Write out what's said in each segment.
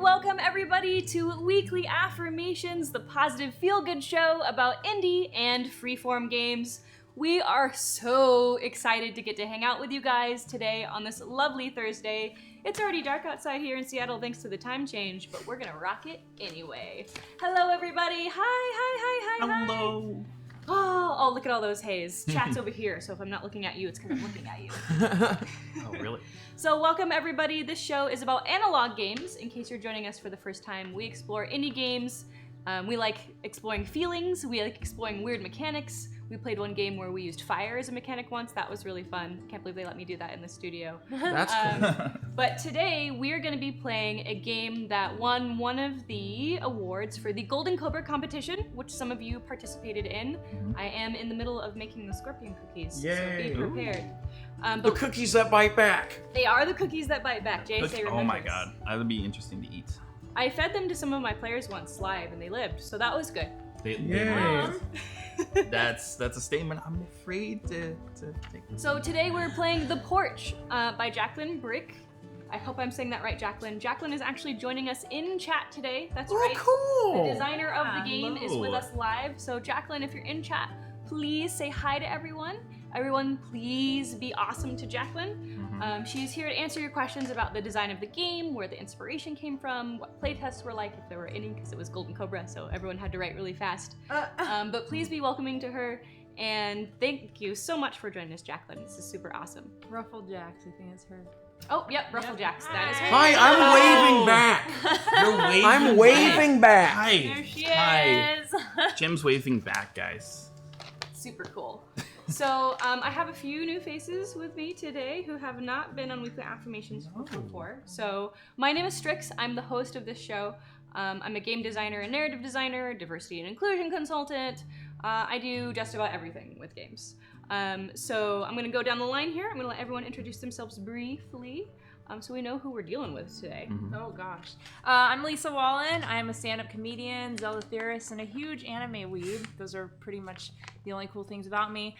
welcome everybody to Weekly Affirmations, the positive feel-good show about indie and freeform games. We are so excited to get to hang out with you guys today on this lovely Thursday. It's already dark outside here in Seattle thanks to the time change, but we're gonna rock it anyway. Hello everybody, hi. Hello. Oh, look at all those hays. Chat's over here, so if I'm not looking at you, it's because I'm looking at you. Oh, really? So welcome everybody. This show is about analog games. In case you're joining us for the first time, we explore indie games. We like exploring feelings. We like exploring weird mechanics. We played one game where we used fire as a mechanic once. That was really fun. Can't believe they let me do that in the studio. That's cool. But today we're going to be playing a game that won one of the awards for the Golden Cobra competition, which some of you participated in. I am in the middle of making the scorpion cookies, Yay. so be prepared. The cookies that bite back. They are the cookies that bite back. JSA Oh my remembers. god, that would be interesting to eat. I fed them to some of my players once live, and they lived, so that was good. They Yay. That's a statement I'm afraid to take. So today we're playing The Porch by Jacqueline Brick. I hope I'm saying that right, Jacqueline. Jacqueline is actually joining us in chat today. That's right. Cool. The designer of the game is with Hello. us live. So Jacqueline, if you're in chat, please say hi to everyone. Everyone, please be awesome to Jacqueline. She's here to answer your questions about the design of the game, where the inspiration came from, what playtests were like, if there were any, because it was Golden Cobra, so everyone had to write really fast. But please be welcoming to her, and thank you so much for joining us, Jacqueline. This is super awesome. Rufflejacks, I think it's her. Oh, yep, Rufflejacks. That is her. Hi, I'm waving back. You're waving. I'm waving back. Hi. There she Hi. is. Jim's waving back, guys. Super cool. So I have a few new faces with me today who have not been on Weekly Affirmations before. So my name is Strix. I'm the host of this show. I'm a game designer and narrative designer, diversity and inclusion consultant. I do just about everything with games. So I'm going to go down the line here. I'm going to let everyone introduce themselves briefly so we know who we're dealing with today. Oh gosh. I'm Lisa Wallen. I'm a stand-up comedian, Zelda theorist, and a huge anime weeb. Those are pretty much the only cool things about me.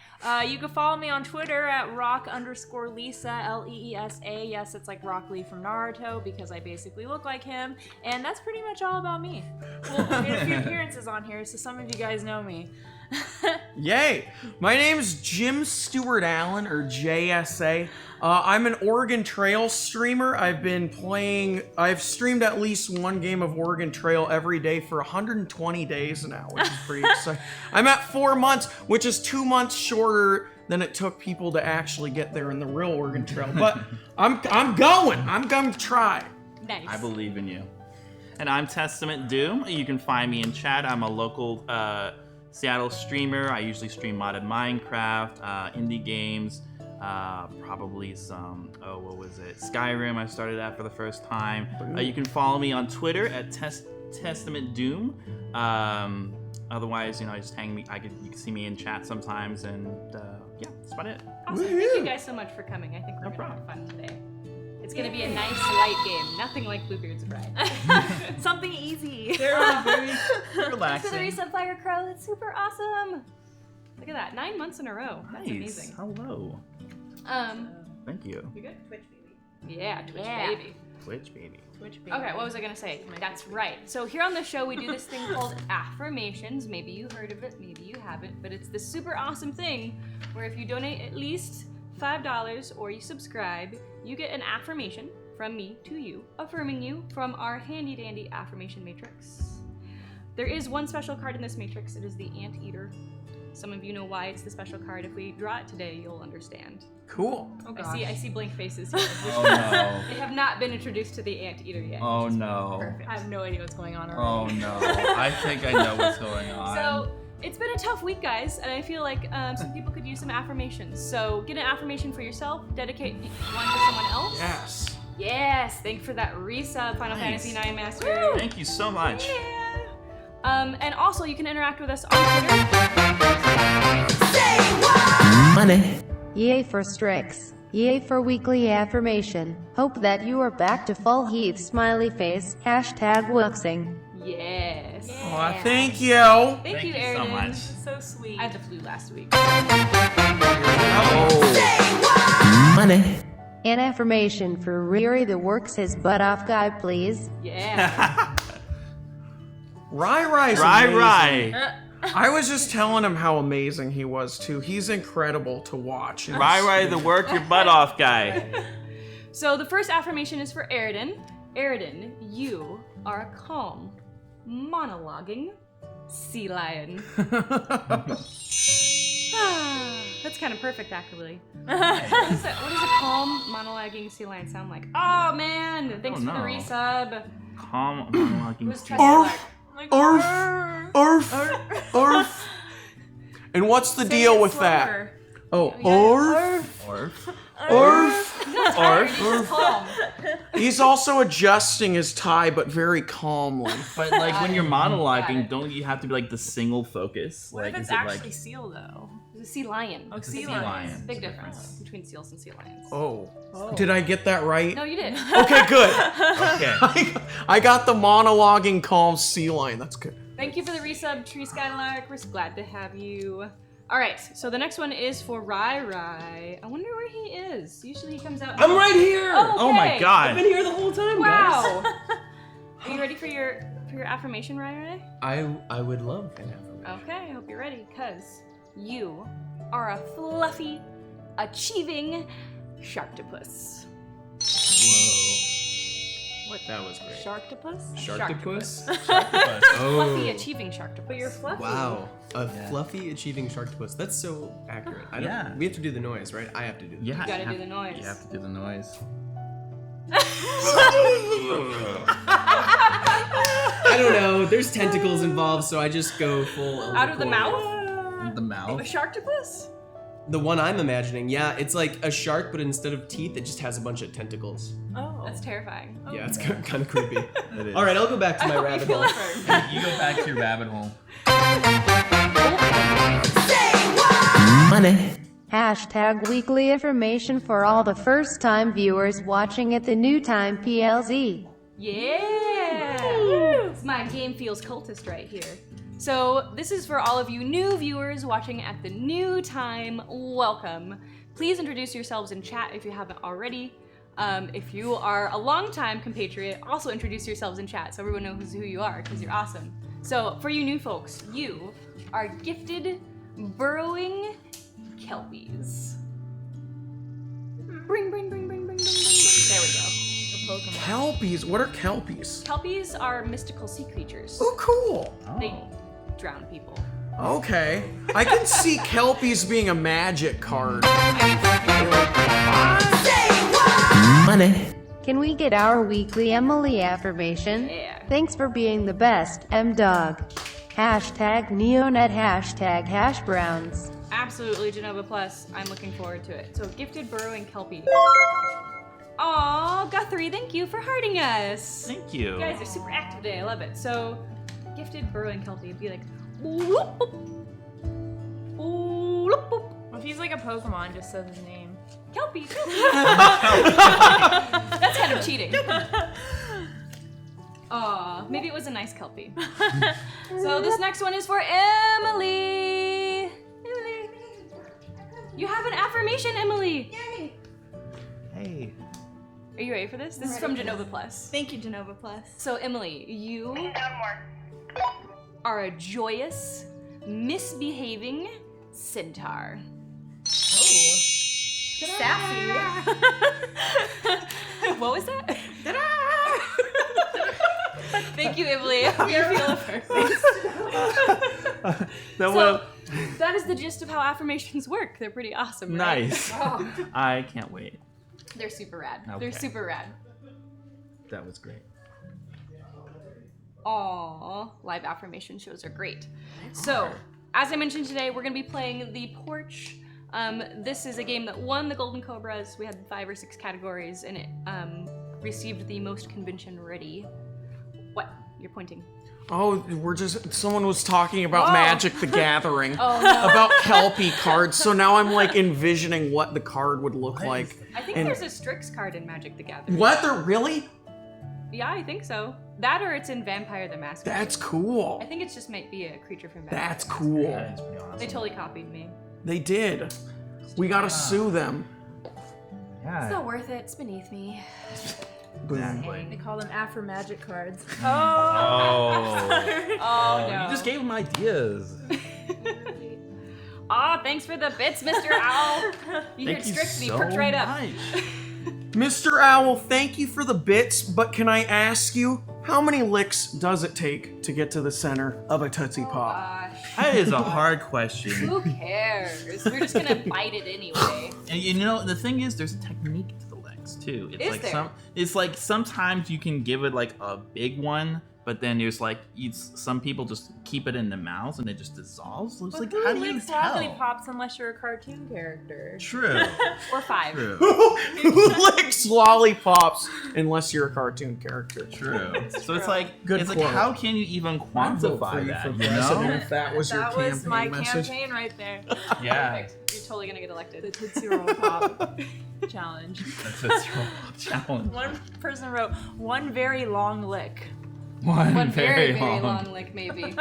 You can follow me on Twitter at rock_Lisa, Leesa. Yes, it's like Rock Lee from Naruto because I basically look like him. And that's pretty much all about me. Well, I made a few appearances on here, so some of you guys know me. Yay. My name's Jim Stewart Allen, or JSA. I'm an Oregon Trail streamer. I've streamed at least one game of Oregon Trail every day for 120 days now, which is pretty exciting. I'm at 4 months, which is 2 months shorter than it took people to actually get there in the real Oregon Trail. But I'm going. I'm going to try. Nice. I believe in you. And I'm Testament Doom. You can find me in chat. I'm a local Seattle streamer. I usually stream modded Minecraft, indie games, probably some, Skyrim I started at for the first time. You can follow me on Twitter at Testament Doom. Otherwise, I just you can see me in chat sometimes, and yeah, that's about it. Awesome. Thank you guys so much for coming. I think we're going to have fun today. It's going to be a nice, light game. Nothing like Bluebeard's Bride. Something easy. They're very Thanks for the relaxing. resub, Fire Crow. That's super awesome. Look at that. 9 months in a row. That's Nice. amazing. Hello. Thank you. You good? Twitch baby. Yeah, Twitch baby. Twitch baby. Twitch baby. Okay, what was I gonna say? That's right. So here on the show, we do this thing called Affirmations. Maybe you heard of it, maybe you haven't, but it's this super awesome thing where if you donate at least $5 or you subscribe, you get an affirmation from me to you, affirming you from our handy dandy affirmation matrix. There is one special card in this matrix. It is the Anteater. Some of you know why it's the special card. If we draw it today, you'll understand. Cool. Oh, I see blank faces here. Oh no. They have not been introduced to the Anteater yet. Oh which is no. Perfect. I have no idea what's going on Oh already. no. I think I know what's going on. So it's been a tough week, guys, and I feel like some people could use some affirmations. So get an affirmation for yourself, dedicate one to someone else. Yes. Yes, thank you for that resub, Final Nice. Fantasy IX Master. Thank you so much. Yeah. And also, you can interact with us on Twitter. Money. Yay for Strix. Yay for weekly affirmation. Hope that you are back to full heat smiley face. Hashtag wuxing. Yes. Aw, thank you. Thank you, you Aaron. so much. So sweet. I had the flu last week. Money. An affirmation for Riri that works his butt off guy, please. Yeah. Rai's Rai amazing. Rai. I was just telling him how amazing he was too. He's incredible to watch. Rai, the work your butt off guy. So the first affirmation is for Aridin. Aridin, you are a calm, monologuing sea lion. That's kind of perfect, actually. What does a calm, monologuing sea lion sound like? Oh man! Thanks for the know. resub. Calm, monologuing. Who's sea- trusted Like, Arf, "Arr." arf, arf. And what's the Say deal it with that? slower. Oh, arf, Orf. arf. He's just calm. He's also adjusting his tie, but very calmly. But like when you're Got monologuing, it. don't you have to be like the single focus? What Like if it's is it actually like seal though? There's a sea lion. Oh, sea sea lions. lion? Big difference between seals and sea lions. Oh, did I get that right? No, you did. Okay, good. Okay. I got the monologuing calm sea lion. That's good. Thank you for the resub, Tree Skylark. We're glad to have you. All right, so the next one is for Rai. I wonder where he is. Usually he comes out. I'm right here. Oh, Oh my okay. I've god. been here the whole time, guys. Wow. Are you ready for your affirmation, Rai? I would love an affirmation. Okay, I hope you're ready, cause you are a fluffy, achieving sharktopus. Whoa. What? That was great. Sharktopus? Sharktopus? Fluffy, Oh. achieving sharktopus. But you're fluffy. Wow. A Yeah. fluffy achieving sharktopus. That's so accurate. I don't, Yeah. We have to do the noise, right? I have to do the Yeah, You gotta have- do the noise. You have to do the noise. I don't know. There's tentacles involved, so I just go full. Out of the Eldercore. mouth? The A mouth. sharktopus? The one I'm imagining, yeah, it's like a shark, but instead of teeth, it just has a bunch of tentacles. Oh. That's terrifying. Yeah, it's kind of creepy. It is. All right, I'll go back to my I hope you rabbit feel hole. affirmed. You go back to your rabbit hole. Hashtag weekly information for all the first time viewers watching at the new time PLZ. Yeah! It's my Game Feels cultist right here. So this is for all of you new viewers watching at the new time. Welcome. Please introduce yourselves in chat if you haven't already. If you are a longtime compatriot, also introduce yourselves in chat so everyone knows who you are because you're awesome. So for you new folks, you are gifted burrowing kelpies. Bring, bring, bring, bring, bring, bring, bring, bring. There we go. The Pokemon. Kelpies. What are kelpies? Kelpies are mystical sea creatures. Oh, cool. They drown people. Okay. I can see kelpies being a magic card. Can we get our weekly Emily affirmation? Yeah. Thanks for being the best, M-Dog. Hashtag Neonet, hashtag Hash Browns. Absolutely, Genova Plus. I'm looking forward to it. So, gifted burrowing kelpie. Aw, Guthrie, thank you for hearting us. Thank you. You guys are super active today. I love it. So, gifted burrowing kelpie would be like, whoop, whoop, whoop, whoop. If he's like a Pokemon, just says his name. Kelpie. That's kind of cheating. Aw, maybe it was a nice kelpie. So this next one is for Emily. Emily. You have an affirmation, Emily. Yay. Hey. Are you ready for this? This is from Genova Plus. Thank you, Genova Plus. So Emily, you are a joyous, misbehaving centaur. Sassy. What was that? Thank you, Emily. You feel affirmed. So, that is the gist of how affirmations work. They're pretty awesome, right? Nice. I can't wait. They're super rad. Okay. They're super rad. That was great. Aww, live affirmation shows are great. So, as I mentioned today, we're gonna be playing the Porch. This is a game that won the Golden Cobras. We had 5 or 6 categories, and it received the most convention ready. What? You're pointing. Oh, someone was talking about Magic the Gathering. Oh no. About Kelpie cards, so now I'm like envisioning what the card would look like. I think And- there's a Strix card in Magic the Gathering. What? There really? Yeah, I think so. That or it's in Vampire the Masquerade. That's cool. I think it's just might be a creature from Vampire. That's the Masquerade. cool. That is pretty awesome. They totally copied me. They did. We gotta sue them. Yeah. It's not worth it. It's beneath me. Exactly. They call them Affirmagic cards. Oh. Oh no. You just gave him ideas. Aw, thanks for the bits, Mr. Owl. You heard Strix and he perked right up. Mr. Owl, thank you for the bits, but can I ask you, how many licks does it take to get to the center of a Tootsie Pop? Gosh, That is a hard question. who cares? We're just gonna bite it anyway. And you know, the thing is, there's a technique to the legs too. It's Is like there? it's like sometimes you can give it like a big one, but then there's like some people just keep it in the mouth and it just dissolves. It's like, how do you likes tell? lollipops unless you're a cartoon character? True. Or 5. True. Who licks lollipops unless you're a cartoon character? True. So it's like, Good it's like, quote. how can you even I'd vote for quantify you that? for You president know? if that was your That campaign was my message. campaign right there. Yeah. Perfect. You're totally gonna get The elected. Tootsie Roll Pop challenge. That's a challenge. One person wrote one very long lick. One very, very long lick, maybe.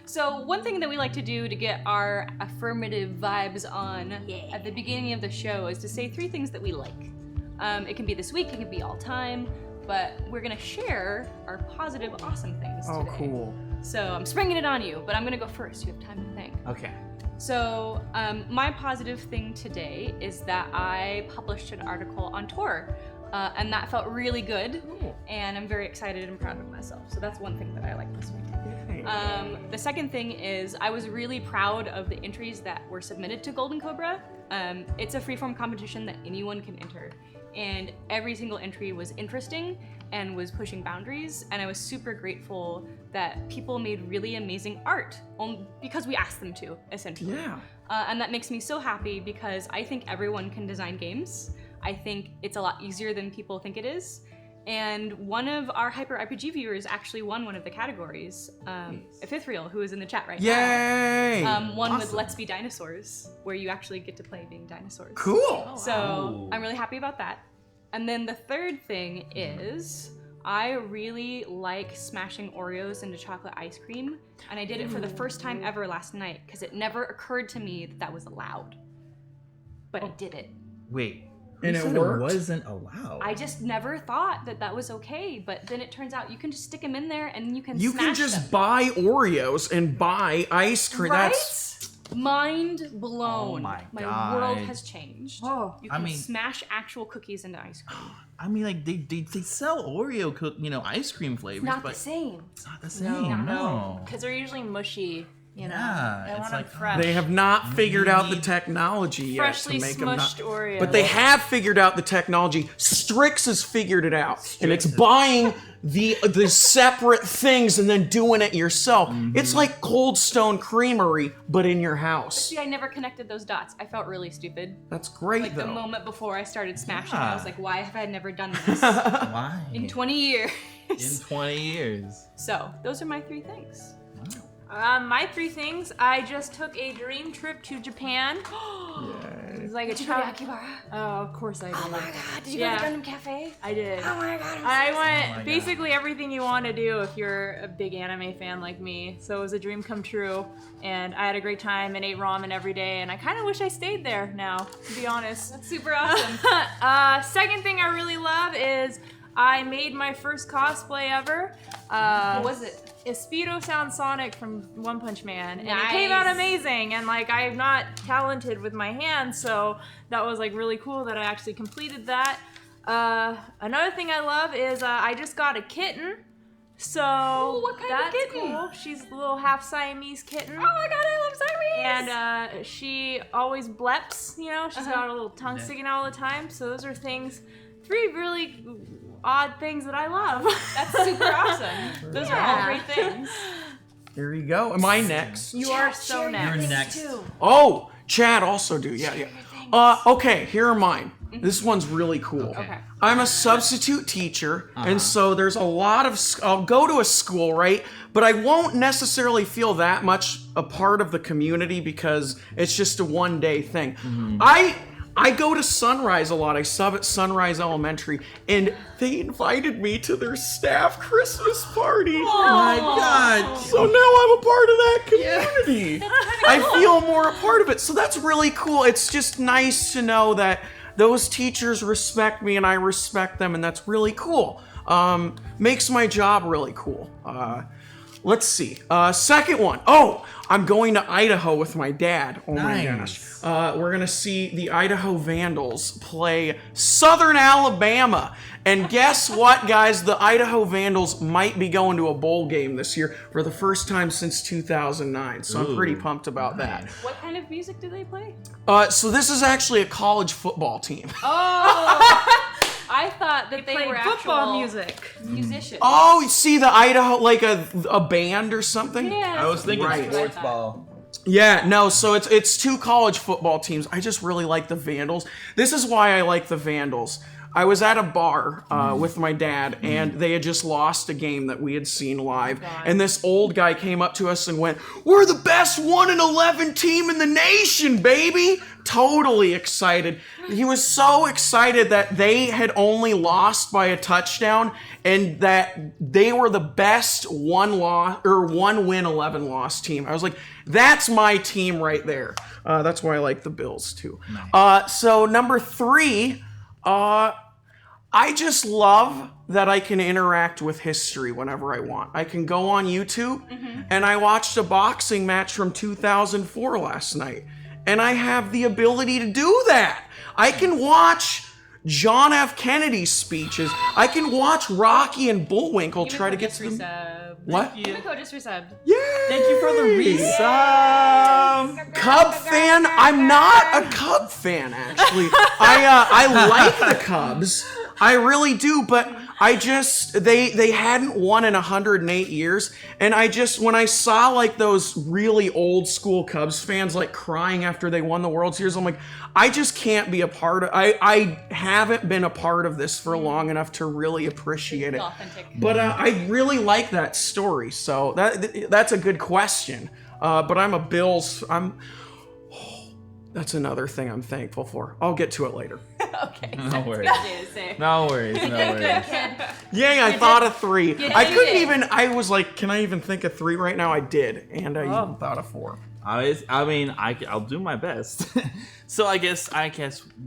So one thing that we like to do to get our affirmative vibes on at the beginning of the show is to say 3 things that we like. It can be this week, it can be all time, but we're gonna share our positive, awesome things Oh, today. cool. So I'm springing it on you, but I'm gonna go first. You have time to think. Okay. So my positive thing today is that I published an article on Tor, and that felt really good, and I'm very excited and proud of myself. So that's one thing that I like this week. The second thing is I was really proud of the entries that were submitted to Golden Cobra. It's a freeform competition that anyone can enter, and every single entry was interesting and was pushing boundaries, and I was super grateful that people made really amazing art because we asked them to, essentially. Yeah. And that makes me so happy because I think everyone can design games. I think it's a lot easier than people think it is. And one of our Hyper RPG viewers actually won one of the categories. A fifth reel who is in the chat right Yay! now. One with Awesome. Let's Be Dinosaurs, where you actually get to play being dinosaurs. Cool. So I'm really happy about that. And then the third thing is I really like smashing Oreos into chocolate ice cream. And I did it for the first time ever last night because it never occurred to me that that was allowed. But I did it. Wait. Who And it said worked? wasn't allowed. I just never thought that that was okay, but then it turns out you can just stick them in there and you can You smash can just them. buy Oreos and buy ice cream. Right? That's Mind blown. Oh my world God. has changed. Oh, You I can mean- smash actual cookies into ice cream. I mean, like they sell Oreo, ice cream flavors, Not but the same. it's not the same. No. because they're usually mushy. You know, Yeah, I it's want like- them fresh. They have not figured out the need technology yet freshly to make them not. smushed Oreos. But they have figured out the technology. Strix has figured it out, and it's Strix is- buying the separate things and then doing it yourself. It's like Cold Stone Creamery, but in your house. See, I never connected those dots. I felt really stupid. That's great, Like the though. moment before I started smashing, I was Yeah. like, why have I never done this Why? in 20 years? In 20 years. So, those are my 3 things. My 3 things. I just took a dream trip to Japan. It's like a Did you go to travel. Akihabara? Oh, of course I did. Oh my god, did you Yeah. go to Gundam Cafe? I did. Oh my god, I I'm so went my God. basically everything you want to do if you're a big anime fan like me. So it was a dream come true, and I had a great time and ate ramen every day. And I kind of wish I stayed there now, to be honest. That's super awesome. Second thing I really love is I made my first cosplay ever. What was it? Speedo Sound Sonic from One Punch Man, and Nice. it came out amazing. And like I'm not talented with my hands, so that was like really cool that I actually completed that. Another thing I love is I just got a kitten. So what kind of that's kitten? cool. She's a little half Siamese kitten. Oh my god, I love Siamese! And she always bleps, you know, she's got a little tongue sticking out all the time. So those are things, 3 really odd things that I love. That's super awesome. Those are all great things. Here you go. Am I next? You are so next. You're next. Oh, Chad also do. Yeah. Okay, here are mine. This one's really cool. Okay. I'm a substitute teacher, and so there's a lot of. I'll go to a school, right? But I won't necessarily feel that much a part of the community because it's just a one-day thing. I go to Sunrise a lot. I sub at Sunrise Elementary, and they invited me to their staff Christmas party. Oh my god. So now I'm a part of that community. I feel more a part of it. So that's really cool. It's just nice to know that those teachers respect me and I respect them, and that's really cool. Makes my job really cool. Let's see. Second one. Oh, I'm going to Idaho with my dad. Oh my Nice. gosh. We're going to see the Idaho Vandals play Southern Alabama. And guess what, guys? The Idaho Vandals might be going to a bowl game this year for the first time since 2009. So I'm pretty pumped about that. What kind of music do they play? So this is actually a college football team. Oh, I thought that they Play were football actual music. musicians. Oh, you see the Idaho, like a band or something? Yeah. I was thinking Right. sports ball. Yeah, no, so it's two college football teams. I just really like the Vandals. This is why I like the Vandals. I was at a bar with my dad, and they had just lost a game that we had seen live. And this old guy came up to us and went, "We're the best 1-11 team in the nation, baby!" Totally excited. He was so excited that they had only lost by a touchdown, and that they were the best one win 11 loss team. I was like, that's my team right there. That's why I like the Bills too. So number 3. I just love that I can interact with history whenever I want. I can go on YouTube, and I watched a boxing match from 2004 last night, and I have the ability to do that. I can watch John F. Kennedy's speeches. I can watch Rocky and Bullwinkle try to get to them. What? Yumiko just resubbed. Yay! Thank you for the resub. Cub fan? I'm not a Cub fan, actually. I like the Cubs. I really do, but I just they hadn't won in 108 years, and when I saw like those really old school Cubs fans like crying after they won the World Series, I'm like, I just can't be a part of. I haven't been a part of this for long enough to really appreciate it. Authentic. But I really like that story, so that's a good question. But I'm a Bills. That's another thing I'm thankful for. I'll get to it later. Okay. No worries. Say. No worries. No Good worries. kid. Yay, I thought of 3. I you couldn't did. even, I was like, can I even think of 3 right now? I did, and I even thought of 4. I'll do my best. So I guess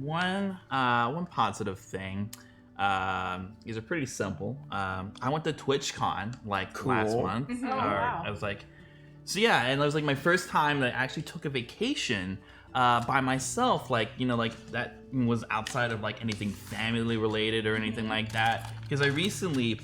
one positive thing is pretty simple. I went to TwitchCon last month. wow. I was like, so yeah, and it was like my first time that I actually took a vacation by myself, that was outside of like anything family related or anything like that, because I recently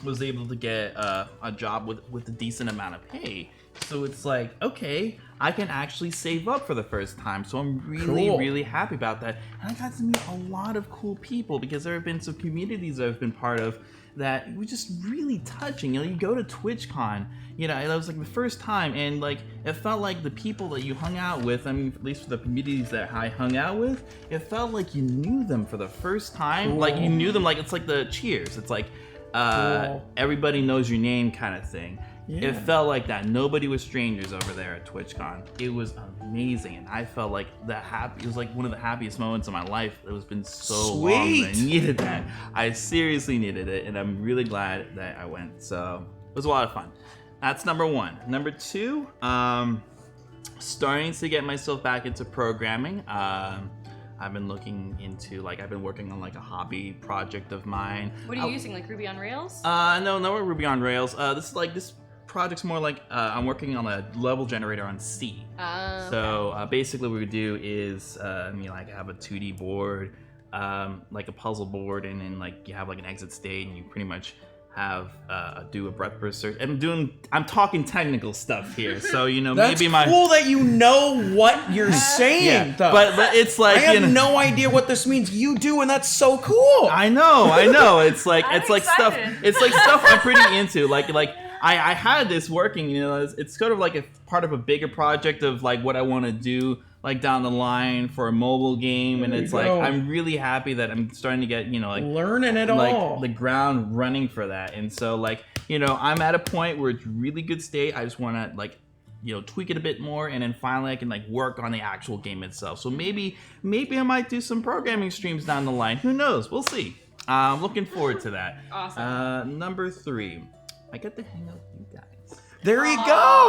was able to get a job with a decent amount of pay. So it's like, okay, I can actually save up for the first time. So I'm really happy about that. And I got to meet a lot of cool people, because there have been some communities I've been part of that were just really touching. You go to TwitchCon, that was like the first time, and like it felt like the people that you hung out with, I mean, at least for the communities that I hung out with, it felt like you knew them for the first time. Cool. Like you knew them, like it's like the Cheers. It's like everybody knows your name kind of thing. Yeah. It felt like that. Nobody was strangers over there at TwitchCon. It was amazing, and I felt like it was like one of the happiest moments of my life. It was been so long. I needed that. I seriously needed it, and I'm really glad that I went. So it was a lot of fun. That's number 1. Number 2, starting to get myself back into programming. I've been looking into I've been working on a hobby project of mine. What are you using? Like Ruby on Rails? No Ruby on Rails. This project's more like I'm working on a level generator on C. So basically what we do is I have a 2D board, like a puzzle board, and then you have an exit state, and you pretty much have do a breadth first search. I'm talking technical stuff here, so That's maybe my cool that you know what you're saying, though. but it's like I have no idea what this means. You do, and that's so cool. I know. It's like I'm it's like stuff. excited. It's like stuff I'm pretty into. I had this working. It's sort of like a part of a bigger project of what I want to do down the line for a mobile game, and it's go. I'm really happy that I'm starting to get learning it all. the ground running for that. And so I'm at a point where it's really good state. I just want to tweak it a bit more, and then finally I can like work on the actual game itself. So maybe I might do some programming streams down the line. Who knows? We'll see. I'm looking forward to that. Awesome. Number 3, I get to hang out with you guys. There you go.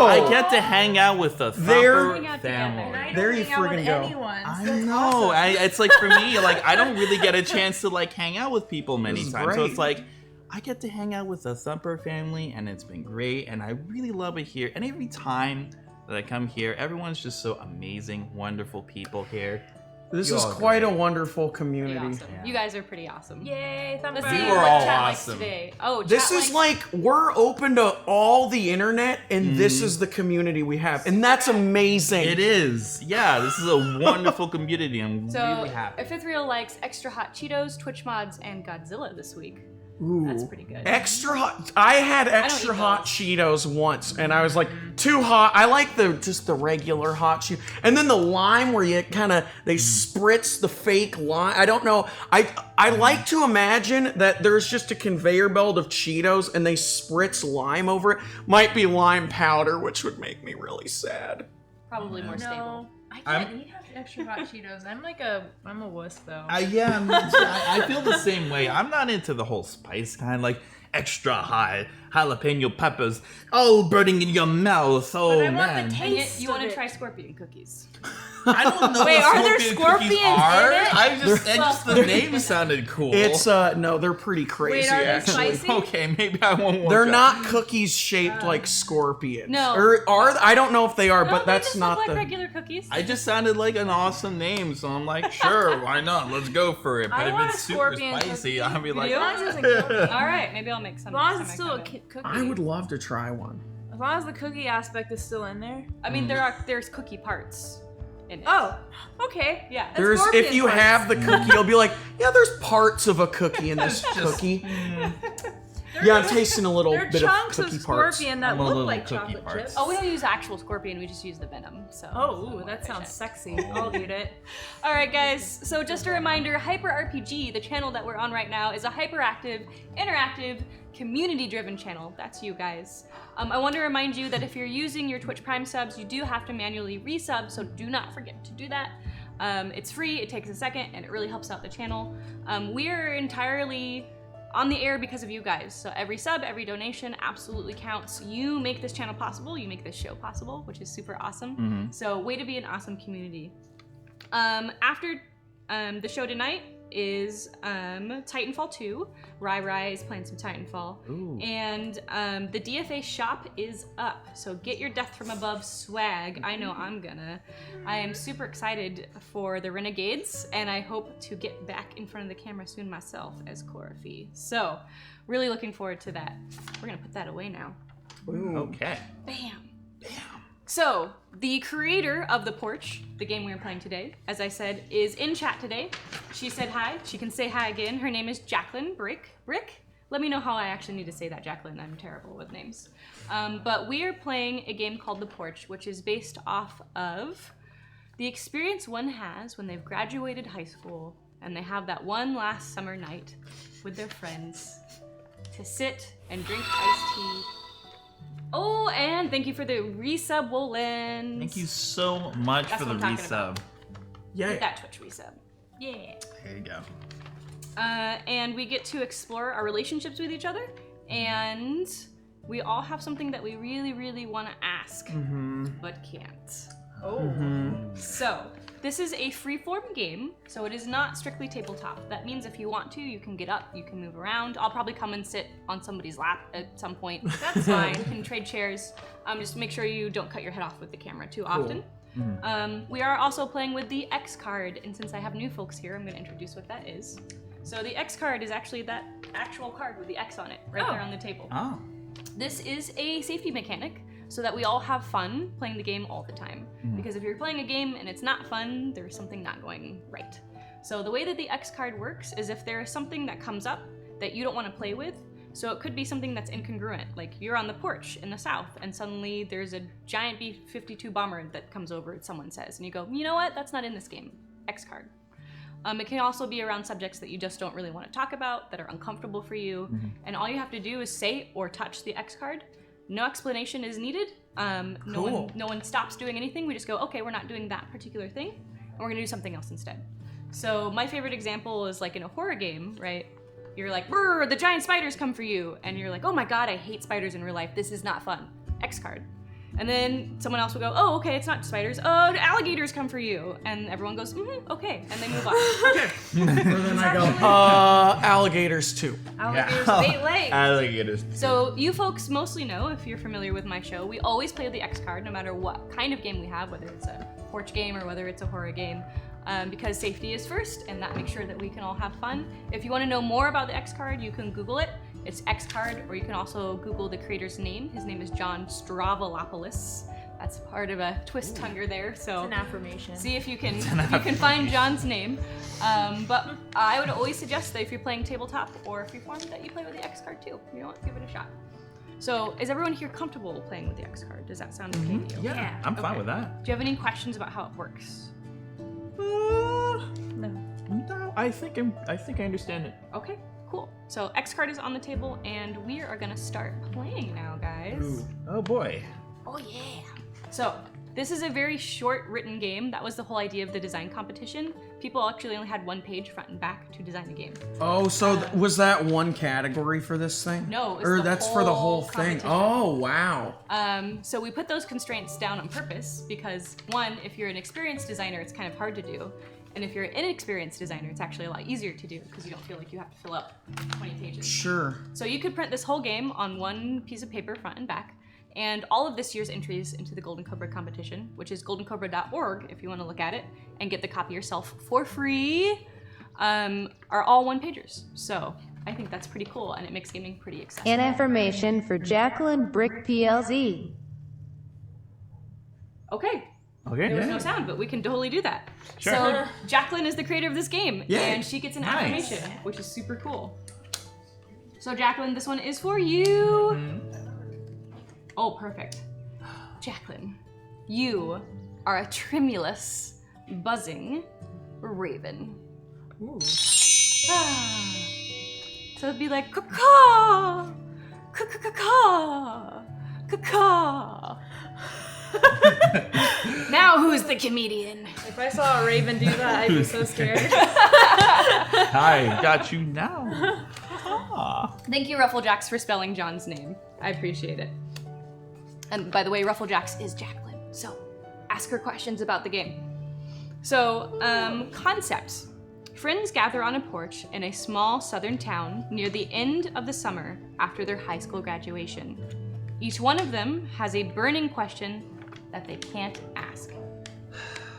I get to hang out with the There- Thumper Hang out family. together. I There don't you hang out with friggin' go. anyone, so I that's know. awesome. It's like for me, like I don't really get a chance to like hang out with people many This is times. So great. it's like I get to hang out with the Thumper family, and it's been great, and I really love it here. And every time that I come here, everyone's just so amazing, wonderful people here. This You is all quite a great. wonderful Pretty community. awesome. You guys are pretty awesome. Yay, thumbs Let's up. see You what are all chat likes awesome. today. Oh, This chat is likes- like we're open to all the internet, and this is the community we have, and that's amazing. It is. Yeah, this is a wonderful community. I'm So, really happy. Fifth Reel likes Extra Hot Cheetos, Twitch mods, and Godzilla this week. Ooh. That's pretty good. Extra hot. I had extra eat hot those. Cheetos once, and I was like, too hot. I like just the regular hot Cheetos, and then the lime where you they spritz the fake lime. I don't know. I like to imagine that there's just a conveyor belt of Cheetos, and they spritz lime over it. Might be lime powder, which would make me really sad. Probably more stable. No, I can't eat extra hot Cheetos. I'm a wuss though. Yeah, I feel the same way. I'm not into the whole spice kind, like extra high jalapeno peppers, all burning in your mouth. Oh But I want the man, taste. You want of to it. try scorpion cookies? I don't know. Wait, what are there scorpion cookies scorpions are. in it? Just the name sounded cool. It's no, they're pretty crazy. Wait, are they actually. spicy? Okay, maybe I won't. Want They're to. not cookies shaped like scorpions. No. Or are I don't know if they are, No, but they that's just not look like the. regular cookies. I just sounded like an awesome name, so I'm like, sure, why not? Let's go for it. But I if want it's a super scorpion spicy, cookie. I'll be like, do? As long as it doesn't kill me. All right, maybe I'll make some. As long as next it's time still I a come in. cookie. I would love to try one. As long as the cookie aspect is still in there. I mean, there's cookie parts in it. Oh, okay. Yeah. That's There's if scorpion you parts. have the cookie, you'll be like, yeah, there's parts of a cookie in this cookie. Yeah, I'm tasting a little There are bit of chunks cookie of parts. scorpion that I'm a look little like cookie chocolate parts. chips. Oh, we don't use actual scorpion. We just use the venom. So. Oh, more that sounds efficient. sexy. I'll eat it. All right, guys. So just a reminder, Hyper RPG, the channel that we're on right now, is a hyperactive, interactive, community-driven channel. That's you guys. I want to remind you that if you're using your Twitch Prime subs, you do have to manually resub, so do not forget to do that. It's free, it takes a second, and it really helps out the channel. We are entirely on the air because of you guys. So every sub, every donation absolutely counts. You make this channel possible, you make this show possible, which is super awesome. So way to be an awesome community. After the show tonight is Titanfall 2. Rai is playing some Titanfall. Ooh. And the DFA shop is up. So get your Death from Above swag. I know I'm gonna. I am super excited for the Renegades, and I hope to get back in front of the camera soon myself as Korafi. So really looking forward to that. We're gonna put that away now. okay. Bam. So, the creator of the Porch, the game we are playing today, as I said, is in chat today. She said hi. She can say hi again. Her name is Jacqueline Brick. Let me know how I actually need to say that, Jacqueline. I'm terrible with names. But we are playing a game called The Porch, which is based off of the experience one has when they've graduated high school and they have that one last summer night with their friends to sit and drink iced tea. Oh, and thank you for the resub, Wolens. Thank you so much That's for the what I'm talking resub. about. Yeah. Hit that Twitch resub. Yeah. There you go. And we get to explore our relationships with each other, and we all have something that we really, really want to ask, but can't. Oh. So, this is a freeform game, so it is not strictly tabletop. That means if you want to, you can get up, you can move around. I'll probably come and sit on somebody's lap at some point. That's fine. We can trade chairs. Just make sure you don't cut your head off with the camera too often. We are also playing with the X card, and since I have new folks here, I'm going to introduce what that is. So the X card is actually that actual card with the X on it, right there on the table. Oh. This is a safety mechanic so that we all have fun playing the game all the time. Because if you're playing a game and it's not fun, there's something not going right. So the way that the X card works is if there is something that comes up that you don't want to play with, so it could be something that's incongruent, like you're on the porch in the south and suddenly there's a giant B-52 bomber that comes over, someone says, and you go, you know what, that's not in this game, X card. It can also be around subjects that you just don't really want to talk about, that are uncomfortable for you, and all you have to do is say or touch the X card. No explanation is needed. Cool. No one stops doing anything. We just go, okay, we're not doing that particular thing, and we're gonna do something else instead. So my favorite example is like in a horror game, right? You're like, brr, the giant spiders come for you, and you're like, oh my god, I hate spiders in real life. This is not fun. X card. And then someone else will go, oh, okay, it's not spiders. Oh, alligators come for you. And everyone goes, okay. And they move on. And then I go, alligators too. Alligators Yeah. with 8 legs. Alligators. So you folks mostly know, if you're familiar with my show, we always play the X card no matter what kind of game we have, whether it's a porch game or whether it's a horror game, because safety is first, and that makes sure that we can all have fun. If you want to know more about the X card, you can Google it. It's X card, or you can also Google the creator's name. His name is John Stravolopoulos. That's part of a twist tonger there. So It's an affirmation. see if you can find John's name. But I would always suggest that if you're playing tabletop or freeform, that you play with the X card too. You know what? Give it a shot. So is everyone here comfortable playing with the X card? Does that sound okay to you? Yeah, I'm fine Okay. with that. Do you have any questions about how it works? No, I think I understand it. Okay, cool. So X card is on the table, and we are gonna start playing now, guys. Oh boy. Oh yeah. So this is a very short written game. That was the whole idea of the design competition. People actually only had one page front and back to design a game. Oh, so was that one category for this thing? No, it was or the that's for the whole whole thing. competition. Oh, wow. So we put those constraints down on purpose because one, if you're an experienced designer, it's kind of hard to do. And if you're an inexperienced designer, it's actually a lot easier to do because you don't feel like you have to fill up 20 pages. Sure. So you could print this whole game on one piece of paper, front and back, and all of this year's entries into the Golden Cobra competition, which is goldencobra.org if you want to look at it and get the copy yourself for free, are all one-pagers. So I think that's pretty cool, and it makes gaming pretty accessible. An affirmation for Jacqueline Brick PLZ. Okay. Okay. There was no sound, but we can totally do that. Sure. So Jacqueline is the creator of this game, Yay. and she gets an Nice. affirmation, which is super cool. So Jacqueline, this one is for you. Oh, perfect. Jacqueline, you are a tremulous, buzzing raven. Ooh. Ah. So it'd be like caw-caw, caw-caw, caw-caw. Now who's the comedian? If I saw a raven do that, I'd be so scared. I got you now. Thank you, Rufflejacks, for spelling John's name. I appreciate it. And by the way, Rufflejacks is Jacqueline, so ask her questions about the game. So, concept. Friends gather on a porch in a small southern town near the end of the summer after their high school graduation. Each one of them has a burning question that they can't ask.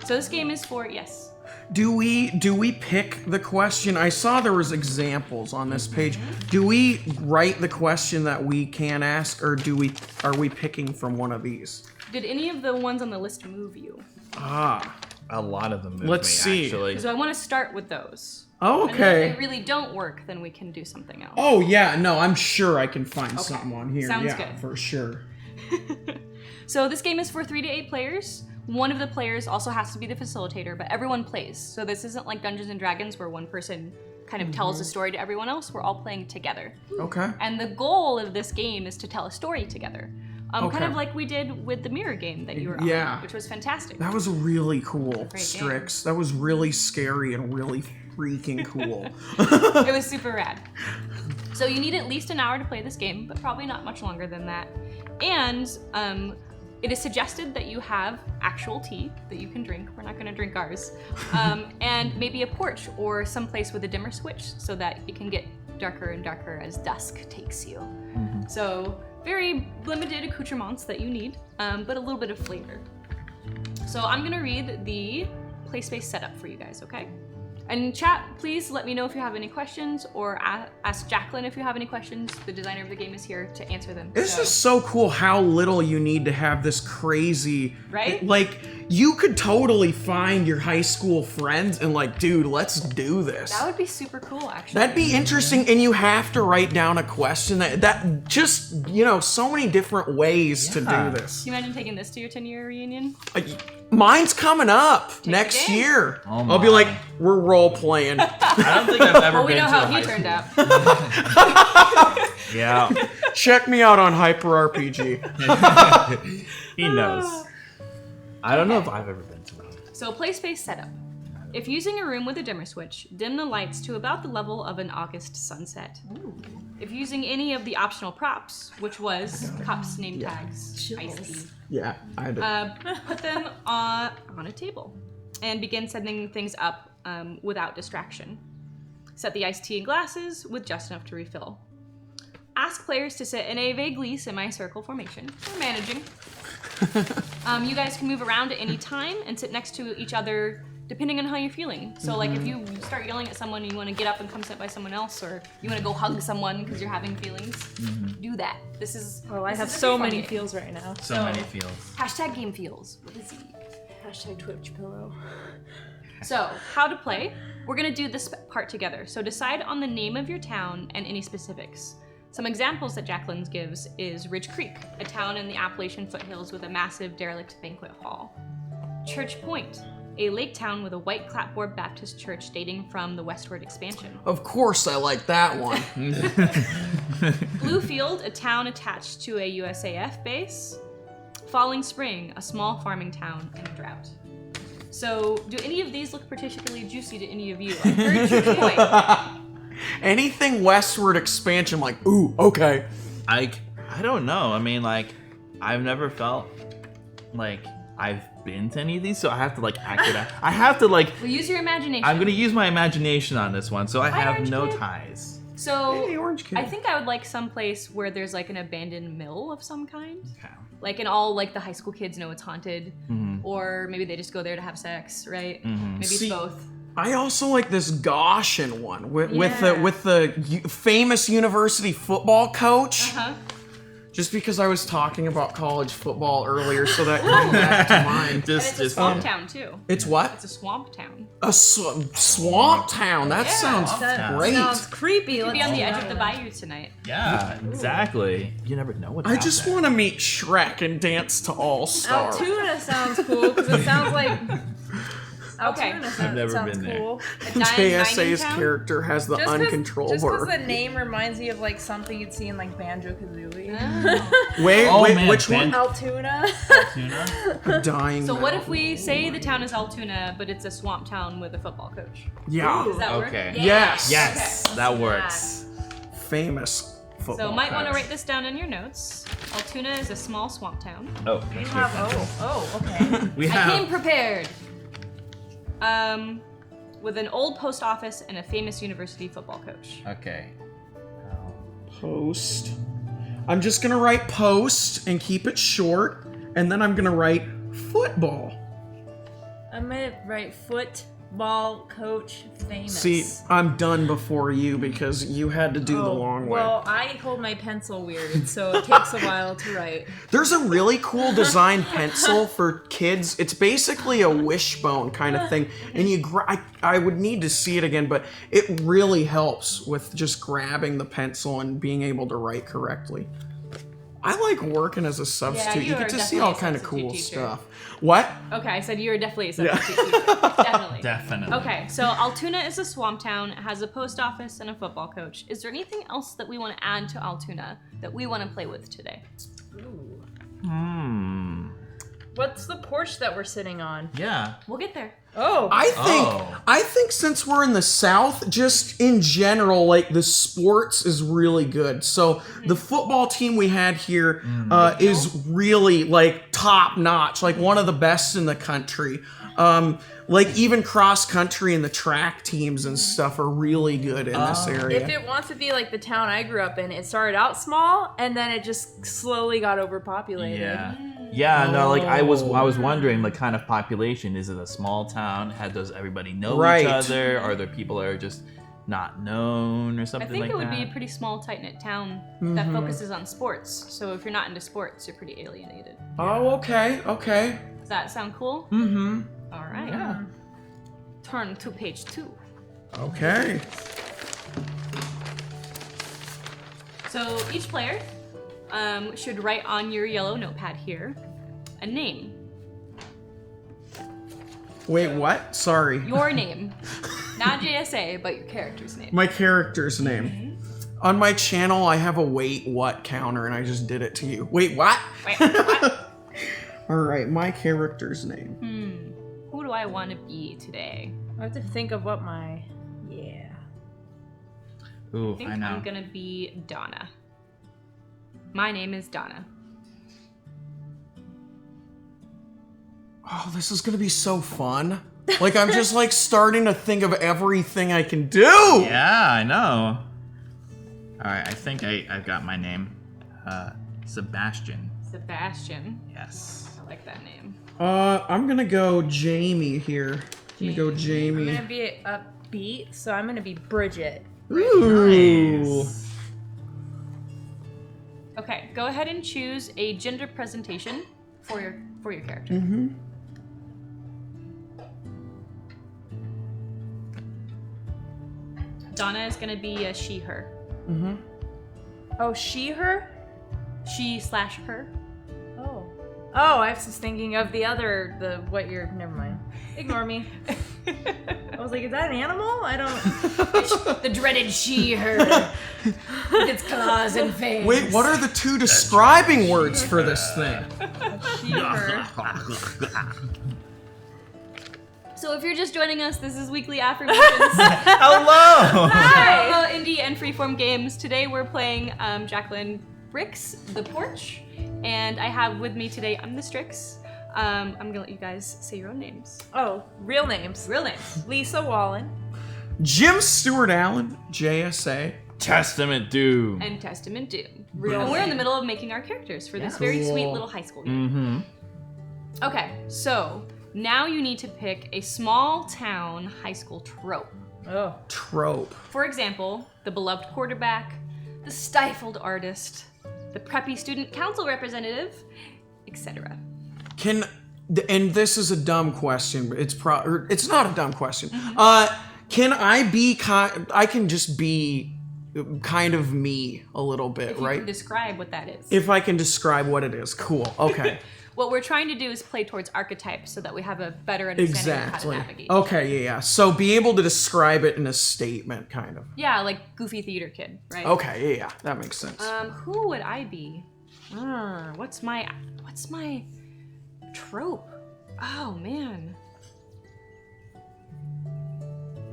So this game is for, yes. Do we pick the question? I saw there was examples on this page. Do we write the question that we can ask, or are we picking from one of these? Did any of the ones on the list move you? Ah. A lot of them moved Let's me, see. actually. So I want to start with those. Oh, And if okay. they really don't work, then we can do something else. Oh yeah, no, I'm sure I can find something on here. Sounds yeah, good. for sure. So this game is for 3 to 8 players. One of the players also has to be the facilitator, but everyone plays. So this isn't like Dungeons and Dragons where one person kind of tells a story to everyone else. We're all playing together. Okay. And the goal of this game is to tell a story together. Kind Okay. of like we did with the mirror game that you were Yeah. on, which was fantastic. That was really cool, Great Strix. That was really scary and really freaking cool. It was super rad. So you need at least an hour to play this game, but probably not much longer than that. And it is suggested that you have actual tea that you can drink. We're not going to drink ours. And maybe a porch or someplace with a dimmer switch so that it can get darker and darker as dusk takes you. So very limited accoutrements that you need, but a little bit of flavor. So I'm going to read the play space setup for you guys, okay? And chat, please let me know if you have any questions, or ask Jacqueline if you have any questions. The designer of the game is here to answer them. It's So- just so cool how little you need to have this crazy, Right? Like, you could totally find your high school friends and like, dude, let's do this. That would be super cool, actually. That'd be interesting, and you have to write down a question that just, so many different ways to Yeah. do this. Can you imagine taking this to your 10-year reunion? Mine's coming up the next game. year. Oh I'll be my. like, we're role playing. I don't think I've ever Well, we been know to how a he high turned school. out. Yeah. Check me out on Hyper RPG. He knows. I don't know if I've ever been to one. So play space setup. If using a room with a dimmer switch, dim the lights to about the level of an August sunset. If using any of the optional props, which was cups, name tags, iced tea, Yeah, I do. put them on a table and begin setting things up without distraction. Set the iced tea in glasses with just enough to refill. Ask players to sit in a vaguely semicircle formation. We're managing. You guys can move around at any time and sit next to each other depending on how you're feeling. So like if you start yelling at someone and you want to get up and come sit by someone else, or you want to go hug someone because you're having feelings, do that. This is I this have is a so fun many game. feels right now. So many feels. Hashtag game feels. What is he? Hashtag Twitch pillow. So, how to play. We're gonna do this part together. So decide on the name of your town and any specifics. Some examples that Jacqueline gives is Ridge Creek, a town in the Appalachian foothills with a massive derelict banquet hall. Church Point, a lake town with a white clapboard Baptist church dating from the westward expansion. Of course I like that one. Bluefield, a town attached to a USAF base. Falling Spring, a small farming town in a drought. So, do any of these look particularly juicy to any of you? I heard Church Point. Anything westward expansion, like, ooh, okay. I don't know. I mean, like, I've never felt like I've been to any of these, so I have to like act it out. I have to like. Well, use your imagination. I'm gonna use my imagination on this one, so I Hi, have Orange no Kid. ties. So, Hey, Orange Kid. I think I would like some place where there's like an abandoned mill of some kind. Okay. Like, and all like the high school kids know it's haunted, Mhm. or maybe they just go there to have sex, right? Mhm. Maybe See, it's both. I also like this Goshen one with Yeah. with the famous university football coach. Uh-huh. Just because I was talking about college football earlier, so that came back to mind. And it's a swamp town too. It's what? It's a swamp town. A swamp town. That sounds That great. sounds creepy. You could be Let's on the do edge that. of the bayou tonight. Yeah, exactly. You never know what. I just want to meet Shrek and dance to All Star. Altoona sounds cool because it sounds like. Okay. Altoona I've never sounds been there. cool. A dying mining JSA's town? character has the Just 'cause uncontrollable. the name reminds me of like something you'd see in like Banjo-Kazooie. Oh. Wait, Oh, wait, man, which Ben- one? Altoona. Tuna. Dying. So what if mountain. we say the town is Altoona, but it's a swamp town with a football coach? Yeah. Does that work? Okay. Yes. Yes, Okay. that works. Famous football. So might want to coach. write this down in your notes. Altoona is a small swamp town. Oh, We that's have good. okay. We I came have. prepared. With an old post office and a famous university football coach. Okay. Post. I'm just gonna write post and keep it short, and then I'm gonna write football. I'm gonna write football coach famous. See, I'm done before you because you had to do the long way. Well, I hold my pencil weird, so it takes a while to write. There's a really cool design pencil for kids. It's basically a wishbone kind of thing, and I would need to see it again, but it really helps with just grabbing the pencil and being able to write correctly. I like working as a substitute. you You are get to see definitely all a kind of substitute cool teacher. stuff. What? Okay, I said you're definitely a substitute teacher. Definitely. Definitely. Okay, so Altoona is a swamp town. It has a post office and a football coach. Is there anything else that we want to add to Altoona that we want to play with today? What's the porch that we're sitting on? Yeah. We'll get there. Oh, I think since we're in the South, just in general, like the sports is really good. So the football team we had here is really like top notch, like one of the best in the country. Like even cross country and the track teams and stuff are really good in this area. if it wants to be like the town I grew up in, it started out small and then it just slowly got overpopulated. Yeah. Yeah, no, like I was wondering the kind of population. Is it a small town? Does everybody know Right. each other? Are there people that are just not known or I something think like it would that? be a pretty small, tight-knit town that focuses on sports. So if you're not into sports, you're pretty alienated. Oh, okay, okay. Does that sound cool? Mm-hmm. All right. Yeah. Turn to page 2. Okay. So each player should write on your yellow notepad here a name. Wait, what? Sorry. Your name. Not JSA, but your character's name. My character's name. On my channel, I have a wait what counter, and I just did it to you. Wait, what? Wait, what? All right, my character's name. Who do I want to be today? I have to think of what my... Yeah. Ooh, I think I know. I'm gonna be Donna. My name is Donna. Oh, this is gonna be so fun. Like, I'm just like starting to think of everything I can do. Yeah, I know. All right, I think I've got my name. Sebastian. Sebastian. Yes. I like that name. I'm gonna go Jamie here. I'm gonna go I'm Jamie. gonna be upbeat, so I'm gonna be Bridget. Ooh. Nice. Okay, go ahead and choose a gender presentation for your character. Mm-hmm. Donna is gonna be a she/her. Mm-hmm. Oh, she, her? She/her. Oh. Oh, I was just thinking of never mind. Ignore me. I was like, is that an animal? I don't... The dreaded she/her with its claws and fangs. Wait, what are the two describing words for this thing? She, her. So if you're just joining us, this is Weekly Affirmations. Hello. Hi! Indie and freeform games. Today we're playing Jacqueline Brick's The Porch, and I have with me today, I'm the Strix. I'm gonna let you guys say your own names. Oh, real names. Real names. Lisa Wallen. Jim Stewart Allen, JSA. Testament Doom. And Testament Doom. Real And we're in the name. middle of making our characters for this very sweet Cool. little high school game. Mm-hmm. Okay, so now you need to pick a small town high school trope. Oh. Trope. For example, the beloved quarterback, the stifled artist, the preppy student council representative, etc. And this is a dumb question, but it's not a dumb question. Can I can just be kind of me a little bit, If you right? can describe what that is. If I can describe what it is. Cool. Okay. What we're trying to do is play towards archetypes so that we have a better understanding of how to Exactly. navigate. Okay, yeah. So be able to describe it in a statement, kind of. Yeah, like goofy theater kid, right? Okay, yeah. That makes sense. Who would I be? What's my trope? Oh man.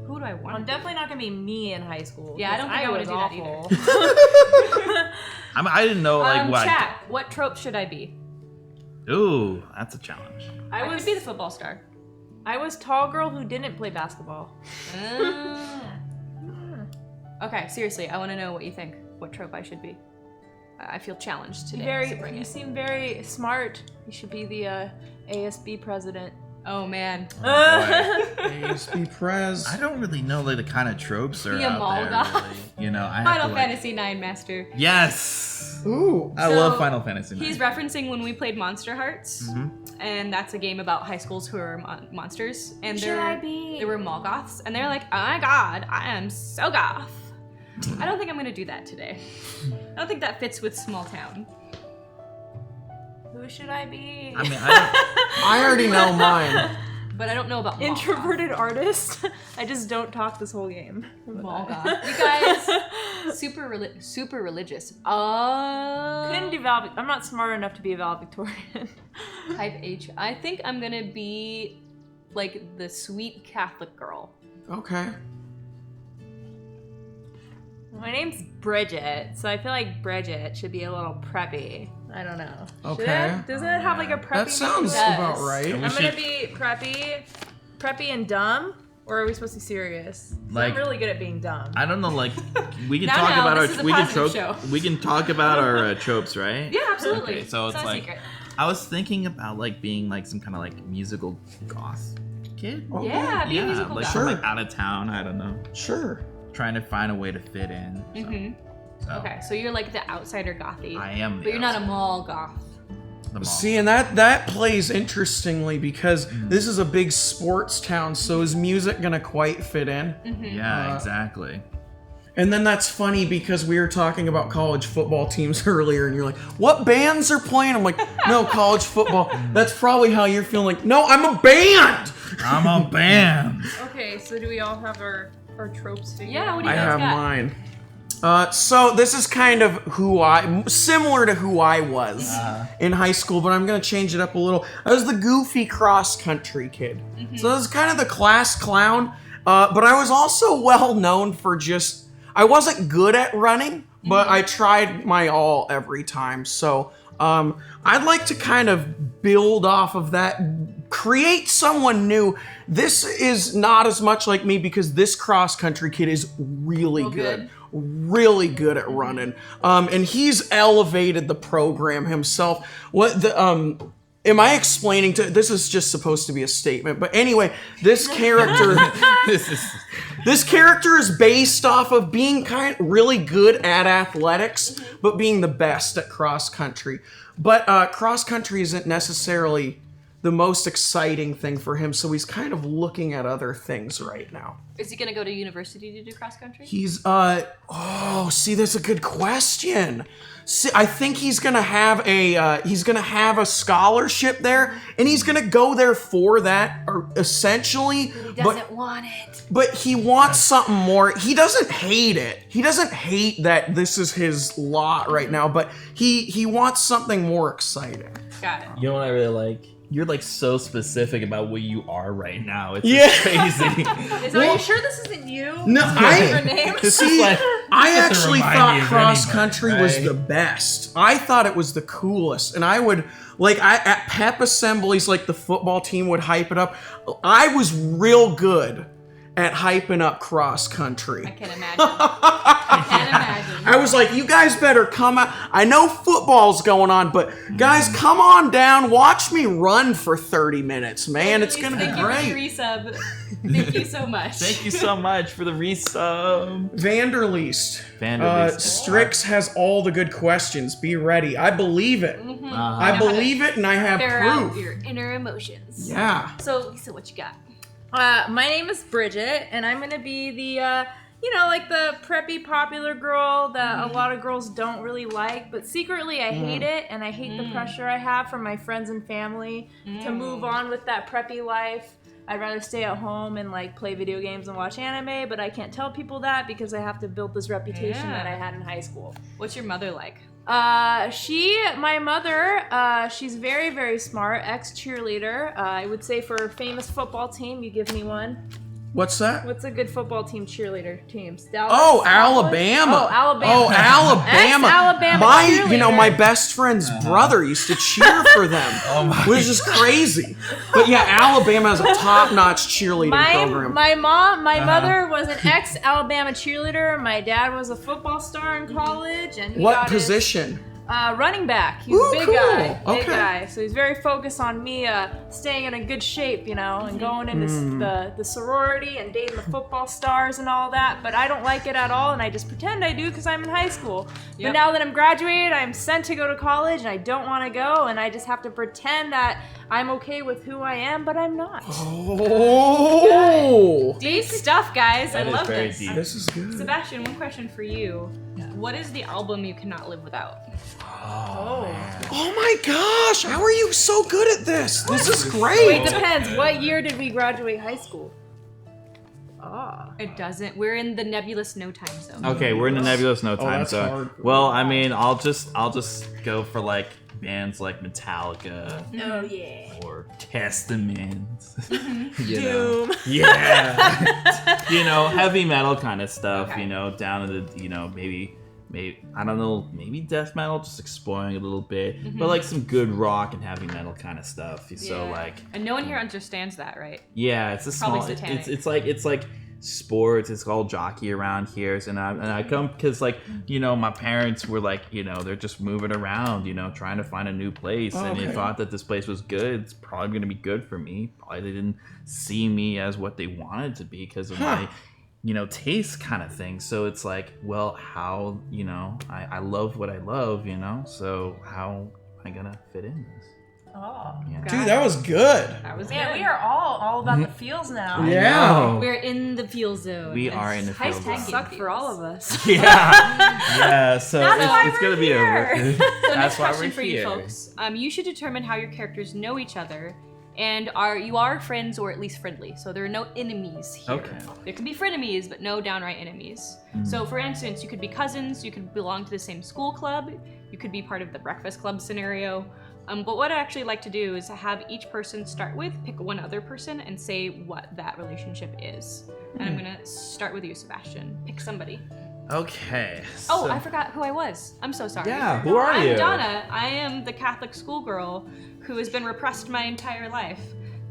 Who do I want? I'm definitely not gonna be me in high school. Yeah, I don't think I was wanna do that awful. I didn't know like what. Chat, what trope should I be? Ooh, that's a challenge. I would be the football star. I was tall girl who didn't play basketball. Okay, seriously, I want to know what you think. What trope I should be. I feel challenged today. so bring You it. seem very smart. You should be the ASB president. Oh man. ASB Prez. I don't really know like the kind of tropes are Be a out mall there. guy. Really. You know, I have Final to, like- Fantasy IX master. Yes. Ooh. I So, love Final Fantasy. He's IX. referencing when we played Monster Hearts, and that's a game about high schools who are monsters, and they were mall goths, and they're like, oh my god, I am so goth. I don't think I'm gonna do that today. I don't think that fits with small town. Who should I be? I mean, I already know mine. But I don't know about mall goth. Introverted artist. I just don't talk this whole game. Mall goth. You guys, super religious. Couldn't do I'm not smart enough to be a valedictorian. Type H. I think I'm gonna be like the sweet Catholic girl. Okay. My name's Bridget, so I feel like Bridget should be a little preppy. I don't know. Should Okay. it? Doesn't it have like a preppy? That sounds Yes. about right. I'm gonna be preppy and dumb, or are we supposed to be serious? 'Cause Like- I'm really good at being dumb. I don't know. Like, we can Now, talk about this is a positive show. we can talk about our tropes, right? Yeah, absolutely. Okay, so it's not a like secret. I was thinking about like being like some kind of like musical goth kid. Okay. Yeah, be a musical like goth. from Sure. like out of town. I don't know. Sure. Trying to find a way to fit in. So, Mm-hmm. so Okay, so you're like the outsider gothy. I am. But you're not a mall goth. the mall. See, and that plays interestingly because this is a big sports town, so is music gonna quite fit in? Yeah, exactly. And then that's funny because we were talking about college football teams earlier, and you're like, what bands are playing? I'm like, no, college football. That's probably how you're feeling like, no, I'm a band! I'm a band. Okay, so do we all have our tropes figured Yeah, out? what do you I guys have got? mine. So this is kind of similar to who I was in high school, but I'm gonna change it up a little. I was the goofy cross-country kid. So I was kind of the class clown, but I was also well known for I wasn't good at running, but I tried my all every time. So I'd like to kind of build off of that, create someone new. This is not as much like me because this cross-country kid is really good. Really good at running, and he's elevated the program himself. Am I explaining this is just supposed to be a statement, but anyway, this character this character is based off of being really good at athletics, but being the best at cross country. But cross country isn't necessarily the most exciting thing for him, so he's kind of looking at other things right now. Is he gonna go to university to do cross country? He's see, that's a good question. See, I think he's gonna have a scholarship there, and he's gonna go there for that, or essentially. He doesn't want it. But he wants something more. He doesn't hate it. He doesn't hate that this is his lot right now, but he wants something more exciting. Got it. You know what I really like? You're like so specific about what you are right now. It's Yeah. just crazy. Are you sure this isn't you? No, Your name? See, like- I just to actually remind thought you of cross anybody, country was right? the best. I thought it was the coolest, and I would at pep assemblies, like the football team would hype it up. I was real good at hyping up cross country. I can imagine. I can imagine. I was like, you guys better come out. I know football's going on, but guys, come on down. Watch me run for 30 minutes, man. It's going to be Thank you for the great. resub. Thank you so much. Thank you so much for the resub. Vanderleest. Vanderleest. Strix has all the good questions. Be ready. I believe it. I believe it, and I have Bear out proof. your inner emotions. Yeah. So, Lisa, what you got? My name is Bridget, and I'm gonna be the, like the preppy popular girl that a lot of girls don't really like, but secretly I hate it, and I hate the pressure I have from my friends and family to move on with that preppy life. I'd rather stay at home and like play video games and watch anime, but I can't tell people that because I have to build this reputation that I had in high school. What's your mother like? My mother, she's very, very smart, ex-cheerleader. I would say for a famous football team, you give me one. What's that? What's a good football team cheerleader teams? Dallas? Oh, Cowboys? Alabama. Oh, Alabama. Oh, Alabama. Ex-Alabama My cheerleader. best friend's brother used to cheer for them, which is crazy. But yeah, Alabama has a top-notch cheerleading program. My mother was an ex-Alabama cheerleader. My dad was a football star in college, and he What got his- position? running back. He's Ooh, a big cool. guy. Big Okay. guy. So he's very focused on me staying in a good shape, and going into the sorority and dating the football stars and all that. But I don't like it at all, and I just pretend I do because I'm in high school. Yep. But now that I'm graduated, I'm sent to go to college, and I don't want to go, and I just have to pretend that I'm okay with who I am, but I'm not. Oh, Deep stuff, guys. That I is love very this. deep. this is good. Sebastian, one question for you. What is the album you cannot live without? Oh my gosh, how are you so good at this? This is Wait, great. depends. What year did we graduate high school? It doesn't. We're in the nebulous no time zone. Okay, we're in the nebulous no time that's zone. hard. Well, I mean, I'll just go for like bands like Metallica Oh yeah. or Testament. You Doom. know. Yeah. Heavy metal kind of stuff. Okay. Down to the maybe I don't know, maybe death metal, just exploring a little bit, but like some good rock and heavy metal kind of stuff. So Yeah. like, And no one here understands that, right? yeah, it's a Probably small. satanic. It's like sports. It's called jockey around here, and I come because like my parents were like they're just moving around, trying to find a new place, and they Okay. thought that this place was good. It's probably gonna be good for me. Probably they didn't see me as what they wanted to be because of my taste kind of thing. So it's like, well, how I love what I love, so how am I gonna fit in this? Oh. Yeah. Dude, that was good. That was Man, good. we are all about the feels now. I Yeah. know. We're in the feel zone. We are in the High feel school zone. sucked for all of us. Yeah, so That's why it's we're gonna be here. over. So That's next why question we're for you here. folks. You should determine how your characters know each other and you are friends or at least friendly. So there are no enemies here. Okay. There can be frenemies, but no downright enemies. So for instance, you could be cousins, you could belong to the same school club, you could be part of the breakfast club scenario. But what I actually like to do is have each person start with, pick one other person and say what that relationship is. And I'm gonna start with you, Sebastian. Pick somebody. Okay. Oh, so- I forgot who I was. I'm so sorry. Yeah, who are you? I'm Donna. I am the Catholic schoolgirl who has been repressed my entire life.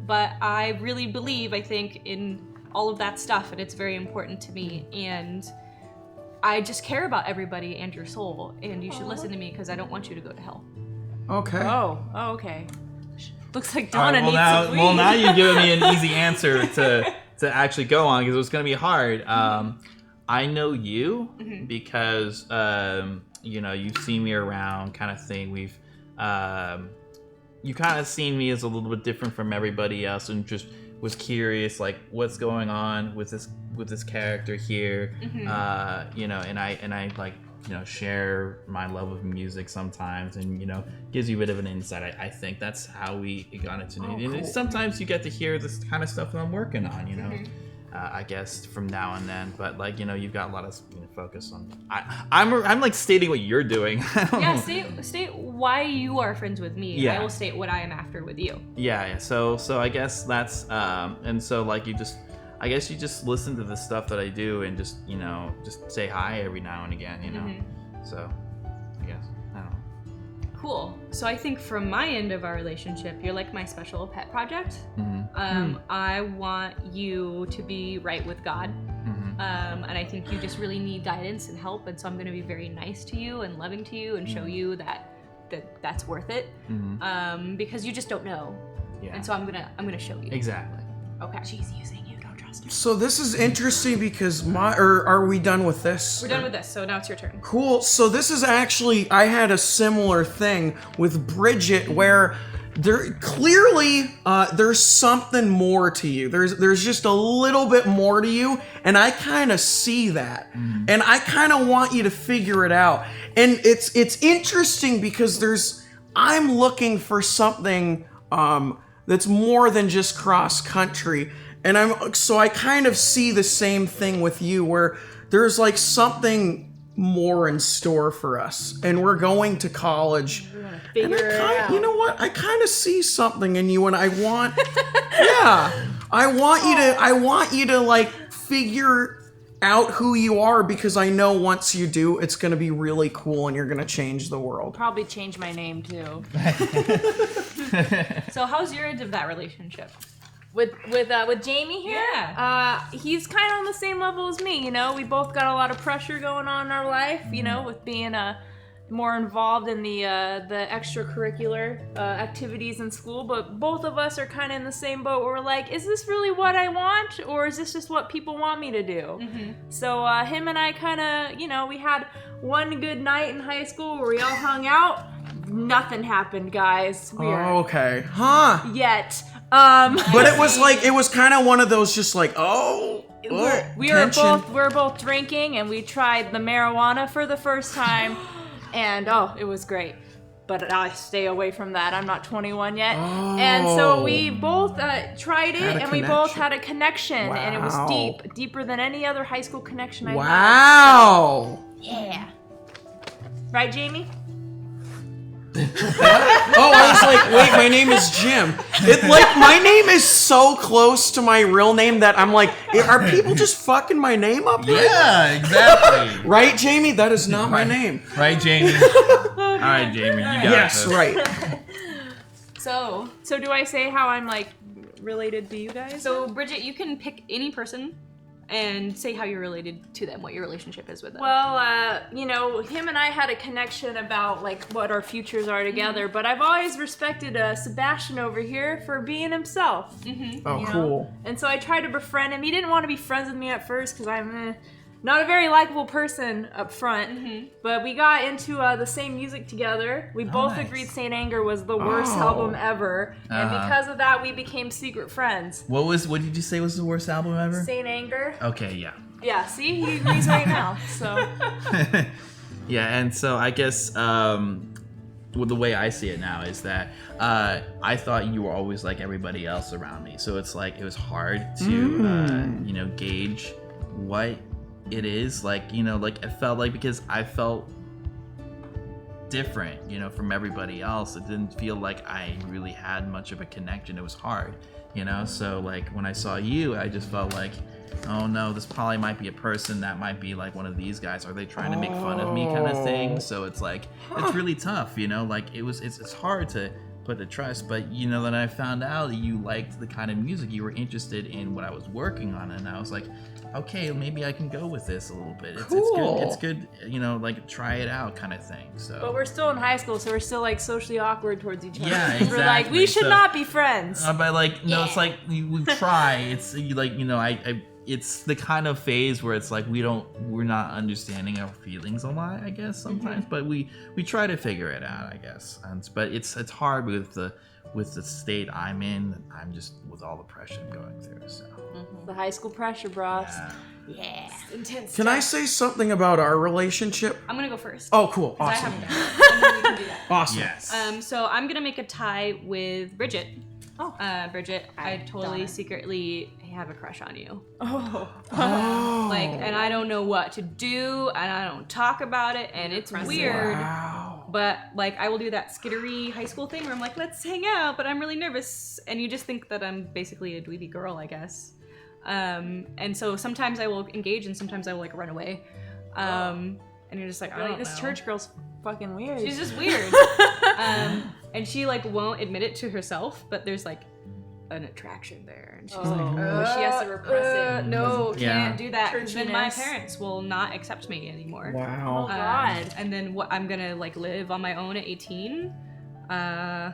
But I really believe, I think, in all of that stuff, and it's very important to me. And I just care about everybody and your soul, and you should listen to me because I don't want you to go to hell. Okay. Oh, okay. Looks like All right, Donna needs some weed. well, now you've given me an easy answer to actually go on because it was going to be hard. I know you because you've seen me around, kind of thing. We've you kind of seen me as a little bit different from everybody else, and just was curious, like what's going on with this character here. And I like share my love of music sometimes, and gives you a bit of an insight. I think that's how we got into it. cool. And sometimes you get to hear this kind of stuff that I'm working on. I guess from now and then, but you've got a lot of focus on. I'm like stating what you're doing. Yeah, state why you are friends with me. Yeah. I will state what I am after with you. Yeah. So I guess that's and so I guess you just listen to the stuff that I do and just say hi every now and again. So I guess I don't know. Cool. So I think from my end of our relationship, you're like my special pet project. I want you to be right with God. And I think you just really need guidance and help. And so I'm going to be very nice to you and loving to you and show you that's worth it. Because you just don't know. Yeah. And so I'm gonna show you. Exactly. Okay. She's using you. Don't trust her. So this is interesting because are we done with this? We're done with this. So now it's your turn. Cool. So this is actually, I had a similar thing with Bridget where there clearly there's something more to you. There's just a little bit more to you, and I kind of see that, and I kind of want you to figure it out. And it's interesting because I'm looking for something that's more than just cross country, and I kind of see the same thing with you where there's like something more in store for us, and we're going to college. Figure it out. You know what? I kind of see something in you, and I want, I want you to like figure out who you are, because I know once you do, it's going to be really cool, and you're going to change the world. Probably change my name too. So how's your end of that relationship? With Jamie here, he's kind of on the same level as me. We both got a lot of pressure going on in our life. With being more involved in the extracurricular activities in school. But both of us are kind of in the same boat. Where we're like, is this really what I want, or is this just what people want me to do? So him and I kind of, we had one good night in high school where we all hung out. Nothing happened, guys. Weird. Oh, okay. Huh. Yet. But it was kind of one of those just like, we were both drinking, and we tried the marijuana for the first time, and it was great. But I stay away from that. I'm not 21 yet. And so we both tried it, and we both had a connection, and it was deeper than any other high school connection I've had. Wow. Yeah. Right, Jamie? I was like, wait, my name is Jim. My name is so close to my real name that I'm like, are people just fucking my name up? Yeah, exactly. Right, Jamie? That is not my name. Right, Jamie? All right, Jamie, you got Yes, this. right. So do I say how I'm like related to you guys? So Bridget, you can pick any person and say how you're related to them, what your relationship is with them. Well, him and I had a connection about like what our futures are together, but I've always respected Sebastian over here for being himself. Oh, cool. And so I tried to befriend him. He didn't want to be friends with me at first because I'm not a very likable person up front, but we got into the same music together. We both agreed Saint Anger was the worst album ever, and because of that, we became secret friends. What did you say was the worst album ever? Saint Anger. Okay, yeah. Yeah, see, he agrees right now. So Yeah, and so I guess well, the way I see it now is that I thought you were always like everybody else around me. So it's like it was hard to gauge what it is. Like it felt like, because I felt different, from everybody else. It didn't feel like I really had much of a connection. It was hard, So like when I saw you, I just felt like, oh no, this probably might be a person that might be like one of these guys. Are they trying to make fun of me, kind of thing? So it's like it's really tough, Like it's hard to put the trust. But then I found out that you liked the kind of music, you were interested in what I was working on, and I was like, okay, maybe I can go with this a little bit. It's good, like try it out, kind of thing. So. But we're still in high school, so we're still like socially awkward towards each other. Yeah, exactly. We're like, we should not be friends. But like, no, it's like we try. It's like it's the kind of phase where it's like we're not understanding our feelings a lot, I guess sometimes. But we try to figure it out, I guess. But it's hard with the state I'm in. I'm just with all the pressure I'm going through. So. The high school pressure, bros. Yeah. Intense. Can I say something about our relationship? I'm gonna go first. Oh, cool. 'Cause Awesome. I haven't done it. And then you can do that. Awesome. Yes. So I'm gonna make a tie with Bridget. Oh. Bridget, I totally secretly have a crush on you. Oh. And I don't know what to do, and I don't talk about it, and it's weird. Wow. But like, I will do that skittery high school thing where I'm like, let's hang out, but I'm really nervous, and you just think that I'm basically a dweeby girl, I guess. And so sometimes I will engage, and sometimes I will like run away. And you're just like, I don't know. This church girl's fucking weird. She's just weird. And she like won't admit it to herself, but there's like an attraction there, and she's like, she has to repress it. No, Yeah. can't do that, because then my Churchiness. parents will not accept me anymore. Wow. Oh, God. And then what? I'm gonna like live on my own at 18. Am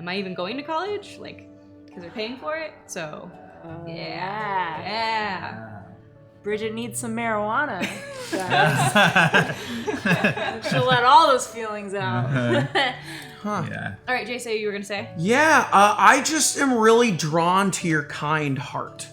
I even going to college? Like, because they're paying for it. So yeah. Bridget needs some marijuana. She'll let all those feelings out. Yeah. All right, Jay, say you were gonna say. Yeah, I just am really drawn to your kind heart.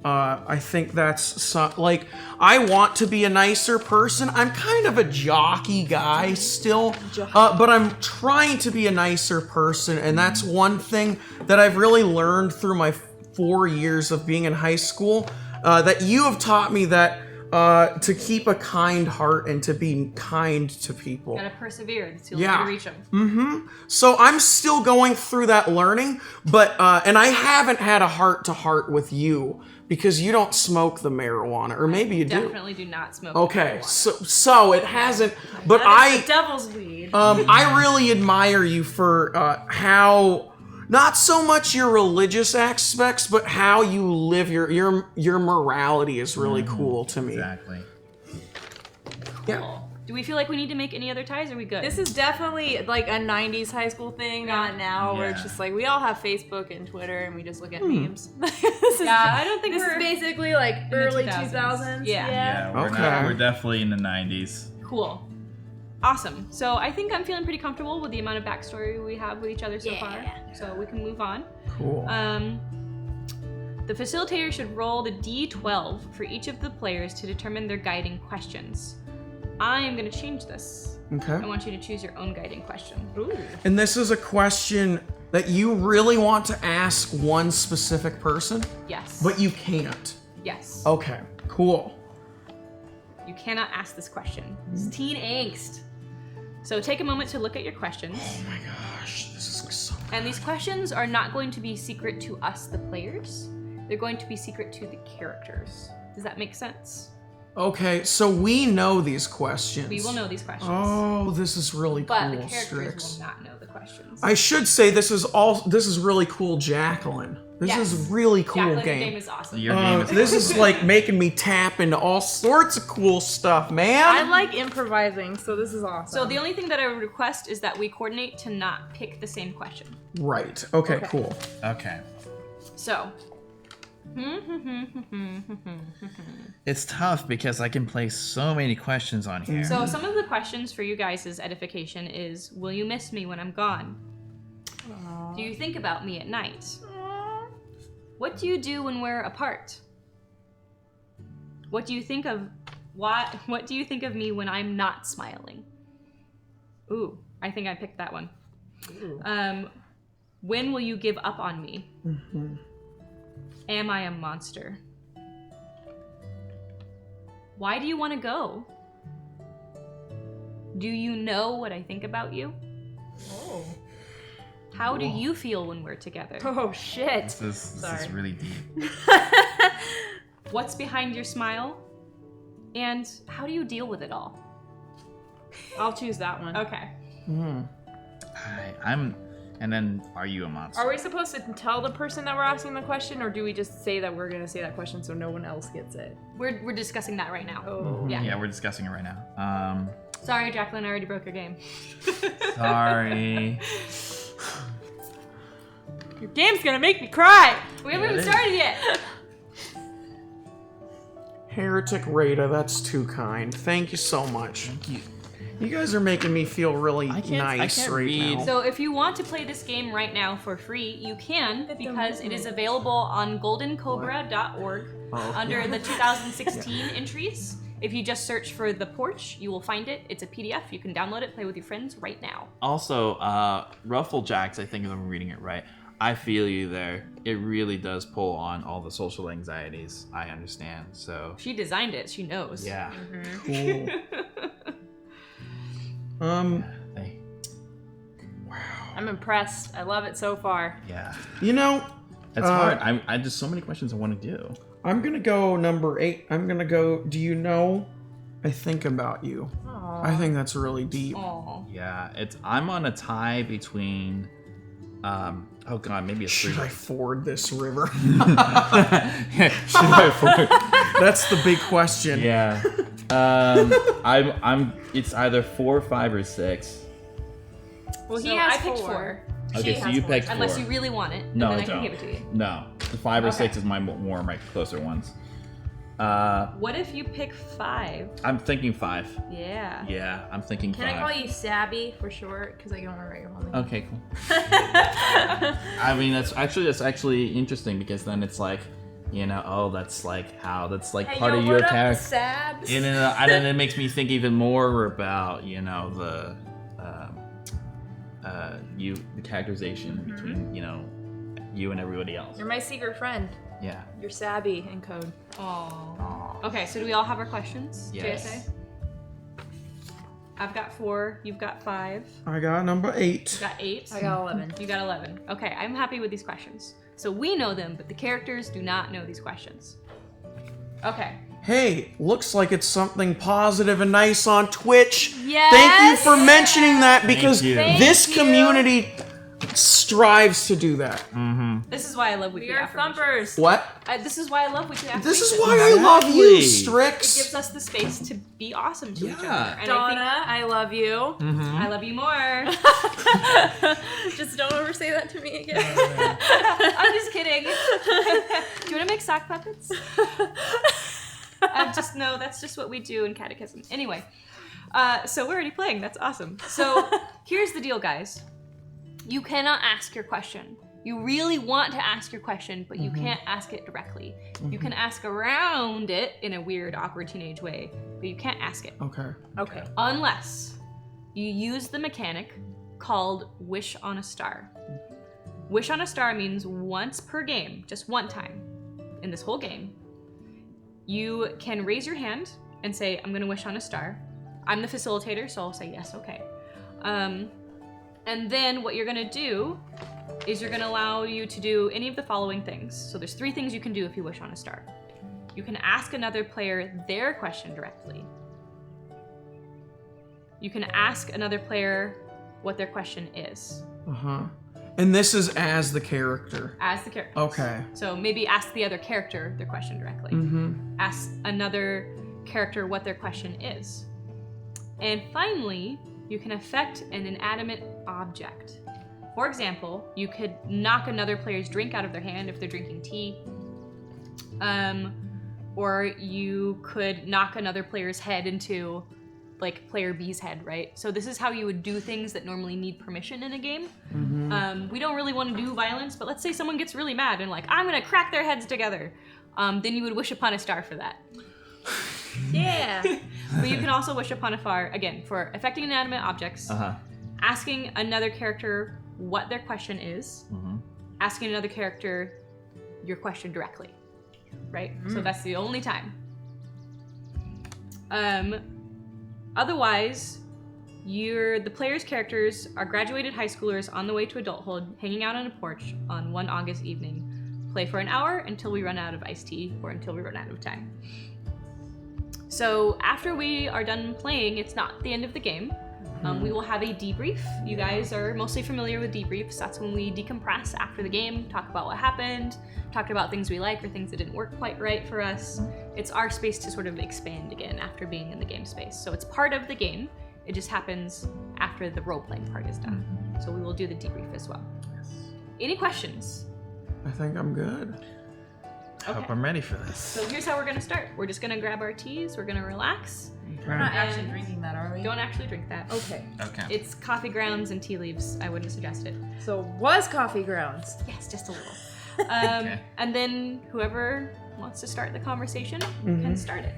I think that's like, I want to be a nicer person. I'm kind of a jockey guy still, but I'm trying to be a nicer person, and that's one thing that I've really learned through my 4 years of being in high school, that you have taught me that to keep a kind heart and to be kind to people. Gotta persevere. It's the only way Yeah. to reach them. So I'm still going through that learning, but and I haven't had a heart-to-heart with you because you don't smoke the marijuana, or maybe you do. Definitely do not smoke. Okay, marijuana. so it hasn't. But That is the devil's weed. I really admire you for how, not so much your religious aspects, but how you live your morality is really cool to me. Exactly. Yeah. Do we feel like we need to make any other ties? Or are we good? This is definitely like a 90s high school thing, not now, where it's Yeah. just like we all have Facebook and Twitter and we just look at memes. This is, I don't think this we're is basically like the early 2000s. 2000s. Yeah. Yeah, Okay. we're definitely in the 90s. cool. Awesome. So I think I'm feeling pretty comfortable with the amount of backstory we have with each other so far. So we can move on. Cool. The facilitator should roll the D12 for each of the players to determine their guiding questions. I am going to change this. Okay. I want you to choose your own guiding question. And this is a question that you really want to ask one specific person, Yes. but you can't. Yes. Okay. Cool. You cannot ask this question. It's teen angst. So take a moment to look at your questions. Oh my gosh, this is so. And these questions are not going to be secret to us, the players. They're going to be secret to the characters. Does that make sense? Okay, so we know these questions. We will know these questions. Oh, this is really but cool, the characters Strix. will not know the questions. I should say this is really cool, Jacqueline. This Yes. is really cool Jacqueline's game. game is awesome. Your game is This is like making me tap into all sorts of cool stuff, man. I like improvising, so this is awesome. So the only thing that I would request is that we coordinate to not pick the same question. Right. Okay, cool. Okay. So. It's tough because I can place so many questions on here. So some of the questions for you guys' edification is, will you miss me when I'm gone? Do you think about me at night? What do you do when we're apart? What do you think of what do you think of me when I'm not smiling? Ooh, I think I picked that one. When will you give up on me? Am I a monster? Why do you want to go? Do you know what I think about you? Oh. How do you feel when we're together? Oh shit. This is really deep. What's behind your smile? And how do you deal with it all? I'll choose that one. Okay. And then, are you a monster? Are we supposed to tell the person that we're asking the question, or do we just say that we're gonna say that question so no one else gets it? We're discussing that right now. Oh. Yeah. We're discussing it right now. Sorry, Jacqueline, I already broke your game. Sorry. Your game's gonna make me cry! We haven't even started yet. Heretic Rada, that's too kind. Thank you so much. Thank you. You guys are making me feel really I can't nice right read. now. So if you want to play this game right now for free, you can, because it is available on goldencobra.org under the 2016 entries. If you just search for The Porch, you will find it. It's a PDF. You can download it, play with your friends right now. Also, Rufflejacks, I think if I'm reading it right, I feel you there. It really does pull on all the social anxieties. I understand. So She designed it. She knows. yeah. Cool. Hey, I'm impressed. I love it so far. yeah. You know, It's hard. I just so many questions I want to do. I'm gonna go number 8. I'm gonna go, do you know I think about you? Aww. I think that's really deep. Aw. Yeah, I'm on a tie between oh god, maybe it's Should I ford this river? Should I ford? That's the big question. Yeah. I'm it's either 4, 5, or 6. Well, So he has I picked 4. 4. Okay, so you picked 4. Unless you really want it, No, and I then I don't. can give it to you. No, the 5 or Okay. 6 is my more my closer ones. What if you pick 5? I'm thinking 5. Yeah. Yeah, I'm thinking Can 5. I call you Sabby for short? Because I don't want to write your whole name. Okay, cool. I mean, that's actually interesting because then it's like, you know, oh, that's like part of your character. Sabs? And then it makes me think even more about, you know, the characterization between, you know, you and everybody else. You're my secret friend. Yeah. You're Sabby in code. Aw. Okay, so do we all have our questions? Yes. JSA? I've got 4. You've got 5. I got number 8. You got 8. I got 11. You got 11. Okay, I'm happy with these questions. So we know them, but the characters do not know these questions. Okay. Hey, looks like it's something positive and nice on Twitch. Yes! Thank you for mentioning that because you. this Thank you. community strives to do that. This is why I love weekly We are affirmations. thumpers. What? This is why I love weekly affirmations. This is why I love you, Exactly. It gives Strix. us the space to be awesome to each other. Yeah. And Donna, I love you. I love you more. Just don't ever say that to me again. I'm just kidding. Do you want to make sock puppets? No, that's just what we do in catechism. Anyway, so we're already playing. That's awesome. So here's the deal, guys. You cannot ask your question. You really want to ask your question, but you can't ask it directly. You can ask around it in a weird, awkward teenage way, but you can't ask it. Okay. Okay. Unless you use the mechanic called Wish on a Star. Wish on a Star means once per game, just one time in this whole game, you can raise your hand and say, I'm gonna wish on a star. I'm the facilitator, so I'll say yes, okay. And then what you're gonna do is you're gonna allow you to do any of the following things. So there's 3 things you can do if you wish on a star. You can ask another player their question directly. You can ask another player what their question is. Uh-huh. And this is as the character. As the character. Okay. So maybe ask the other character their question directly. Ask another character what their question is. And finally, you can affect an inanimate object. For example, you could knock another player's drink out of their hand if they're drinking tea. Or you could knock another player's head into like player B's head, right? So this is how you would do things that normally need permission in a game. We don't really want to do violence, but let's say someone gets really mad and like, I'm gonna crack their heads together. Then you would wish upon a star for that. Yeah. But you can also wish upon a star, again, for affecting inanimate objects, asking another character what their question is, asking another character your question directly, right? So that's the only time. Otherwise, the player's characters are graduated high schoolers on the way to adulthood, hanging out on a porch on one August evening. Play for an hour until we run out of iced tea or until we run out of time. So after we are done playing, it's not the end of the game. We will have a debrief. You guys are mostly familiar with debriefs. That's when we decompress after the game, talk about what happened, talk about things we like or things that didn't work quite right for us. It's our space to sort of expand again after being in the game space. So it's part of the game. It just happens after the role-playing part is done. So we will do the debrief as well. Any questions? I think I'm good. I hope I'm ready for this. So here's how we're gonna start. We're just gonna grab our teas, we're gonna relax. We're not actually drinking that, are we? Don't actually drink that. Okay. Okay. It's coffee grounds and tea leaves. I wouldn't suggest it. So was coffee grounds? Yes, just a little. And then whoever wants to start the conversation can start it.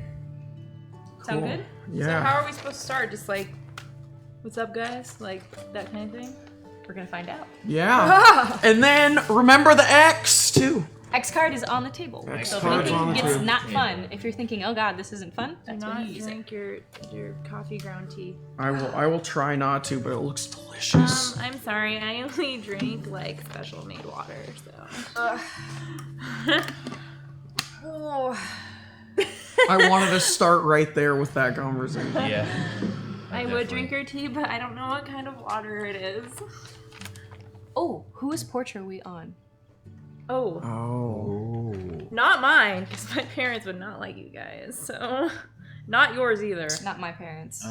Sound Cool. good? Yeah. So how are we supposed to start? Just like, what's up, guys? Like that kind of thing? We're gonna find out. Yeah. And then remember the X too. X card is on the table. X So if card's on anything the gets table. not fun, if you're thinking, oh god, this isn't fun, Do that's when not you use it. drink your coffee ground tea. I will try not to, but it looks delicious. I'm sorry. I only drink like special made water, so. Oh. I wanted to start right there with that conversation. Yeah. I would drink your tea, but I don't know what kind of water it is. Oh, whose porch are we on? Oh, Oh. not mine, because my parents would not like you guys. So, not yours either. Not my parents.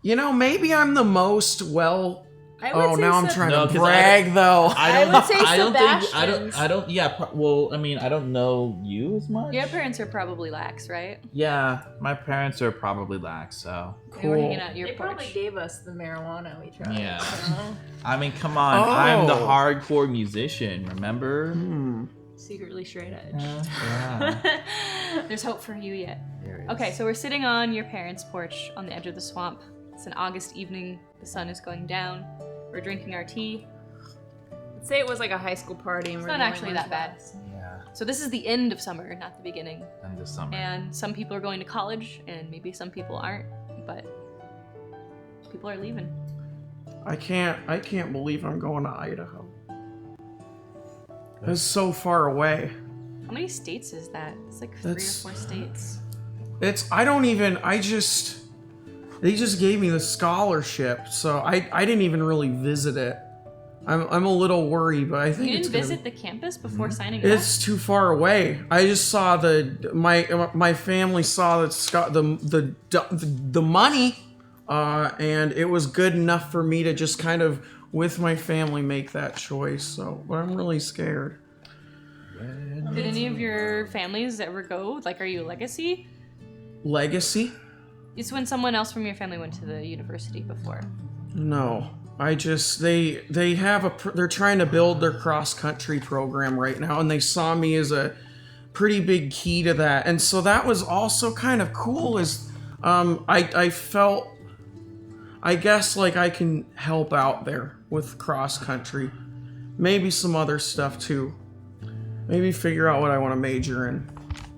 You know, maybe I'm the most well. I would Oh, say now I'm Seb- trying No, to 'cause brag though. I would say I don't think. Sebastian's. I don't. Yeah. Well, I mean, I don't know you as much. Your parents are probably lax, right? Yeah, my parents are probably lax. So. They were hanging Cool. out at your They porch. probably gave us the marijuana we tried. Yeah. So. I mean, come on. I'm the Oh. hardcore musician. Remember? Secretly straight edge. Yeah. There's hope for you yet. There it is. Okay, so we're sitting on your parents' porch on the edge of the swamp. It's an August evening. The sun is going down. We're drinking our tea. Let's say it was like a high school party. And It's we're not the only actually ones that bad. left. Yeah. So this is the end of summer, not the beginning. End of summer. And some people are going to college, and maybe some people aren't, but people are leaving. I can't believe I'm going to Idaho. It's so far away. How many states is that? It's like 3 That's- or 4 states. They just gave me the scholarship, so I didn't even really visit it. I'm a little worried, but I think You it's didn't gonna visit the campus before signing It's too far away. I just saw my family saw the money, and it was good enough for me to just kind of with my family make that choice. So, but I'm really scared. up? Did any of your families ever go? Like, are you a legacy? Legacy? It's when someone else from your family went to the university before. No. I just they're trying to build their cross country program right now, and they saw me as a pretty big key to that. And so that was also kind of cool is I felt I guess like I can help out there with cross country. Maybe some other stuff too. Maybe figure out what I want to major in.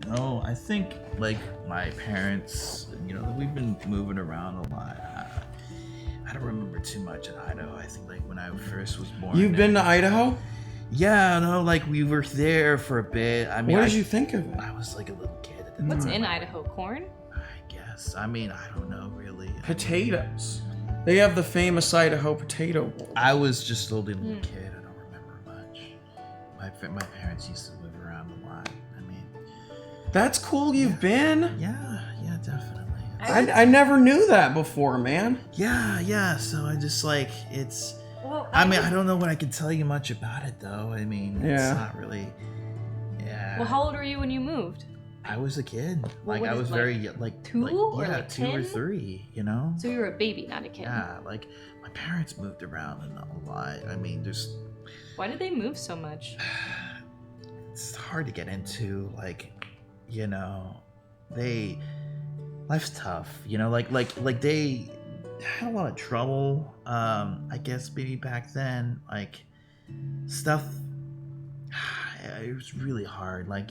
No, I think like my parents, you know, we've been moving around a lot. I don't remember too much in Idaho. I think like when I first was born. You've been to Idaho? Yeah, no, like we were there for a bit. I mean, What did you think of it? I was like a little kid at the What's time. in Idaho? Corn? I guess. I mean, I don't know really. Potatoes. They have the famous Idaho Potato Bowl. I was just a little kid. I don't remember much. My parents used to live around a lot. I mean, That's cool. You've been. yeah, definitely. I never knew that before, man. Yeah. So I just like it's. Well, I mean, I don't know what I can tell you much about it though. I mean, Yeah. it's not really. Yeah. Well, how old were you when you moved? I was a kid. Well, Like what I is, was like, very like 2 like, or, yeah, like, 2 or 10? 3. You know. So you were a baby, not a kid. Yeah, like my parents moved around a lot. I mean, there's Why did they move so much? it's hard to get into. Like, you know, life's tough. You know, like they had a lot of trouble. I guess maybe back then, like stuff. It was really hard. Like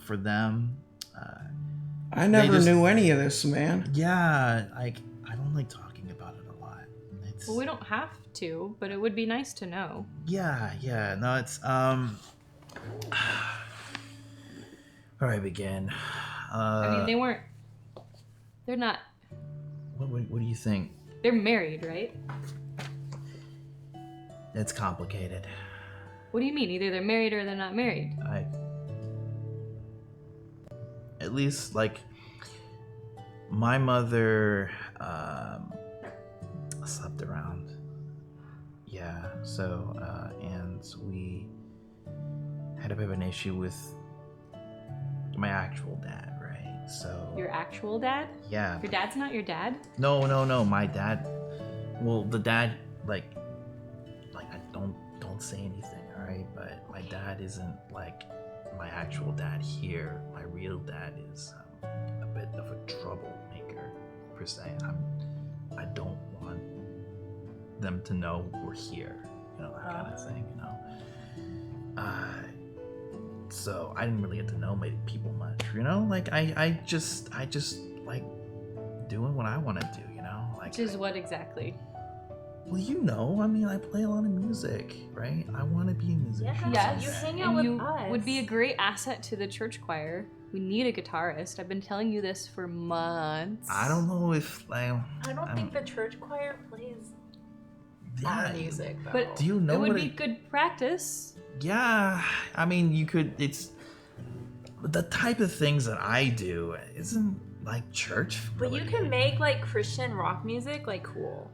for them. I never just- knew any of this, man. Yeah, like I don't like talking about it a lot. It's Well, we don't have to, but it would be nice to know. yeah. No, it's Where do I begin? I mean, they're not. What do you think? They're married, right? It's complicated. What do you mean? Either they're married or they're not married. At least like my mother slept around. Yeah, so and we had a bit of an issue with my actual dad, right? So Your actual dad? yeah. Your dad's not your dad? No, my dad. Well, the dad like I don't say anything, all right? But my dad isn't like my actual dad here. My real dad is a bit of a troublemaker per se. I don't want them to know we're here, that kind of thing, So I didn't really get to know my people much, like I just like doing what I want to do, like. Which is what exactly? Well, I mean, I play a lot of music, right? I want to be a musician. Yes. You hang out And with you us. would be a great asset to the church choir. We need a guitarist. I've been telling you this for months. I don't know if like. I don't think the church choir plays Yeah, music, though. But do you know it would what be good practice. Yeah, I mean, you could. It's the type of things that I do isn't like church. But you can make like Christian rock music like cool.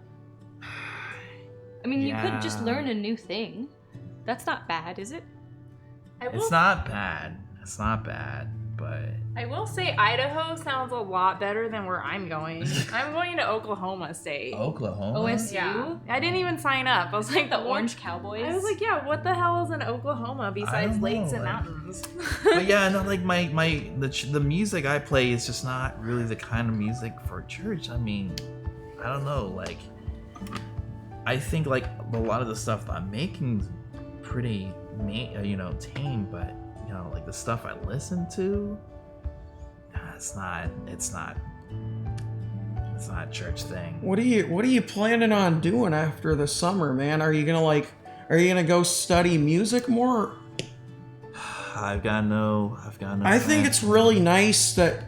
I mean, you could just Yeah. learn a new thing. That's not bad, is it? It's not bad. It's not bad, but I will say Idaho sounds a lot better than where I'm going. I'm going to Oklahoma State. Oklahoma. OSU? Yeah. I didn't even sign up. I was like, The what- Orange Cowboys? I was like, yeah, what the hell is in Oklahoma besides don't know, lakes and like- mountains? But yeah, no, like the music I play is just not really the kind of music for church. I mean, I don't know, like I think like a lot of the stuff that I'm making is pretty tame, but like the stuff I listen to, it's not a church thing. What are you planning on doing after the summer, man? Are you gonna go study music more? I've got no I think plan. it's really nice that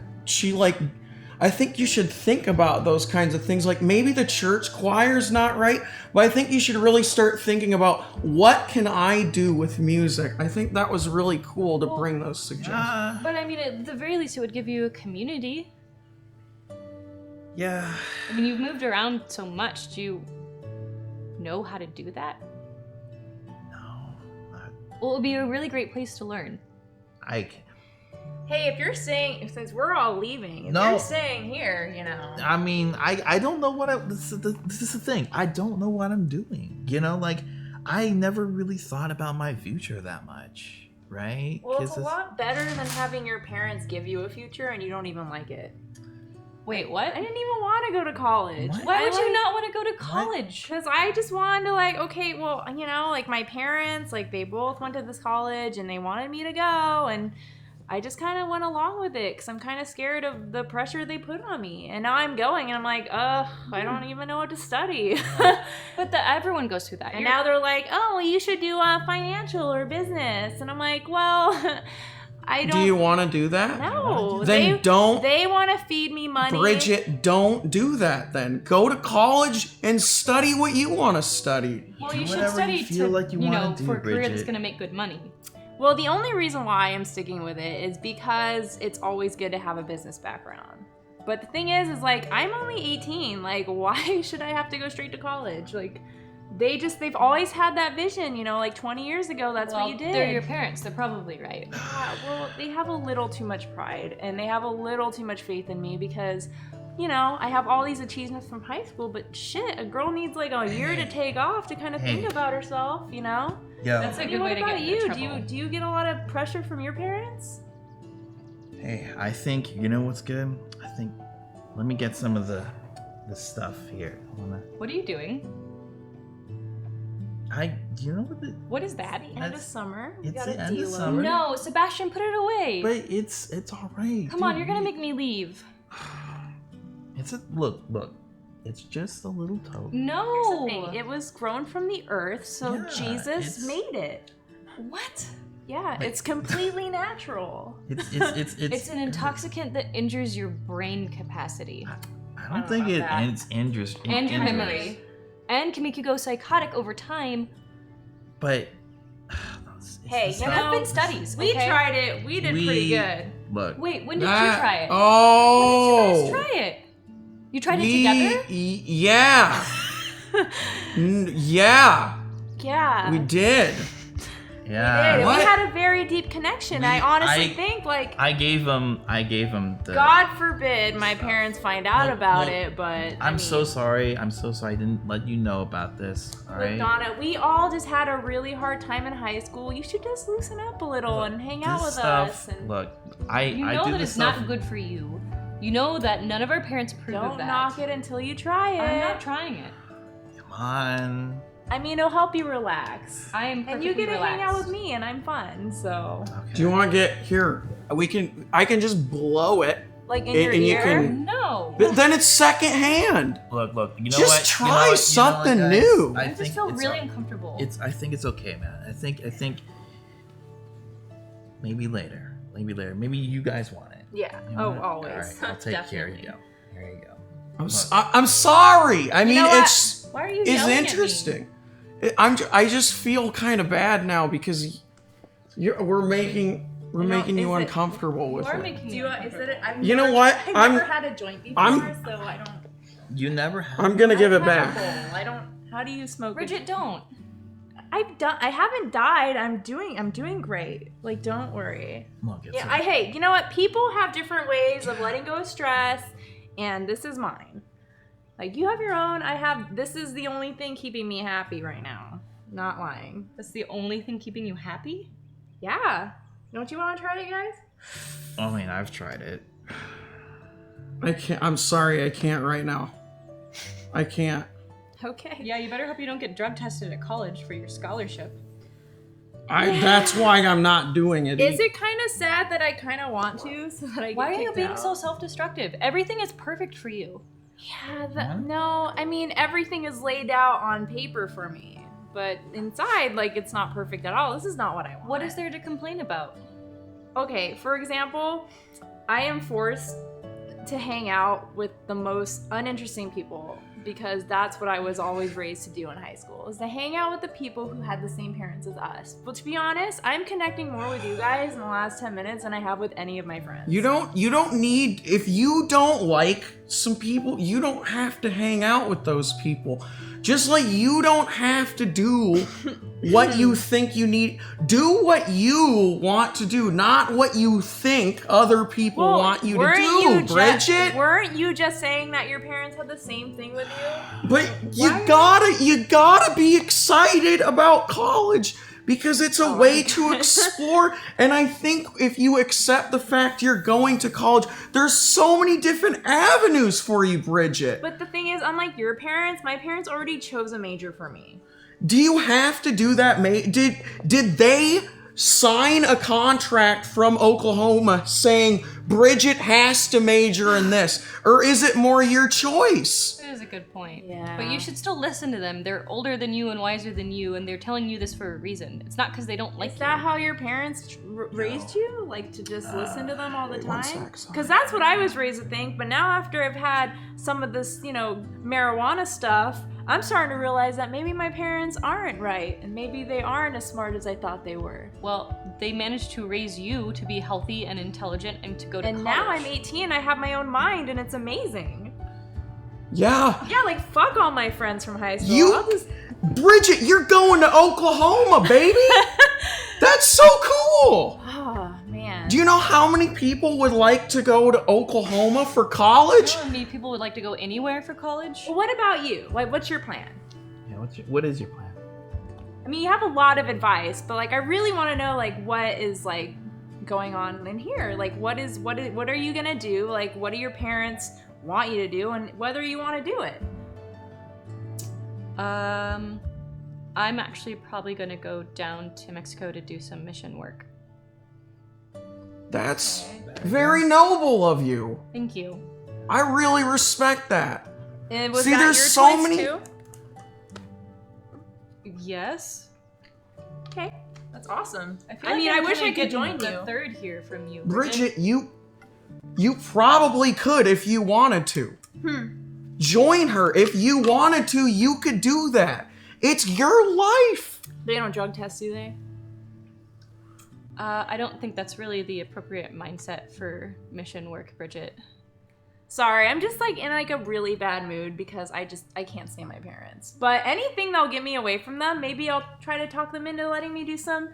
I think you should think about those kinds of things. Like maybe the church choir's not right, but I think you should really start thinking about what can I do with music. I think that was really cool to bring those suggestions. But I mean, at the very least, it would give you a community. Yeah. I mean, you've moved around so much. Do you know how to do that? No. Well, it would be a really great place to learn. Hey, if you're staying, since we're all leaving, if No. you're staying here, I mean, I don't know what this is the thing. I don't know what I'm doing. Like I never really thought about my future that much, right? Well, 'Cause it's a lot better than having your parents give you a future and you don't even like it. Wait, what? I didn't even want to go to college. What? Why would you not want to go to college? Because I just wanted to okay, well, like my parents, they both went to this college and they wanted me to go, and I just kind of went along with it because I'm kind of scared of the pressure they put on me. And now I'm going and I'm like, I don't even know what to study. But everyone goes through that. And now they're like, oh, you should do financial or business. And I'm like, well, I don't. Do you want to do that? No. Then don't. They want to feed me money. Bridget, don't do that then. Go to college and study what you want to study. Well, Do you should whatever study you feel like you wanna do, for a career that's Bridget. going to make good money. Well, the only reason why I'm sticking with it is because it's always good to have a business background. But the thing is I'm only 18. Why should I have to go straight to college? They've always had that vision, 20 years ago, that's what you did. They're your parents. They're probably right. Yeah, well, they have a little too much pride and they have a little too much faith in me because, I have all these achievements from high school, but shit, a girl needs a year to take off to kind of think about herself, Yeah. That's a I mean, good what way to about get you? into trouble. Do you get a lot of pressure from your parents? Hey, I think what's good. I think let me get some of the this stuff here. What are you doing? Do you know what What is that? End of summer. It's gotta the end of deal with summer. No, Sebastian, put it away. But it's all right. Come on, you're gonna make me leave. It's a look. It's just a little toad. No. It was grown from the earth, so Yeah, Jesus it's- made it. What? Yeah, it's completely natural. It's an intoxicant that injures your brain capacity I don't think about that. it's injures and your injures- memory, and can make you go psychotic over time. But Hey, it's you not- There have know, been studies. We okay? tried it. We did pretty good. Look. Wait, when did you That- try it? Oh. When did you guys try it? You tried it together? Yeah. Yeah. Yeah. We did. Yeah. did. What? We had a very deep connection. I honestly I- think, like, I gave him the. God forbid my parents find out Look, about look, it, but I'm so sorry. I didn't let you know about this. All Look, right. Donna, we all just had a really hard time in high school. You should just loosen up a little and hang out This with stuff, us. And Look, I You I know do that this it's stuff. not good for you. You know that none of our parents approve of don't that. knock it until you try it. I'm not trying it. Come on. I mean, it'll help you relax. I am And you perfectly get to hang out relaxed. with me, and I'm fun. So, Okay. Do you want to get here? I can just blow it. like in And- your and you ear. can- No. But then it's secondhand. Look. You know Just what? try You know what, something guys? new. I I think just feel it's really all- uncomfortable. I think it's okay, man. I think maybe later. Maybe you guys want it. Yeah. You know Oh, what? always. All right, I'll take care. Here you Definitely. go. Here you go. I'm sorry. I mean, know what? it's Why are you yelling at me? interesting. I just feel kind of bad now because we're making you is it- uncomfortable with You are it. making Do me you? Is uncomfortable. it? I've You know never- what? I've never had a joint before, I'm- so I don't. You never have. I'm gonna give it I've had a back. bowl. I don't. How do you smoke? Bridget, don't. I haven't died. I'm doing great. Like, don't worry. Look, it's Yeah. okay. Hey, you know what? People have different ways of letting go of stress, and this is mine. Like, you have your own. This is the only thing keeping me happy right now. Not lying. That's the only thing keeping you happy? Yeah. Don't you want to try it, guys? I mean, I've tried it. I can't. I'm sorry. I can't right now. I can't. Okay. Yeah, you better hope you don't get drug tested at college for your scholarship. That's why I'm not doing it. Is it kind of sad that I kind of want to, so that I get Why are you kicked being out? so self-destructive? Everything is perfect for you. Yeah, What? no, I mean, everything is laid out on paper for me. But inside, like, it's not perfect at all. This is not what I want. What is there to complain about? Okay, for example, I am forced to hang out with the most uninteresting people because that's what I was always raised to do in high school, is to hang out with the people who had the same parents as us. But to be honest, I'm connecting more with you guys in the last 10 minutes than I have with any of my friends. You don't need, if you don't like some people, you don't have to hang out with those people. Just like you don't have to do what you think you need. Do what you want to do, not what you think other people Well, want you to weren't do, you Bridget. Weren't you just saying that your parents had the same thing with you? But you gotta be excited about college because it's a way to explore. And I think if you accept the fact you're going to college, there's so many different avenues for you, Bridget. But the thing is, unlike your parents, my parents already chose a major for me. Do you have to do that? Did they sign a contract from Oklahoma saying Bridget has to major in this, or is it more your choice? That is a good point. Yeah. But you should still listen to them. They're older than you and wiser than you, and they're telling you this for a reason. It's not because they don't like Is you. that how your parents raised you? Like, to just listen to them all the wait, one time? sec, sorry. Because that's what I was raised to think. But now, after I've had some of this, marijuana stuff, I'm starting to realize that maybe my parents aren't right, and maybe they aren't as smart as I thought they were. Well, they managed to raise you to be healthy and intelligent and to go to And college. now I'm 18, I have my own mind, and it's amazing. Yeah. Yeah, like, fuck all my friends from high school. I'll just... Bridget, you're going to Oklahoma, baby. That's so cool. Oh, man. Do you know how many people would like to go to Oklahoma for college? You know how many people would like to go anywhere for college? Well, what about you? Like, what's your plan? Yeah, what is your plan? I mean, you have a lot of advice, but like, I really want to know, like, what is like going on in here? Like, what are you gonna do? Like, what do your parents want you to do and whether you want to do it. I'm actually probably gonna go down to Mexico to do some mission work. That's very noble of you. Thank you. I really respect that. And was See, that there's your so choice many- too? Yes. Okay, that's awesome. I mean, I'm I wish kinda I could getting join the you. third here from you, Bridget, you probably could if you wanted to. Join her. If you wanted to, you could do that. It's your life. They don't drug test, do they? I don't think that's really the appropriate mindset for mission work, Bridget. Sorry, I'm just like in like a really bad mood because I can't stand my parents. But anything that'll get me away from them, maybe I'll try to talk them into letting me do some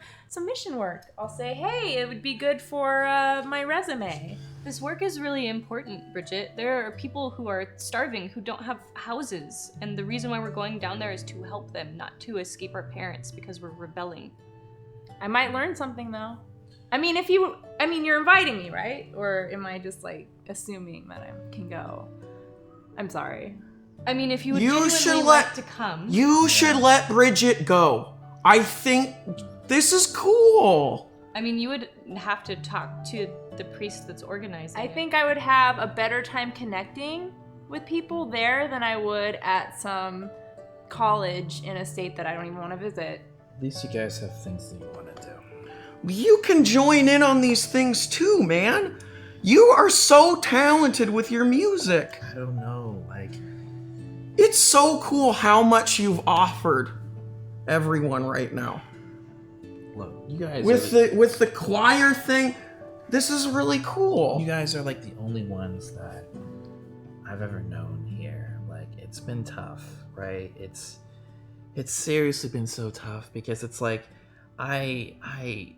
mission work. I'll say, hey, it would be good for my resume. This work is really important, Bridget. There are people who are starving who don't have houses, and the reason why we're going down there is to help them, not to escape our parents because we're rebelling. I might learn something though. I mean, you're inviting me, right? Or am I just like assuming that I can go? I'm sorry. I mean, if you would You genuinely should like to come. You should let Bridget go. I think this is cool. I mean, you would have to talk to the priest that's organizing I it. think I would have a better time connecting with people there than I would at some college in a state that I don't even want to visit. At least you guys have things that you want to do. You can join in on these things too, man. You are so talented with your music. I don't know, like, It's so cool how much you've offered everyone right now. look, you guys With the choir thing, this is really cool. you guys are like the only ones that I've ever known here. Like, it's been tough, right? It's seriously been so tough because it's like I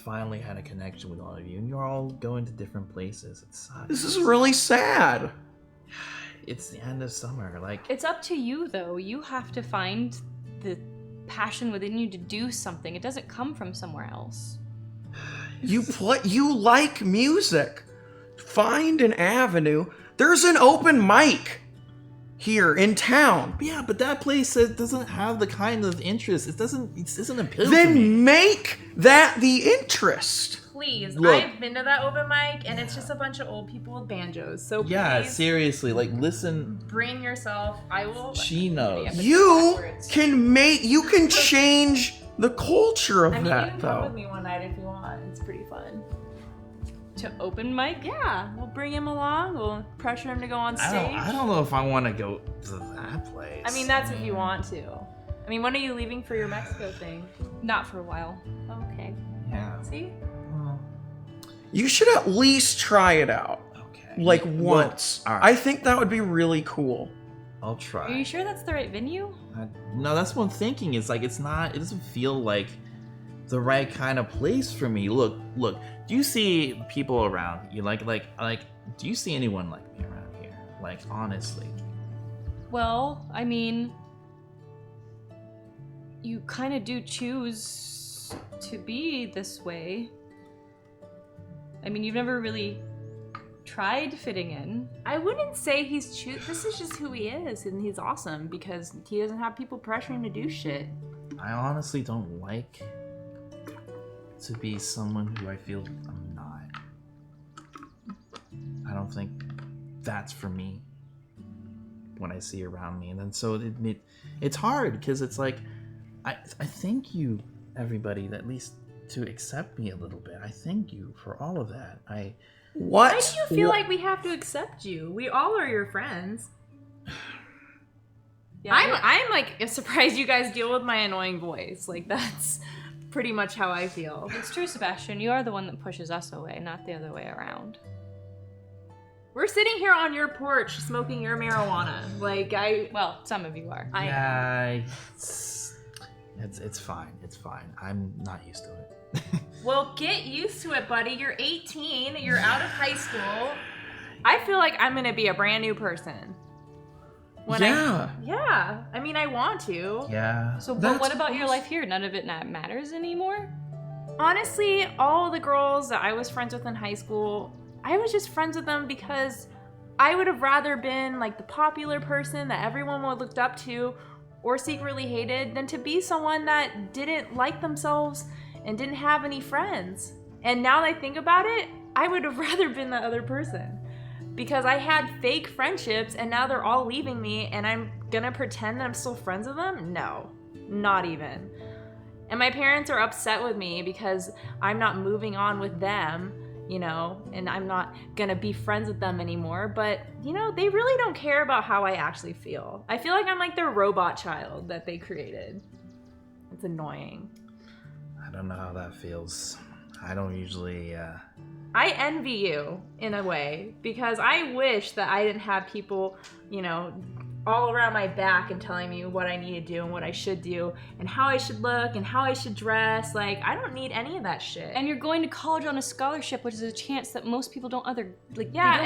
finally had a connection with all of you, and you're all going to different places. It sucks. This is really sad. It's the end of summer. Like, It's up to you, though. You have to find the passion within you to do something. It doesn't come from somewhere else. You like music. Find an avenue. There's an open mic here in town. Yeah, but that place doesn't have the kind of interest. It doesn't appeal to me. Then make that the interest. Please, Look. I've been to that open mic and it's just a bunch of old people with banjos. So Yeah, please seriously, like, listen. bring yourself. I will. She knows. You can change the culture of I mean, you that can come with though. me one night if you want. It's pretty fun. To open mic? Yeah, we'll bring him along. We'll pressure him to go on stage. I don't know if I want to go to that place. I mean, that's if you want to. I mean, when are you leaving for your Mexico thing? Not for a while. Okay. Yeah. See? Well, You should at least try it out. okay. Like Well, once. all right. I think that would be really cool. I'll try. Are you sure that's the right venue? No, that's what I'm thinking. It's like it doesn't feel like the right kind of place for me. Look. Do you see people around you? Like, do you see anyone like me around here? Like, honestly. Well, I mean, you kind of do choose to be this way. I mean, you've never really tried fitting in. I wouldn't say this is just who he is, and he's awesome because he doesn't have people pressuring to do shit. I honestly don't like to be someone who I feel I'm not. I don't think that's for me when I see around me, and then so it's hard because it's like I thank you everybody at least to accept me a little bit. I thank you for all of that. What? Why do you feel like we have to accept you? We all are your friends. Yeah, I'm like surprised you guys deal with my annoying voice. Like that's pretty much how I feel. it's true, Sebastian. You are the one that pushes us away, not the other way around. We're sitting here on your porch smoking your marijuana. Like Well, some of you are. yeah, it's fine. It's fine. I'm not used to it. Well, get used to it, buddy. You're 18. You're out of high school. I feel like I'm gonna be a brand new person. Yeah. I mean, I want to. Yeah. So, but That's what about your awesome. life here? None of it matters anymore? Honestly, all the girls that I was friends with in high school, I was just friends with them because I would have rather been like the popular person that everyone would looked up to or secretly hated than to be someone that didn't like themselves and didn't have any friends. And now that I think about it, I would have rather been the other person because I had fake friendships and now they're all leaving me and I'm gonna pretend that I'm still friends with them? No, not even. And my parents are upset with me because I'm not moving on with them, you know, and I'm not gonna be friends with them anymore. But, you know, they really don't care about how I actually feel. I feel like I'm like their robot child that they created. It's annoying. I don't know how that feels. I don't usually, I envy you in a way because I wish that I didn't have people, you know, all around my back and telling me what I need to do and what I should do and how I should look and how I should dress. Like, I don't need any of that shit. And you're going to college on a scholarship, which is a chance that most people don't yeah, they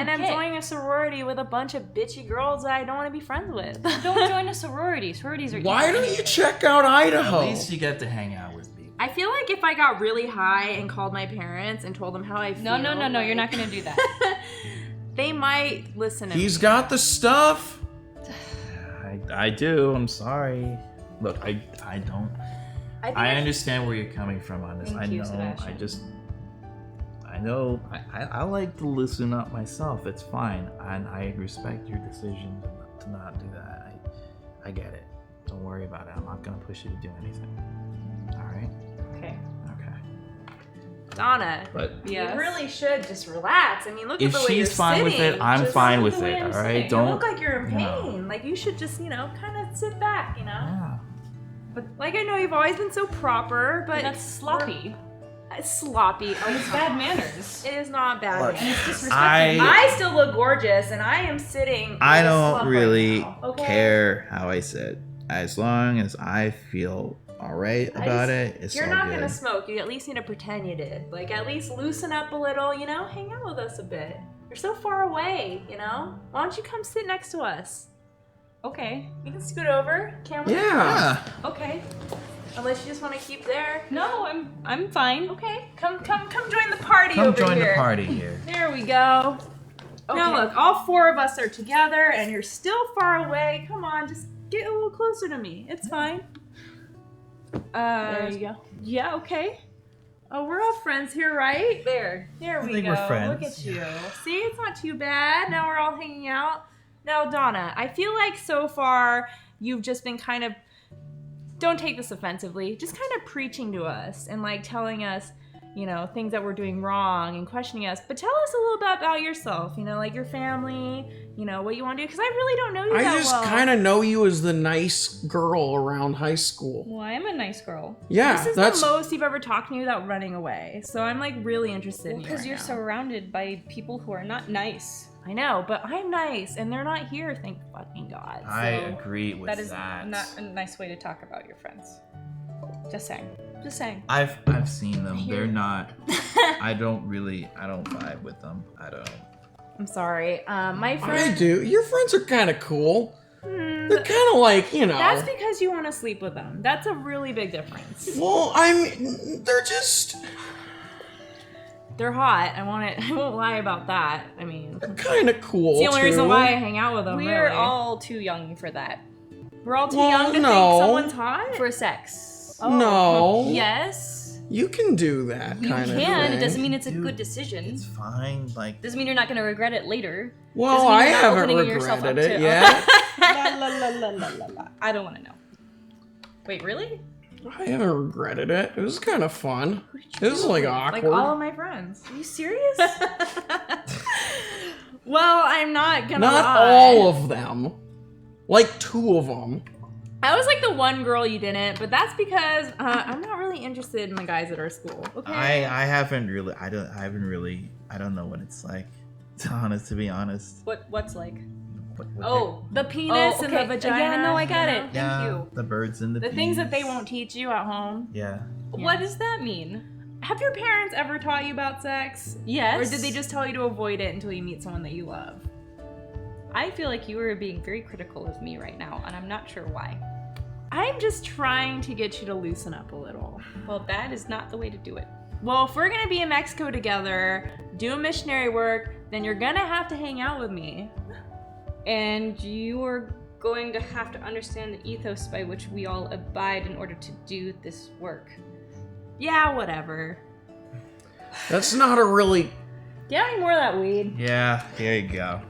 and don't I'm get. joining a sorority with a bunch of bitchy girls that I don't want to be friends with. Don't join a sorority. Sororities are Why evil. don't you check out Idaho? at least you get to hang out with people. I feel like if I got really high and called my parents and told them how I feel. No, like, you're not gonna do that. they might listen to He's me. got the stuff. I do. I'm sorry. Look, I don't. I think I understand where you're coming from on this. Thank I you, know. Sebastian. I know. I like to loosen up myself. It's fine, and I respect your decision to not do that. I get it. Don't worry about it. I'm not gonna push you to do anything. All right. Okay. Okay. Donna, But Yes. you really should just relax. I mean, look if at the way you're she's fine with sitting. it, I'm Just fine look with at the way it. I'm All right. sitting. Don't. You look like you're in No. pain. Like you should just, you know, kind of sit back, you know. Yeah. But like I know you've always been so proper, but That's sloppy. It's sloppy. Oh, It's bad manners. It is not bad. Look, manners. I I still look gorgeous, and I am sitting. I in a don't slump really right now, okay? care how I sit. As long as I feel alright about it, it's You're all not good. gonna smoke. You at least need to pretend you did. Like at least loosen up a little. You know, hang out with us a bit. You're so far away. You know. Why don't you come sit next to us? Okay. We can scoot over, can't we? Yeah. Okay. Unless you just want to keep there. No, I'm fine. Okay. Come join the party Come over join here. the party here. There we go. Now Okay. look, all four of us are together, and you're still far away. Come on, just get a little closer to me. It's fine. There you go. Yeah. Okay. Oh, we're all friends here, right? There. There we think go. we're friends. Look at you. See, it's not too bad. Now we're all hanging out. Now, Donna, I feel like so far you've just been kind of, don't take this offensively, just kind of preaching to us and like telling us, you know, things that we're doing wrong and questioning us. But tell us a little bit about yourself, you know, like your family, you know, what you want to do. Because I really don't know you I that just well. kind of know you as the nice girl around high school. Well, I am a nice girl. Yeah, This is that's the most you've ever talked to me without running away. So I'm like really interested in you Because right you're now. surrounded by people who are not nice. I know, but I'm nice, and they're not here, thank fucking God. I So- agree with That is that. not a nice way to talk about your friends. Just saying. Just saying. I've seen them. They're not. I don't vibe with them. I don't. I'm sorry. My I friend. do. Your friends are kind of cool. Hmm, They're kind of like, you know. that's because you want to sleep with them. That's a really big difference. Well, they're just They're hot. I won't lie about that. I mean, it's kind of cool. the only reason too. why I hang out with them. We're really. all too young for that. We're all too Well, young to no. think someone's hot. For sex. No. Yes. You can do that You kind of can. thing. It doesn't mean it's a Dude, good decision. It's fine. Like Doesn't mean you're not going to regret it later. Well, Doesn't mean I you're not haven't opening yourself regretted up it to- yet. La, la, la, la, la, la. I don't want to know. Wait, really? I haven't regretted it. It was kind of fun. It was like awkward. Like all of my friends. Are you serious? Well, I'm not gonna Not lie. all of them. Like 2 of them. I was like the one girl you didn't, but that's because I'm not really interested in the guys at our school. Okay. I haven't really. I don't know what it's like. To be honest. What's like? What Oh. The penis Oh, and the okay. vagina. Yeah, no, I got you it. know? Thank yeah, you. the birds and the The things that they bees. won't teach you at home. Yeah. What does that mean? Have your parents ever taught you about sex? Yes. Or did they just tell you to avoid it until you meet someone that you love? I feel like you are being very critical of me right now, and I'm not sure why. I'm just trying to get you to loosen up a little. Well, that is not the way to do it. Well, if we're gonna be in Mexico together, doing missionary work, then you're gonna have to hang out with me. And you are going to have to understand the ethos by which we all abide in order to do this work. Yeah, whatever. That's not a really. Do you have any more of that weed? Yeah, here you go.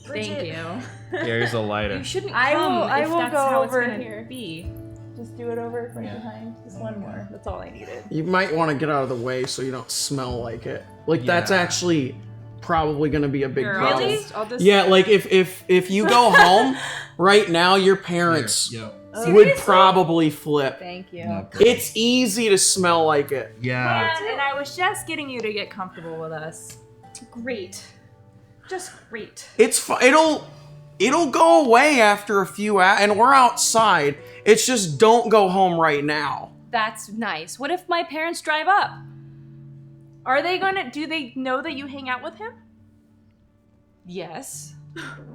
Thank you. Here's a lighter. You shouldn't I come will- I if will that's go how over it's gonna here. be. Just do it over from behind. Just one more. That's all I needed. You might want to get out of the way so you don't smell like it. Like that's Yeah. actually probably gonna be a big Here, problem. I'll just Yeah, like if you go home right now, your parents Yeah. would Seriously? probably flip. Thank you. No. It's easy to smell like it. Yeah. And I was just getting you to get comfortable with us. Great. Just great. It'll go away after a few hours, and we're outside. It's just don't go home right now. That's nice. What if my parents drive up? Do they know that you hang out with him? Yes.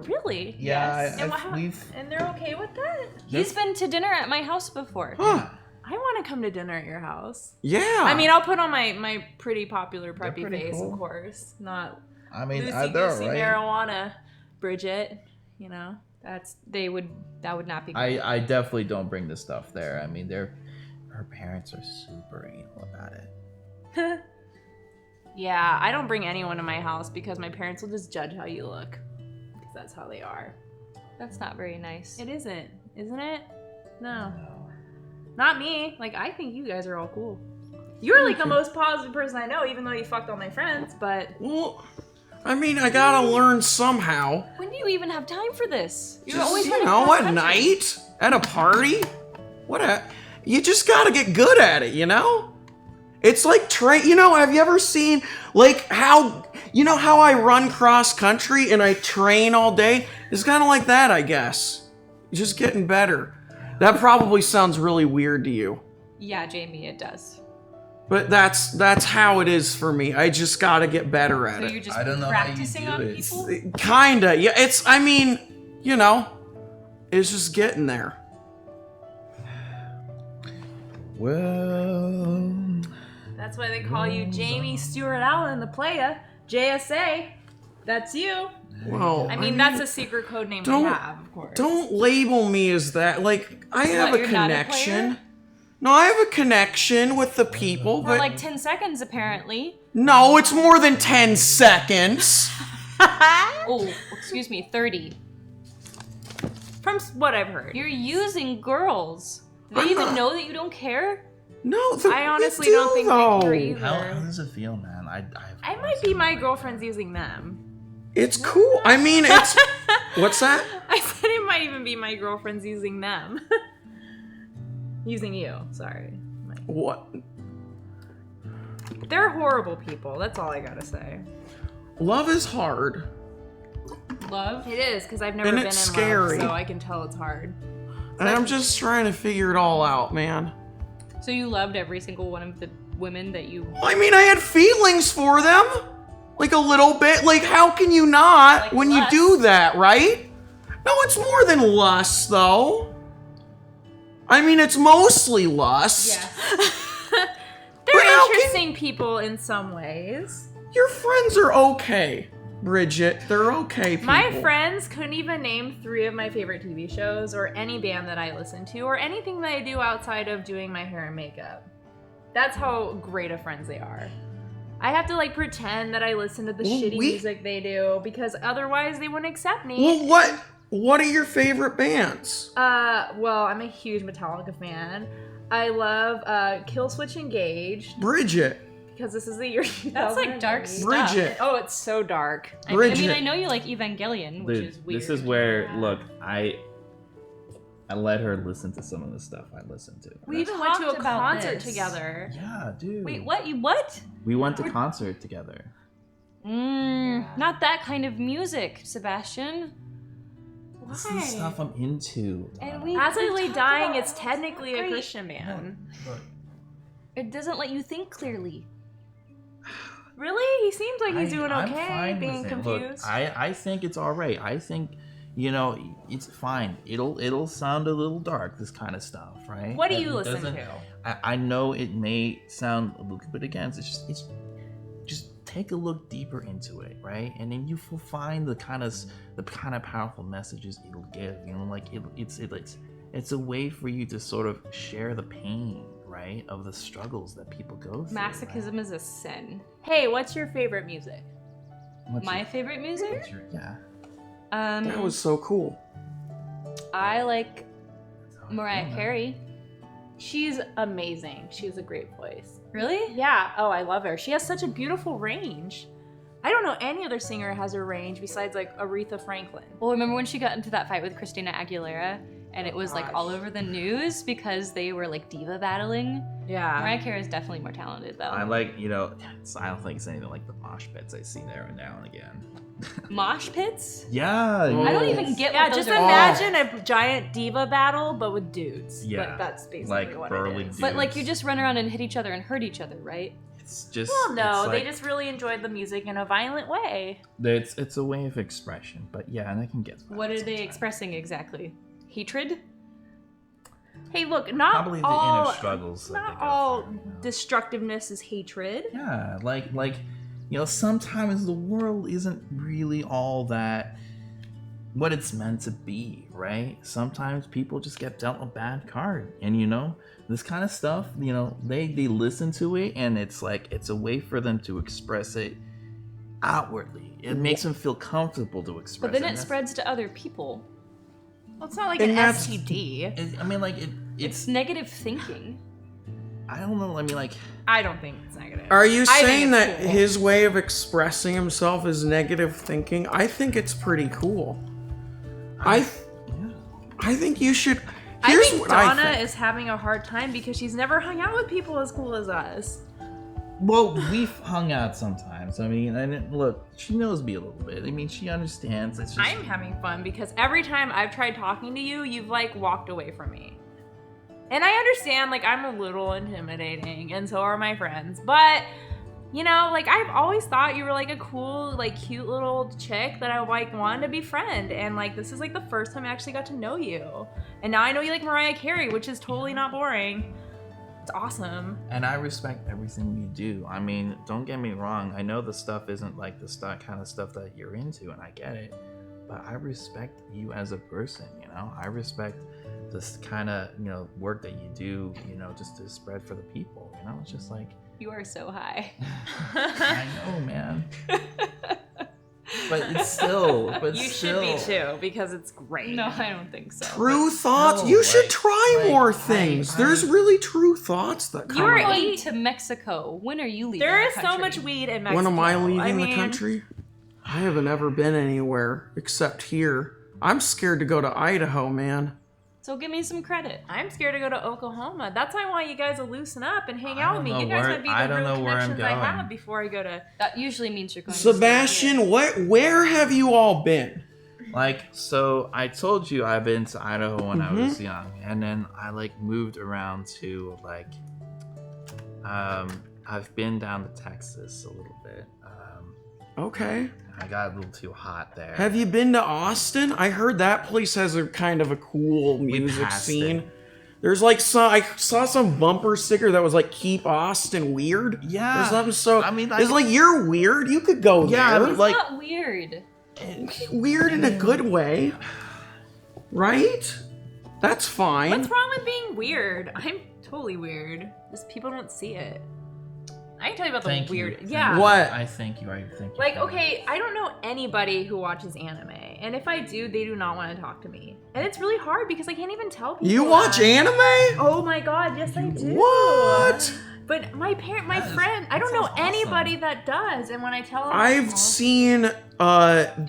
Really? Yeah, Yes. And they're okay with that? He's been to dinner at my house before. Huh? I want to come to dinner at your house. Yeah. I mean, I'll put on my pretty popular They're preppy pretty face, cool. of course. Not I mean, loosey they're goosey alright. marijuana, Bridget. You know. That would not be good. I definitely don't bring this stuff there. I mean, her parents are super anal about it. Yeah, I don't bring anyone to my house because my parents will just judge how you look. Because that's how they are. That's not very nice. It isn't it? No. Not me. Like, I think you guys are all cool. You're like the most positive person I know, even though you fucked all my friends, but... Well, I mean, I gotta learn somehow. When do you even have time for this? You're Just, always you running know, cross at country. night, at a party. You just gotta get good at it, you know? It's like have you ever seen like how I run cross country and I train all day? It's kind of like that, I guess. Just getting better. That probably sounds really weird to you. Yeah, Jamie, it does. But that's how it is for me. I just gotta get better at So it. you're just I don't know how you practicing do on it. people? Kinda. Yeah, it's just getting there. Well, That's why they call you Jamie Stewart Allen, the playa. JSA. That's you. Well, I mean, that's a secret code name we don't- have, of course. Don't label me as that. Like, I have a you're not a connection. player? No, I have a connection with the people, For but like 10 seconds, apparently. no, it's more than 10 seconds. Oh, excuse me, 30. From what I've heard. You're using girls. Do they even know that you don't care? No, I honestly don't think they care either. how does it feel, man? I might be my girlfriend's using them. It's cool. I mean, it's what's that? I said it might even be my girlfriend's using them. Using you, sorry. What? They're horrible people, that's all I gotta say. Love is hard. Love? It is, because I've never And been in it's love, scary. so I can tell it's hard. And I'm just trying to figure it all out, man. So you loved every single one of the women that you... I mean, I had feelings for them. Like a little bit. Like, how can you not Like when lust. you do that, right? No, it's more than lust, though. I mean, it's mostly lust. Yeah. They're But how can- interesting people in some ways. Your friends are okay, Bridget. They're okay people. My friends couldn't even name 3 of my favorite TV shows or any band that I listen to or anything that I do outside of doing my hair and makeup. That's how great of friends they are. I have to like pretend that I listen to the Well, shitty we- music they do because otherwise they wouldn't accept me. Well, what are your favorite bands? Well, I'm a huge Metallica fan. I love Killswitch Engaged Bridget. because this is the year. That's like dark 2008. stuff. Bridget. Oh, it's so dark. I Bridget. mean, I know you like Evangelion, which Dude, is weird. this is where look, I let her listen to some of the stuff I listened to. We even went to a talked about concert this. together. Yeah, dude. Wait, what? You what? We went to concert together. Not that kind of music, Sebastian. This is the stuff I'm into. And we As I Lay talked Dying, about it's technically a Great. Christian band. It doesn't let you think clearly. Really? He seems like he's doing I'm okay, fine being with it. confused. Look, I think it's all right. I think you know, it's fine. It'll sound a little dark, this kind of stuff, right? What do And you it listen doesn't- to? I know it may sound a little bit against. It's just take a look deeper into it, right? And then you will find the kind of powerful messages it'll give. You know, like it's a way for you to sort of share the pain, right, of the struggles that people go through. Masochism is a sin. Hey, what's your favorite music? Right? My favorite music? Yeah. That was so cool. I like Mariah Carey. She's amazing. She has a great voice. Really? Yeah. Oh, I love her. She has such a beautiful range. I don't know any other singer has her range besides like Aretha Franklin. Well, remember when she got into that fight with Christina Aguilera, and it was like all over the news because they were like diva battling? Yeah. Mariah Carey is definitely more talented, though. I like, you know, I don't think it's anything like the mosh pits I see there and now and again. Mosh pits? Yeah. Oh. I don't even get Yeah, what those just are. imagine a giant diva battle, but with dudes. Yeah. Like, that's basically Like what burly it is. But like you just run around and hit each other and hurt each other, right? It's just. Well, no, it's they like- just really enjoyed the music in a violent way. It's a way of expression, but yeah, and I can get. What are they sometimes. expressing exactly? Hatred? Hey, look, not Probably the all, inner struggles. that not they go all through, you know? destructiveness is hatred. Yeah, like you know, sometimes the world isn't really all that what it's meant to be, right? Sometimes people just get dealt a bad card, and you know, this kind of stuff, you know, they listen to it, and it's like it's a way for them to express it outwardly. It makes them feel comfortable to express But then it. it and spreads to other people. Well, it's not like And an that's- STD. I mean, like It's it's. negative thinking. I don't know. I mean, like. I don't think it's negative. Are you I think saying it's that cool. his way of expressing himself is negative thinking? I think it's pretty cool. I think you should. I Here's think what Donna I think. is having a hard time because she's never hung out with people as cool as us. Well, we've hung out sometimes. I mean, and look, she knows me a little bit. I mean, she understands. It's just. I'm having fun because every time I've tried talking to you, you've like walked away from me. And I understand, like, I'm a little intimidating, and so are my friends. But, you know, like, I've always thought you were like a cool, like, cute little chick that I like wanted to befriend. And like, this is like the first time I actually got to know you. And now I know you like Mariah Carey, which is totally not boring. It's awesome. And I respect everything you do. I mean, don't get me wrong. I know the stuff isn't like kind of stuff that you're into, and I get it. But I respect you as a person, you know? I respect this kind of, you know, work that you do, you know, just to spread for the people, you know? It's just like, You are so high. I know, man. But it's still, You should be too, because it's great. No, I don't think so. True thoughts. no, You should like- try like, more I- things. I- There's really true thoughts that come. You are out. Going eight- to Mexico. When are you leaving? There the is so country? much weed in Mexico. When am I leaving mean, the country? I haven't ever been anywhere except here. I'm scared to go to Idaho, man. So give me some credit. I'm scared to go to Oklahoma. That's why I want you guys to loosen up and hang I out don't with me. know You guys where- might be I the don't real know where I'm connections I going. have before I go to. That usually means you're going to Sebastian, where have you all been? Like, so I told you I've been to Idaho when I Mm-hmm. was young, and then I like moved around to like, I've been down to Texas a little bit. Okay. I got a little too hot there. Have you been to Austin? I heard that place has a kind of a cool music passed scene. it. There's like I saw some bumper sticker that was like "Keep Austin Weird." Yeah. Or something. So I mean, it's like you're weird. You could go Yeah, there. but, like- It's not weird. Weird in a good way, right? That's fine. What's wrong with being weird? I'm totally weird. Just people don't see it. I can tell you about the Thank weird. you. Yeah. What? I thank you. I thank you. Like, okay, I don't know anybody who watches anime, and if I do, they do not want to talk to me, and it's really hard because I can't even tell people. You watch that. anime? Oh my god, yes I do. What? But my That is- friend, I don't that know sounds awesome. anybody that does, and when I tell them, I've seen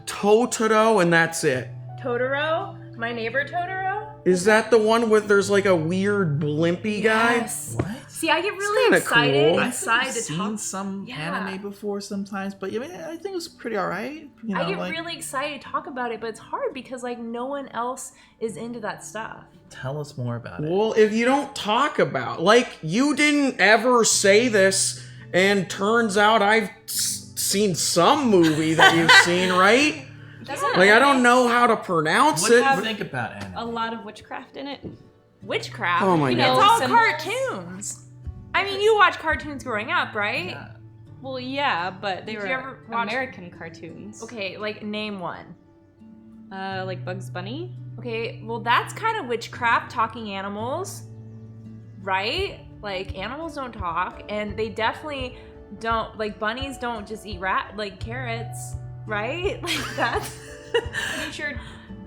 Totoro, and that's it. Totoro, my neighbor Totoro. Is that the one with there's like a weird blimpy guy? Yes. What? See, I get really kinda excited cool. I inside think I've to seen talk. some Yeah. anime before sometimes, but I mean, I think it was pretty alright. You know, I get like, really excited to talk about it, but it's hard because like no one else is into that stuff. tell us more about it. Well, if you don't talk about, like, you didn't ever say this, and turns out I've seen some movie that you've seen, right? Doesn't Like, I don't know how to pronounce What do it. you but- think about anime? a lot of witchcraft in it. Witchcraft. Oh my You god. know, It's all symbols. cartoons. I mean, you watch cartoons growing up, right? Yeah. Well, yeah, but they Did were you ever watch- American cartoons. Okay, like name one. Like Bugs Bunny. Okay, well that's kind of witchcraft, talking animals, right? Like animals don't talk, and they definitely don't, like bunnies don't just eat carrots, right? Like that's Pretty sure.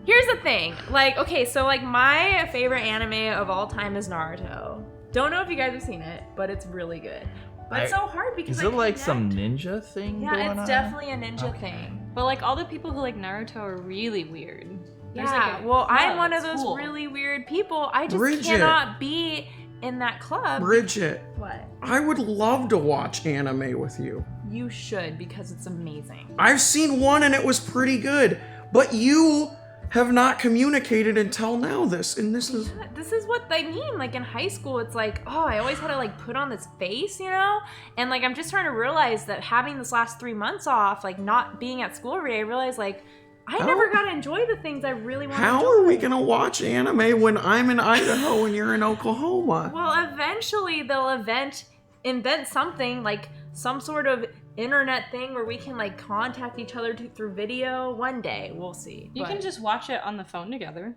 Here's the thing. Like, okay, so like my favorite anime of all time is Naruto. Don't know if you guys have seen it, but it's really good. But it's so hard because Is I it like some connect- ninja thing Yeah, going it's on? definitely a ninja Okay. thing. But like all the people who like Naruto are really weird. There's, Yeah, like, a well, I'm club, one of it's those cool. really weird people. I just Bridget. cannot be in that club. Bridget, What? I would love to watch anime with you. You should, because it's amazing. I've seen one and it was pretty good, but you have not communicated until now this is This is what I mean. Like in high school, it's like, oh, I always had to like put on this face, you know? And like I'm just trying to realize that having this last 3 months off, like not being at school every day, I realized like I How- never got to enjoy the things I really want to enjoy. how are we gonna watch anime when I'm in Idaho and you're in Oklahoma? Well, eventually they'll invent something like some sort of internet thing where we can like contact each other through video. One day, we'll see. You But can just watch it on the phone together.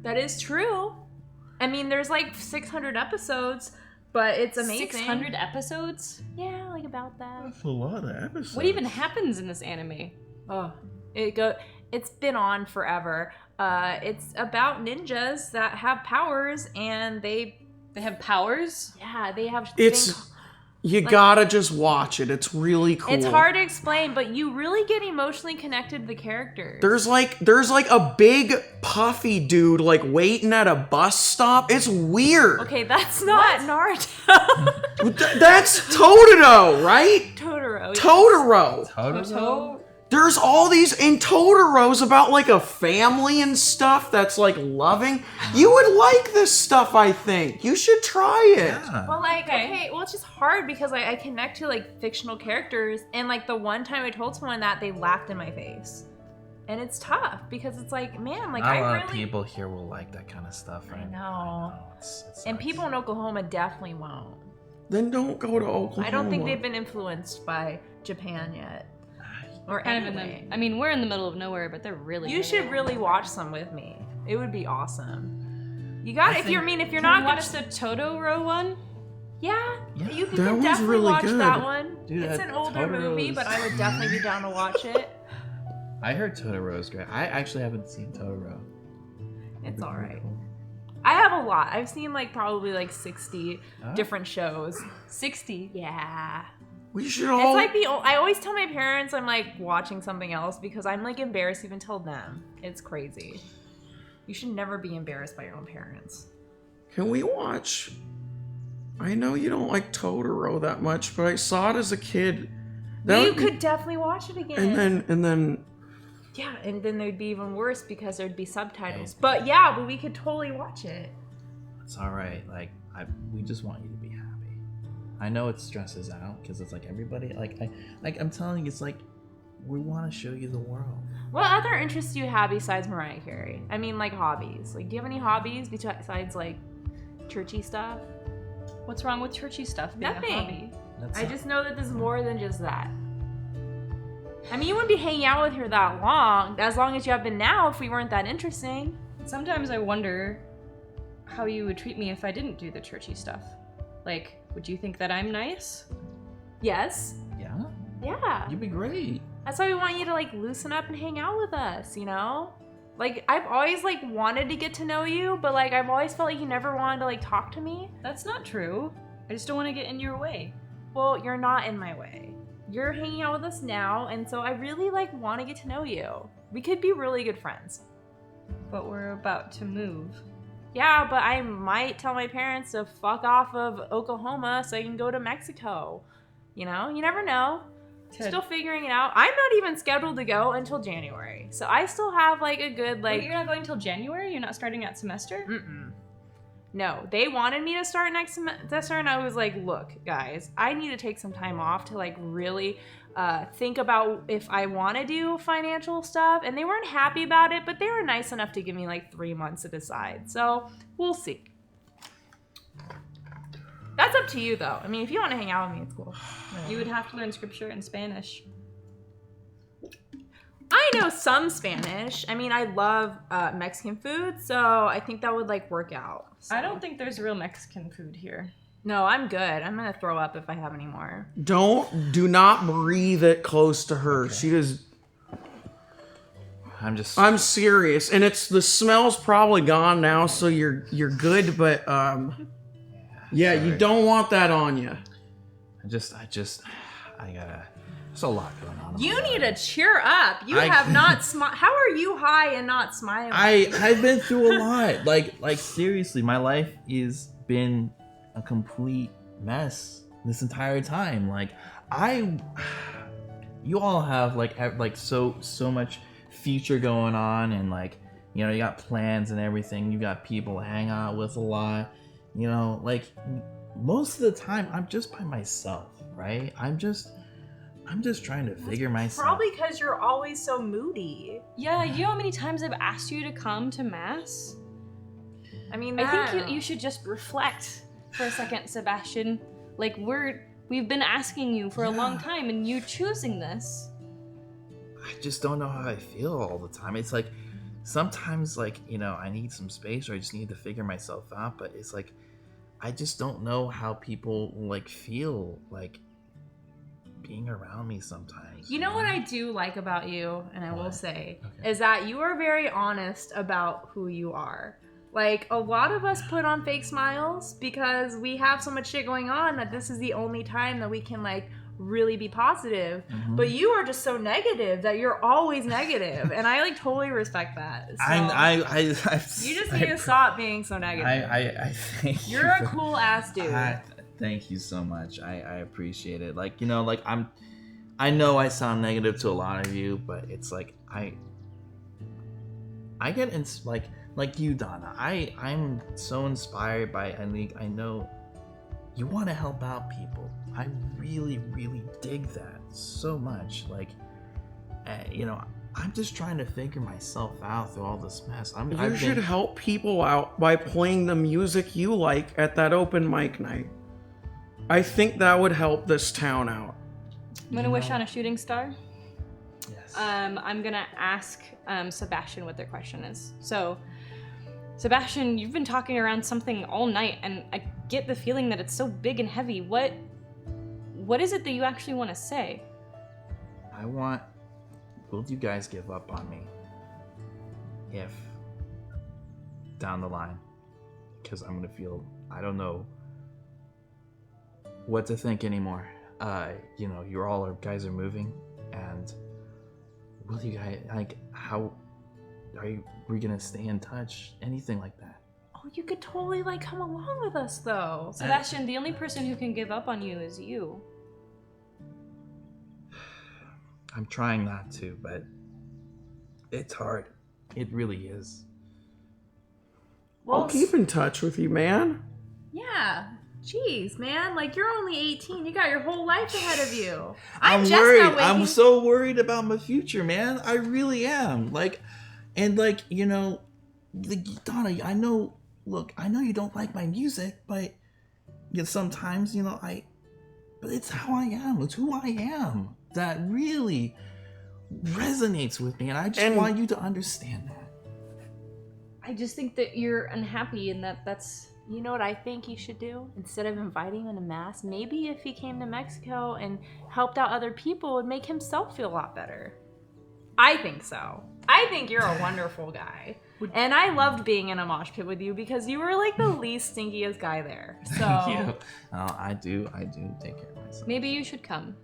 that is true. I mean, there's like 600 episodes, but it's amazing. 600 episodes? Yeah, like about that. That's a lot of episodes. What even happens in this anime? Oh, it's been on forever. It's about ninjas that have powers, and they have powers? they have. It's things- you like- gotta just watch it. It's really cool. It's hard to explain, but you really get emotionally connected to the characters. There's like a big puffy dude like waiting at a bus stop. It's weird. Okay, that's not Naruto. That's Totoro, right? Totoro. Totoro. Totoro? There's all these in Totoro's about like a family and stuff that's like loving. You would like this stuff, I think. You should try it. Yeah. Well, like, okay, well, it's just hard because I connect to like fictional characters, and like the one time I told someone that, they laughed in my face, and it's tough because it's like, man, like Not I a lot really. of people here will like that kind of stuff, right? know. It And sucks. people in Oklahoma definitely won't. Then don't go to Oklahoma. I don't think they've been influenced by Japan yet. Or Kind of anyway. in the, I mean, we're in the middle of nowhere, but they're really You good. should really watch some with me. It would be awesome. You got I if you're think- if you're Can not we gonna watch the Totoro one? Yeah, Yeah. you can That one's definitely really watch good. that one. Dude, It's that an older movie, Totoro's- but I would definitely be down to watch it. I heard Totoro's great. I actually haven't seen Totoro. It's all right. I have a lot. I've seen like probably like 60 Oh. different shows. 60. Yeah. We should all. It's like I always tell my parents I'm like watching something else because I'm like embarrassed to even tell them. It's crazy. You should never be embarrassed by your own parents. Can we watch? I know you don't like Totoro that much, but I saw it as a kid. That You would be- could definitely watch it again. and then Yeah, and then they'd be even worse because there'd be subtitles. But yeah, but we could totally watch it. It's all right. Like we just want you to be happy. I know it stresses out because it's like everybody. I'm telling you, it's like we want to show you the world. What other interests do you have besides Mariah Carey? I mean, like hobbies. Like, do you have any hobbies besides like churchy stuff? What's wrong with churchy stuff being Nothing. a hobby? That's I just know that there's more than just that. I mean, you wouldn't be hanging out with her that long, as long as you have been now, if we weren't that interesting. Sometimes I wonder how you would treat me if I didn't do the churchy stuff. Like, would you think that I'm nice? Yes. Yeah, Yeah. you'd be great. That's why we want you to like loosen up and hang out with us, you know? Like, I've always like wanted to get to know you, but like I've always felt like you never wanted to like talk to me. That's not true. I just don't want to get in your way. Well, you're not in my way. You're hanging out with us now, and so I really like want to get to know you. We could be really good friends. But we're about to move. Yeah, but I might tell my parents to fuck off of Oklahoma so I can go to Mexico. You know, you never know. Still figuring it out. I'm not even scheduled to go until January, so I still have like a good Wait, like. you're not going till January? You're not starting at semester? Mm-mm. No, they wanted me to start next semester, and I was like, look, guys, I need to take some time off to like really think about if I want to do financial stuff. And they weren't happy about it, but they were nice enough to give me like 3 months to decide. So we'll see. That's up to you, though. I mean, if you want to hang out with me, it's cool. You would have to learn scripture in Spanish. I know some Spanish. I mean, I love Mexican food, so I think that would like work out. So. I don't think there's real Mexican food here. No, I'm good. I'm gonna throw up if I have any more. Do not breathe it close to her. Okay. She does. I'm serious, and the smell's probably gone now, so you're good. But yeah, you don't want that on you. I gotta. There's a lot going on. You need to cheer up. You have not smiled. How are you high and not smiling? I've been through a lot. Like seriously, my life has been a complete mess this entire time. Like you all have like so much future going on, and like, you know, you got plans and everything. You got people to hang out with a lot. You know, like most of the time I'm just by myself, right? I'm just trying to figure myself. Probably because you're always so moody. Yeah, you know how many times I've asked you to come to Mass? I mean, I think you should just reflect for a second, Sebastian. Like, we've been asking you for a long time, and you choosing this. I just don't know how I feel all the time. It's like sometimes, like, you know, I need some space, or I just need to figure myself out. But it's like I just don't know how people like feel like being around me sometimes. You know what I do like about you, and I will say, Okay. is that you are very honest about who you are. Like, a lot of us put on fake smiles because we have so much shit going on that this is the only time that we can, like, really be positive. Mhm. But you are just so negative that you're always negative, and I, like, totally respect that. So I you just need to stop being so negative. I think You're a cool-ass dude. Thank you so much. I appreciate it. Like, you know, like I know I sound negative to a lot of you, but it's like I get like you, Donna. I'm so inspired by, I know you want to help out people. I really, really dig that so much. Like, you know, I'm just trying to figure myself out through all this mess. You should help people out by playing the music you like at that open mic night. I think that would help this town out. I'm gonna wish on a shooting star. Yes. I'm gonna ask Sebastian what their question is. So, Sebastian, you've been talking around something all night, and I get the feeling that it's so big and heavy. What is it that you actually want to say? Will you guys give up on me if down the line? Because I'm gonna feel, I don't know what to think anymore. You know, guys are moving, and will you guys, like, how we gonna stay in touch? Anything like that? Oh, you could totally, like, come along with us, though. Sebastian, the only person who can give up on you is you. I'm trying not to, but it's hard. It really is. I'll keep in touch with you, man. Yeah. Jeez, man. Like, you're only 18. You got your whole life ahead of you. I'm just worried. not waiting. I'm so worried about my future, man. I really am. Like, and like, you know, Donna, I know you don't like my music, but sometimes, you know, but it's how I am. It's who I am. That really resonates with me, and I just want you to understand that. I just think that you're unhappy, and that's... You know what I think you should do? Instead of inviting him to Mass, maybe if he came to Mexico and helped out other people, it would make himself feel a lot better. I think so. I think you're a wonderful guy. And I loved being in a mosh pit with you because you were like the least stinkiest guy there. So Thank you. I do take care of myself. Maybe you should come.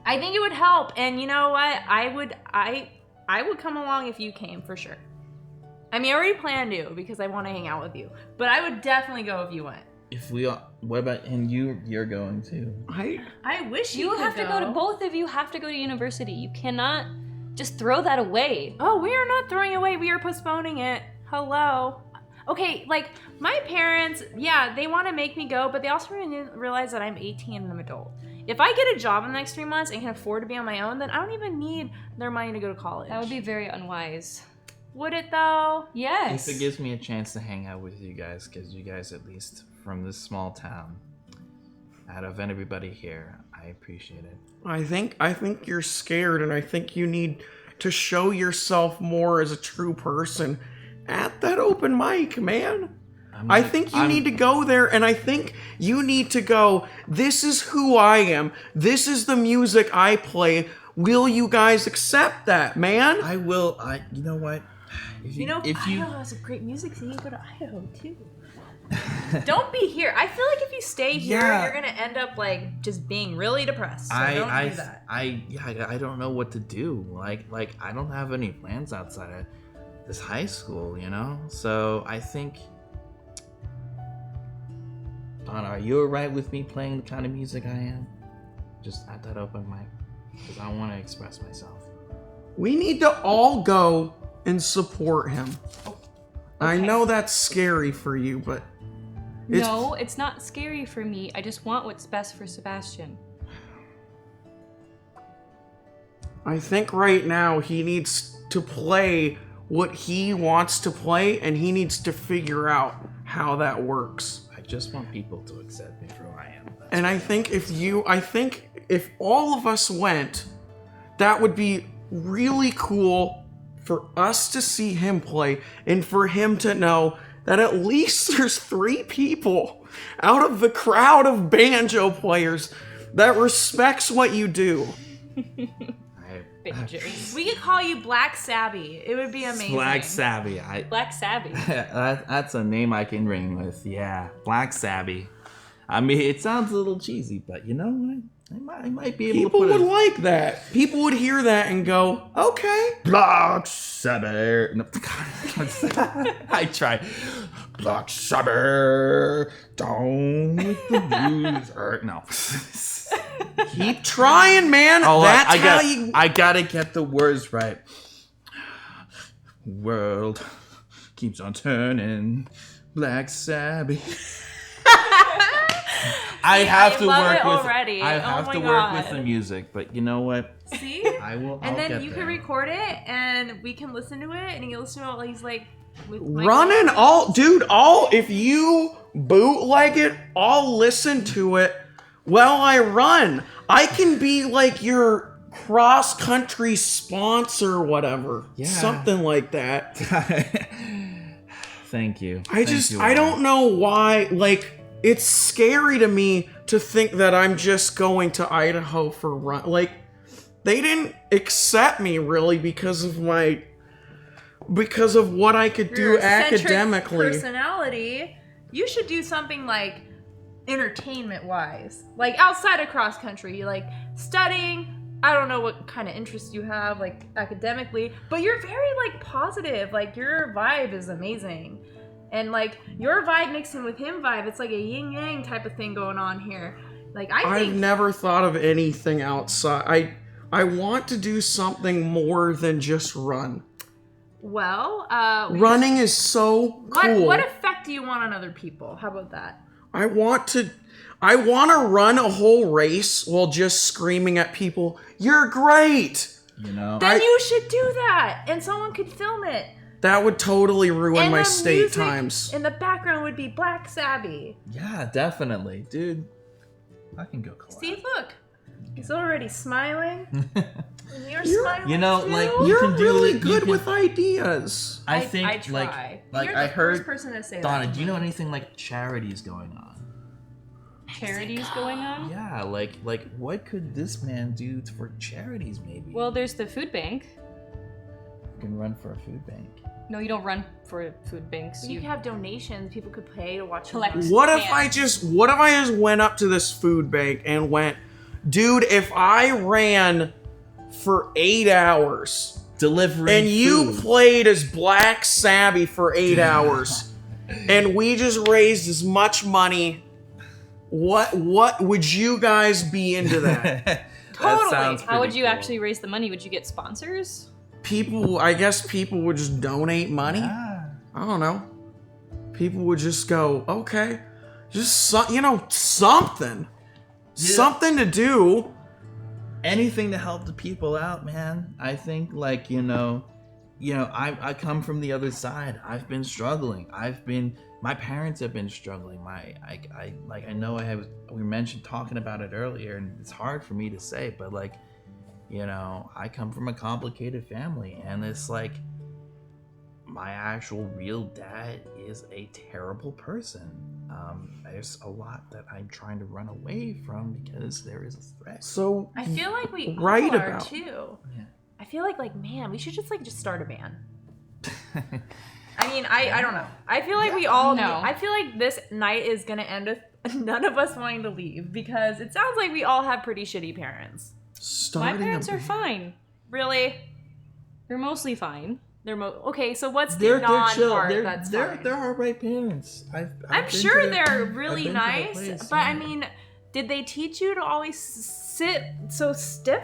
I think it would help. And you know what? I would come along if you came, for sure. I mean, I already planned to because I want to hang out with you. But I would definitely go if you went. What about, and you're going too? I wish You have to go to, both of you have to go to university. You cannot just throw that away. Oh, we are not throwing away. We are postponing it. Hello. Okay, like, my parents, yeah, they want to make me go, but they also realize that I'm 18 and I'm an adult. If I get a job in the next 3 months and can afford to be on my own, then I don't even need their money to go to college. That would be very unwise. Would it, though? Yes. If it gives me a chance to hang out with you guys, because you guys, at least from this small town, out of everybody here, I appreciate it. I think you're scared, and I think you need to show yourself more as a true person at that open mic, man. I think you need to go there, and I think you need to go, this is who I am. This is the music I play. Will you guys accept that, man? I will. You know what? Idaho has a great music scene. You go to Idaho, too. Don't be here. I feel like if you stay here, you're gonna end up like just being really depressed. So don't do that. I don't know what to do. Like I don't have any plans outside of this high school, you know? So I think, Donna, are you alright with me playing the kind of music I am? Just at that open mic? Because I want to express myself. We need to all go and support him. I know that's scary for you, but... No, it's not scary for me. I just want what's best for Sebastian. I think right now he needs to play what he wants to play, and he needs to figure out how that works. I just want people to accept me for who I am. And I think if all of us went, that would be really cool for us to see him play, and for him to know that at least there's 3 people out of the crowd of banjo players that respects what you do. We could call you Black Sabby. It would be amazing. Black Sabby. Black Sabby. That's a name I can ring with. Yeah, Black Sabby. I mean, it sounds a little cheesy, but you know what? I might be able People to put would like that. People would hear that and go, okay. Black Sabbath. No, I try. Black Sabbath. Down with the blues. No. Keep trying, man. That's how you... I gotta get the words right. World keeps on turning. Black Sabbath. I have to work with the music, but you know what? See? I'll and then get you there. can record it, and we can listen to it, and you can listen to it while he's like running if you bootleg it, I'll listen to it while I run. I can be like your cross-country sponsor or whatever. Yeah. Something like that. Thank you. I don't know why, like, it's scary to me to think that I'm just going to Idaho for run. Like, they didn't accept me really because of what I could do academically. Personality. You should do something like entertainment-wise, like outside of cross country, like studying. I don't know what kind of interests you have, like academically, but you're very like positive. Like your vibe is amazing. And like your vibe mixed in with him vibe, it's like a yin yang type of thing going on here. Like I've never thought of anything outside. I want to do something more than just run. Well, running is so cool. What effect do you want on other people? How about that? I want to run a whole race while just screaming at people, "You're great!" You know. Then you should do that, and someone could film it. That would totally ruin my state music times. In the background would be Black Sabby. Yeah, definitely, dude. I can go collab. See, look, he's already smiling. And you're smiling. You know, too. like You're can do really it, good with ideas. I think I try. like You're I the heard first person to say Donna, that. do you know anything like charities going on? Charities going on? Yeah, like what could this man do for charities maybe? Well, there's the food bank. You can run for a food bank. No, you don't run for food banks. You could have donations. People could pay to watch Collect. them. What if I just went up to this food bank and went, dude, if I ran for 8 hours Delivering and you food. played as Black Sabby for 8 hours and we just raised as much money, what would you guys be into that? Totally. That sounds How would pretty you cool. actually raise the money? Would you get sponsors? I guess people would just donate money. Yeah. I don't know. people would just go, okay, just something to do. Anything to help the people out, man. I think, like, I come from the other side. I've been struggling. My parents have been struggling. We mentioned talking about it earlier, and it's hard for me to say, but like, I come from a complicated family, and it's like, my actual real dad is a terrible person. There's a lot that I'm trying to run away from because there is a threat. So I feel like we right all are about too. Yeah. I feel like man, we should just start a band. I mean, I don't know. I feel like we all No. I feel like this night is gonna end with none of us wanting to leave because it sounds like we all have pretty shitty parents. My starting parents a are fine. Really? They're mostly fine. They're okay. So what's the non part that's fine? They're all right parents. I'm sure they're really nice, but I mean, did they teach you to always sit so stiff?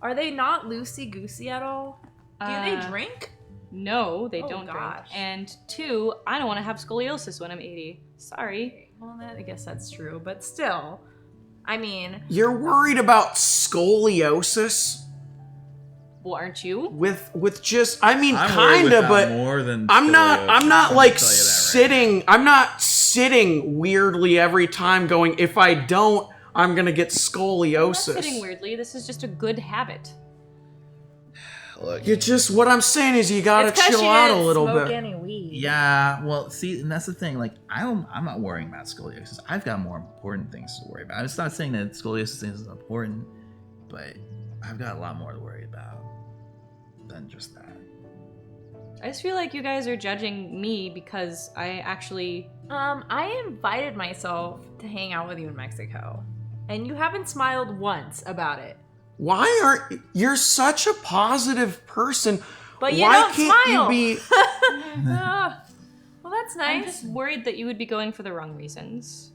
Are they not loosey-goosey at all? Do they drink? No, they Oh, don't gosh. drink. And 2, I don't want to have scoliosis when I'm 80. Sorry. Well, I guess that's true, but still, I mean, You're worried about scoliosis Well, aren't you? with just I'm worried with kinda, that but more than I'm not scoliosis, like I'll tell you that right sitting. I'm not sitting weirdly every time going, if I don't, I'm gonna get I'm not scoliosis. sitting weirdly. This is just a good habit. now. Look, You just what I'm saying is you gotta it's 'cause chill she out a didn't little smoke bit. any weed. yeah, well, see, and that's the thing. Like, I'm not worrying about scoliosis. I've got more important things to worry about. It's not saying that scoliosis isn't important, but I've got a lot more to worry about than just that. I just feel like you guys are judging me because I actually. I invited myself to hang out with you in Mexico, and you haven't smiled once about it. Why aren't you're such a positive person? But you Why don't can't smile. you be? Well, that's I'm nice. just worried that you would be going for the wrong reasons.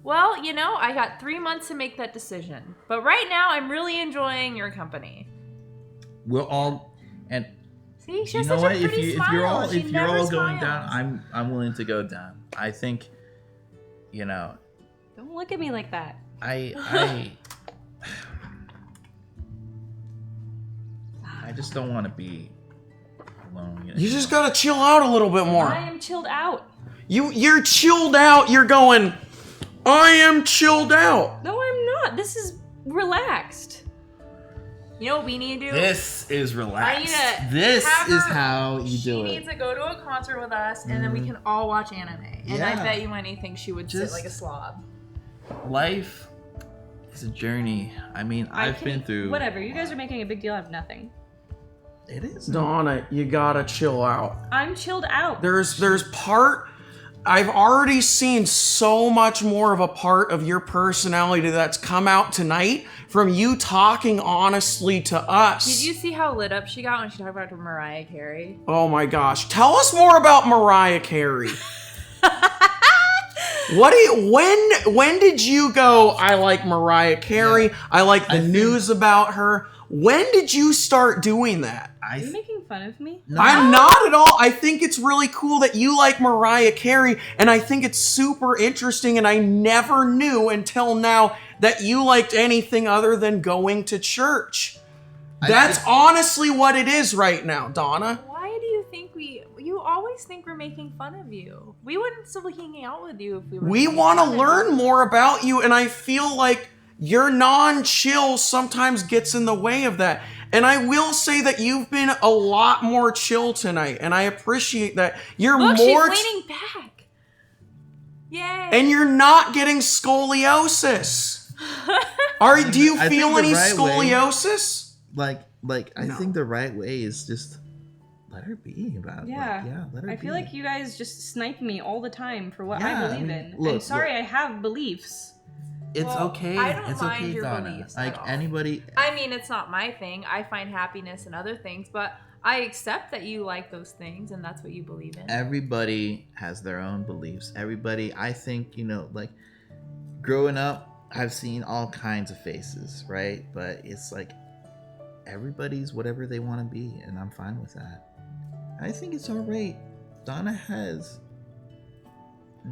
Well, I got 3 months to make that decision, but right now I'm really enjoying your company. We'll all, and See, she you has know such what? a pretty If smile. you're all She never going smiles. down, I'm willing to go down. I think, Don't look at me like that. I just don't want to be alone. You just gotta chill out a little bit more. I am chilled out. You're chilled out. You're going. I am chilled out. No, I'm not. This is relaxed. You know what we need to do? This is relaxed. I need to This have is her- how you She do needs it. to go to a concert with us, and then we can all watch anime. And I Yeah. bet you anything she would sit Just- like a slob. Life is a journey. I mean, I've been through. Whatever. You guys are making a big deal out of nothing. It is. Donna, you gotta chill out. I'm chilled out. There's part. I've already seen so much more of a part of your personality that's come out tonight from you talking honestly to us. Did you see how lit up she got when she talked about Mariah Carey? Oh my gosh. Tell us more about Mariah Carey. When did you go, I like Mariah Carey, I like the news about her? When did you start doing that? Are you making fun of me? I'm not at all. I think it's really cool that you like Mariah Carey, and I think it's super interesting, and I never knew until now that you liked anything other than going to church. That's honestly what it is right now, Donna. Why do you think you always think we're making fun of you? We wouldn't still be hanging out with you if we were. We making want to fun of learn you. more about you, and I feel like your non-chill sometimes gets in the way of that. And I will say that you've been a lot more chill tonight, and I appreciate that. You're Look, more she's leaning back. Yay! and you're not getting scoliosis. Do you I feel think the any right way- scoliosis? I No. think the right way is just let her be about it. Yeah. Let her I be. feel like you guys just snipe me all the time for what Yeah, I I believe mean, in. I'm look, sorry, I have beliefs. It's Well, okay. I don't it's mind okay, your Donna. beliefs Like at all. anybody. I mean, it's not my thing. I find happiness in other things, but I accept that you like those things and that's what you believe in. Everybody has their own beliefs. Everybody, I think, like growing up, I've seen all kinds of faces, right? But it's like everybody's whatever they want to be, and I'm fine with that. I think it's all right. Donna has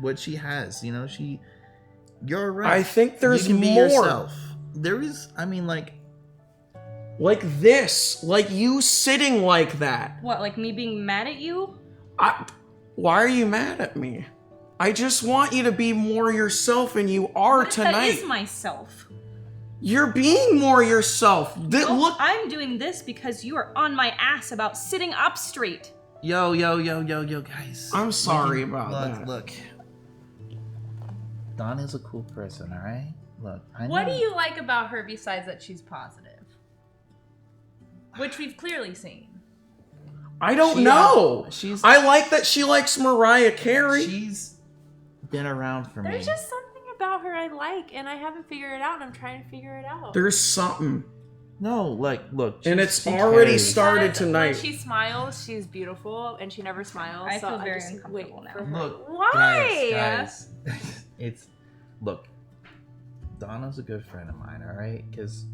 what she has. You know, you're right. I think there's you can be more. yourself. There is, I mean, like this, like you sitting like that. What, like me being mad at you? Why are you mad at me? I just want you to be more yourself, and you are What if tonight. that is myself? You're being more yourself. No, Look, I'm doing this because you are on my ass about sitting up straight. yo, guys. I'm sorry about look, that. Look, Donna's a cool person, all right? Look, I know. What do you like about her besides that she's positive? Which we've clearly seen. I don't know. She's I like that she likes Mariah Carey. she's been around for me. There's just something about her I like, and I haven't figured it out, and I'm trying to figure it out. There's something. No, like, look, And she's- it's she already cares. started Because tonight. When she smiles, she's beautiful, and she never smiles. I so feel very just uncomfortable wait now. for her. Look, Why? guys, it's look. Donna's a good friend of mine, all right? Because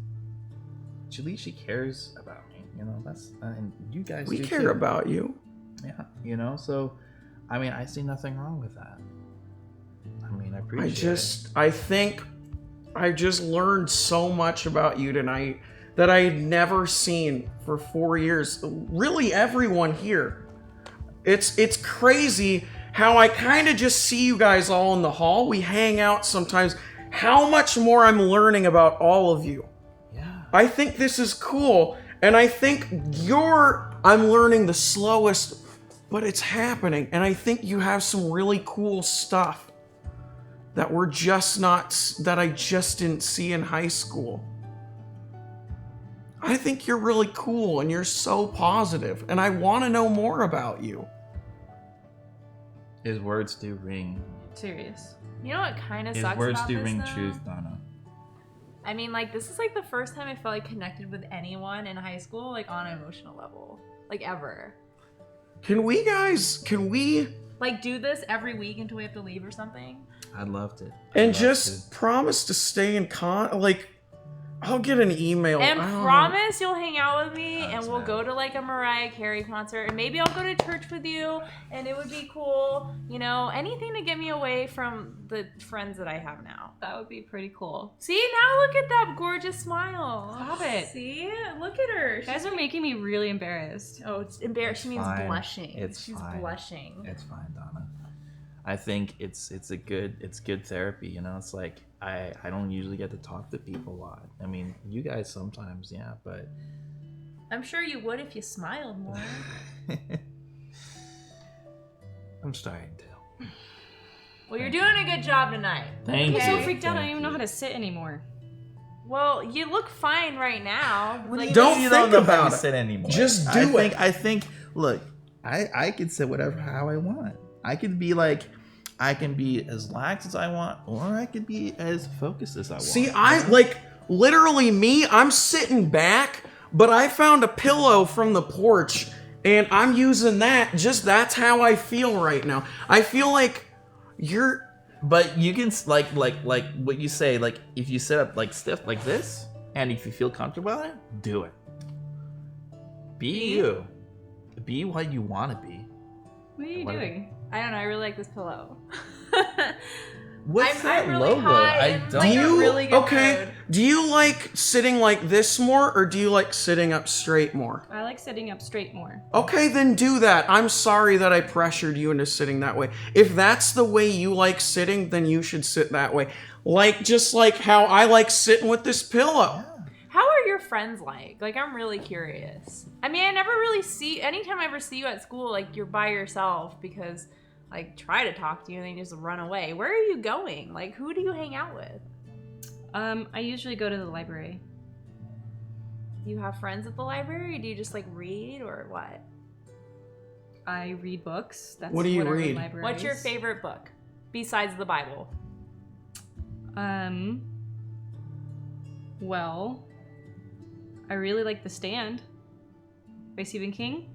at least she cares about me. You know, that's and you guys. We do care too. about you. Yeah, you know. So, I mean, I see nothing wrong with that. I mean, I appreciate. I think I just learned so much about you tonight that I had never seen for 4 years. Really, everyone here. It's crazy how I kind of just see you guys all in the hall. We hang out sometimes. How much more I'm learning about all of you. Yeah. I think this is cool, and I think I'm learning the slowest, but it's happening, and I think you have some really cool stuff that that I just didn't see in high school. I think you're really cool, and you're so positive, and I want to know more about you. His words do ring. Serious. You know what kind of His sucks words about do this, ring though? truth, Donna. I mean, like, this is like the first time I felt like connected with anyone in high school, like on an emotional level, like ever. Can we Like, do this every week until we have to leave or something? I'd love to. and just promise to stay in I'll get an email. And I don't know. promise you'll hang out with me, and Thanks, we'll man. go to like a Mariah Carey concert, and maybe I'll go to church with you, and it would be cool. You know, anything to get me away from the friends that I have now. That would be pretty cool. See, now look at that gorgeous smile. Stop it. See, look at her. You guys are making me really embarrassed. Oh, it's embarrassed. She means fine. blushing. It's She's fine. blushing. It's fine, Donna. I think it's good therapy, you know. It's like I don't usually get to talk to people a lot. I mean, you guys sometimes, yeah, but I'm sure you would if you smiled more. I'm starting to. Well, you're doing a good job tonight. Thank I'm you. so freaked out I Thank don't even know you. how to sit anymore. Well, you look fine right now. Like, Don't You think know how about to it. sit anymore. Just do it. I think. Look, I can sit whatever how I want. I can be like, I can be as lax as I want, or I can be as focused as I want. See, literally me, I'm sitting back, but I found a pillow from the porch, and I'm using that. That's how I feel right now. I feel like But you can like what you say. Like if you sit up like stiff like this, and if you feel comfortable with it, do it. Be you. Be what you want to be. What are you What- doing? I don't know. I really like this pillow. What's that I'm really logo? high I and, don't. like, do you really good okay? mood. Do you like sitting like this more, or do you like sitting up straight more? I like sitting up straight more. Okay, then do that. I'm sorry that I pressured you into sitting that way. If that's the way you like sitting, then you should sit that way. Just like how I like sitting with this pillow. How are your friends like? Like, I'm really curious. I mean, I never really see, anytime I ever see you at school, like, you're by yourself because, like, try to talk to you and then you just run away. Where are you going? Like, who do you hang out with? I usually go to the library. Do you have friends at the library? Do you just, like, read or what? I read books. That's What do you I read? libraries. What's your favorite book besides the Bible? Well, I really like The Stand by Stephen King.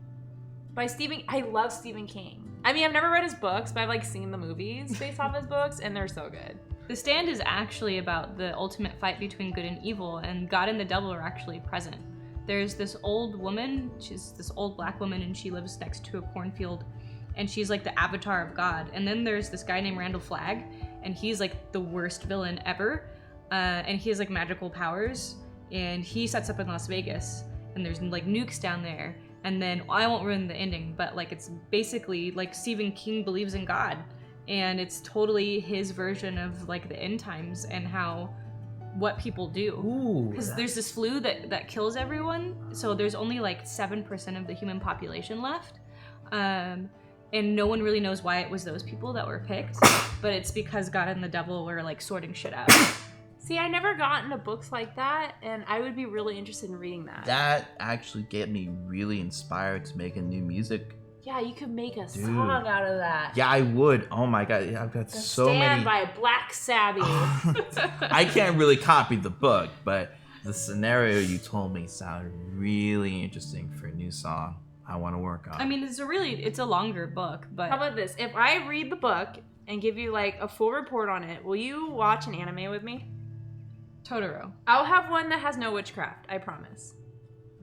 I love Stephen King. I mean, I've never read his books, but I've like seen the movies based off his books, and they're so good. The Stand is actually about the ultimate fight between good and evil, and God and the devil are actually present. There's this old woman, she's this old black woman, and she lives next to a cornfield, and she's like the avatar of God. And then there's this guy named Randall Flagg, and he's like the worst villain ever. And he has like magical powers, and he sets up in Las Vegas, and there's like nukes down there. And then I won't ruin the ending, but like it's basically like Stephen King believes in God, and it's totally his version of like the end times and what people do. Because there's this flu that kills everyone, so there's only like 7% of the human population left. And no one really knows why it was those people that were picked, but it's because God and the devil were like sorting shit out. See, I never got into books like that, and I would be really interested in reading that. That actually get me really inspired to make a new music. Yeah, you could make a song out of that. Yeah, I would. Oh my god, I've got so Stand many. by Black Sabbath. I can't really copy the book, but the scenario you told me sounded really interesting for a new song I want to work on. I mean, it's a longer book, but How about this? If I read the book and give you like a full report on it, will you watch an anime with me? Totoro. I'll have one that has no witchcraft, I promise.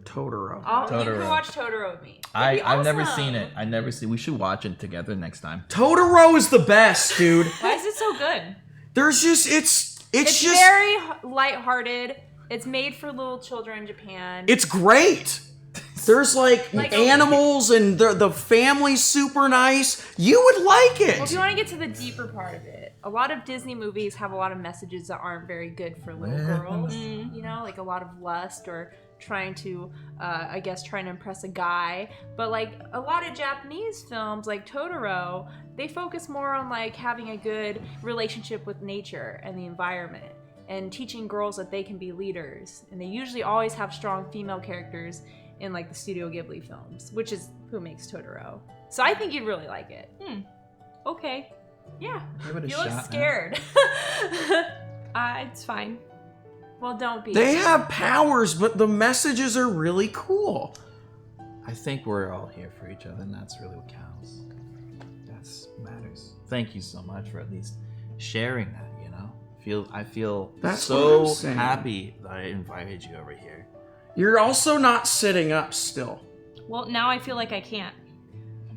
Totoro. You Totoro. can watch Totoro with me. I've never seen it. I never seen. We should watch it together next time. Totoro is the best, dude. Why is it so good? There's just it's It's just very lighthearted. It's made for little children in Japan. it's great. There's like animals and the family's super nice. You would like it. Well, if you want to get to the deeper part of it, a lot of Disney movies have a lot of messages that aren't very good for little girls. You know, like a lot of lust or trying to impress a guy. But like a lot of Japanese films like Totoro, they focus more on like having a good relationship with nature and the environment and teaching girls that they can be leaders. And they usually always have strong female characters in like the Studio Ghibli films, which is who makes Totoro. So I think you'd really like it. Okay. Yeah. Give it a You shot, look man. scared. It's fine. Well, don't be. They have powers, but the messages are really cool. I think we're all here for each other, and that's really what counts. That's matters. Thank you so much for at least sharing that. You know, I feel That's what I'm so saying. happy that I invited you over here. You're also not sitting up still. Well, now I feel like I can't.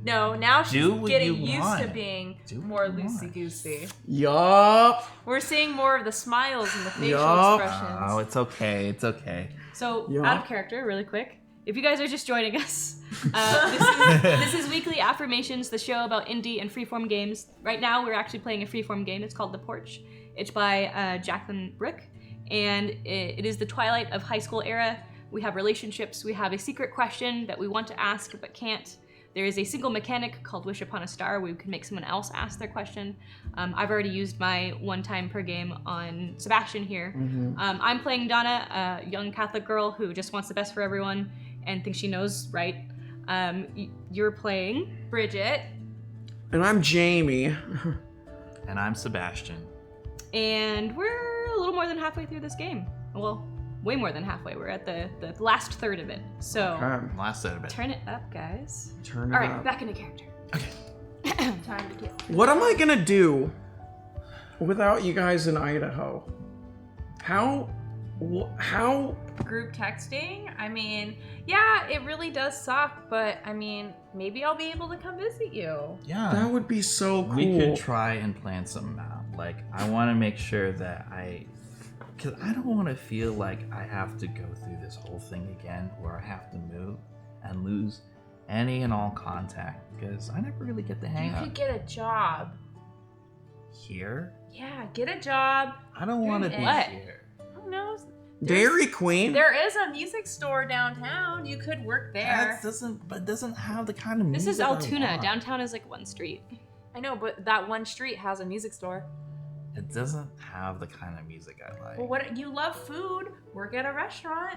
No, now she's Do what getting you used to want. being Do what more you want. loosey-goosey. Yup. We're seeing more of the smiles and the facial Yup. expressions. Oh, it's okay. It's okay. So, Yeah. out of character, really quick. If you guys are just joining us, this is Weekly Affirmations, the show about indie and freeform games. Right now, we're actually playing a freeform game. It's called The Porch. It's by Jacqueline Brick, and it is the twilight of high school era. We have relationships. We have a secret question that we want to ask but can't. There is a single mechanic called Wish Upon a Star where we can make someone else ask their question. I've already used my one time per game on Sebastian here. I'm playing Donna, a young Catholic girl who just wants the best for everyone and thinks she knows right. You're playing Bridget. And I'm Jamie. And I'm Sebastian. and we're a little more than halfway through this game. Well, way more than halfway. We're at the last third of it. So Last set of it. turn it up, guys. Turn it All right, up. back into character. Time to kill. What am I gonna do without you guys in Idaho? How? Group texting? I mean, yeah, it really does suck, but I mean, maybe I'll be able to come visit you. Yeah. That would be so cool. We could try and plan something out. Like, I want to make sure that because I don't want to feel like I have to go through this whole thing again where I have to move and lose any and all contact because I never really get to hang You out could get a job. here. Yeah, get a job. I don't want to be What? here. Who knows? Dairy Queen. There is a music store downtown. You could work there. That doesn't have the kind of This music is I Altoona. want. Downtown is like one street. I know, but that one street has a music store. It doesn't have the kind of music I like. Well, what you love food? Work at a restaurant.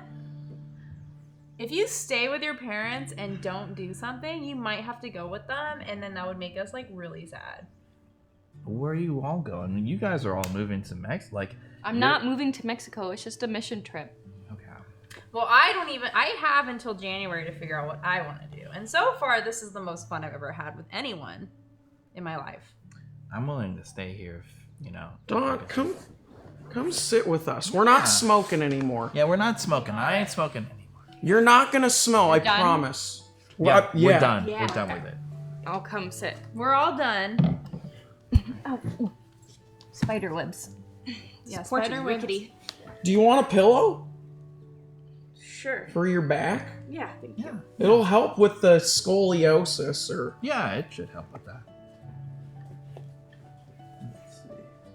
If you stay with your parents and don't do something, you might have to go with them, and then that would make us like really sad. Where are you all going? I mean, you guys are all moving to Mexico. Like, I'm not moving to Mexico. It's just a mission trip. okay. Well, I have until January to figure out what I want to do. And so far, this is the most fun I've ever had with anyone in my life. I'm willing to stay here if, Don, come sit with us. We're not smoking anymore. Yeah, we're not smoking. I ain't smoking anymore. You're not gonna smell, I done? promise. Yeah, Well, we're done. Yeah. We're done with it. I'll come sit. We're all done. Oh, ooh. Spider webs. Yeah, Porch is spider webs. rickety. Do you want a pillow Sure. for your back? Yeah, thank you. It'll help with the scoliosis or... Yeah, it should help with that.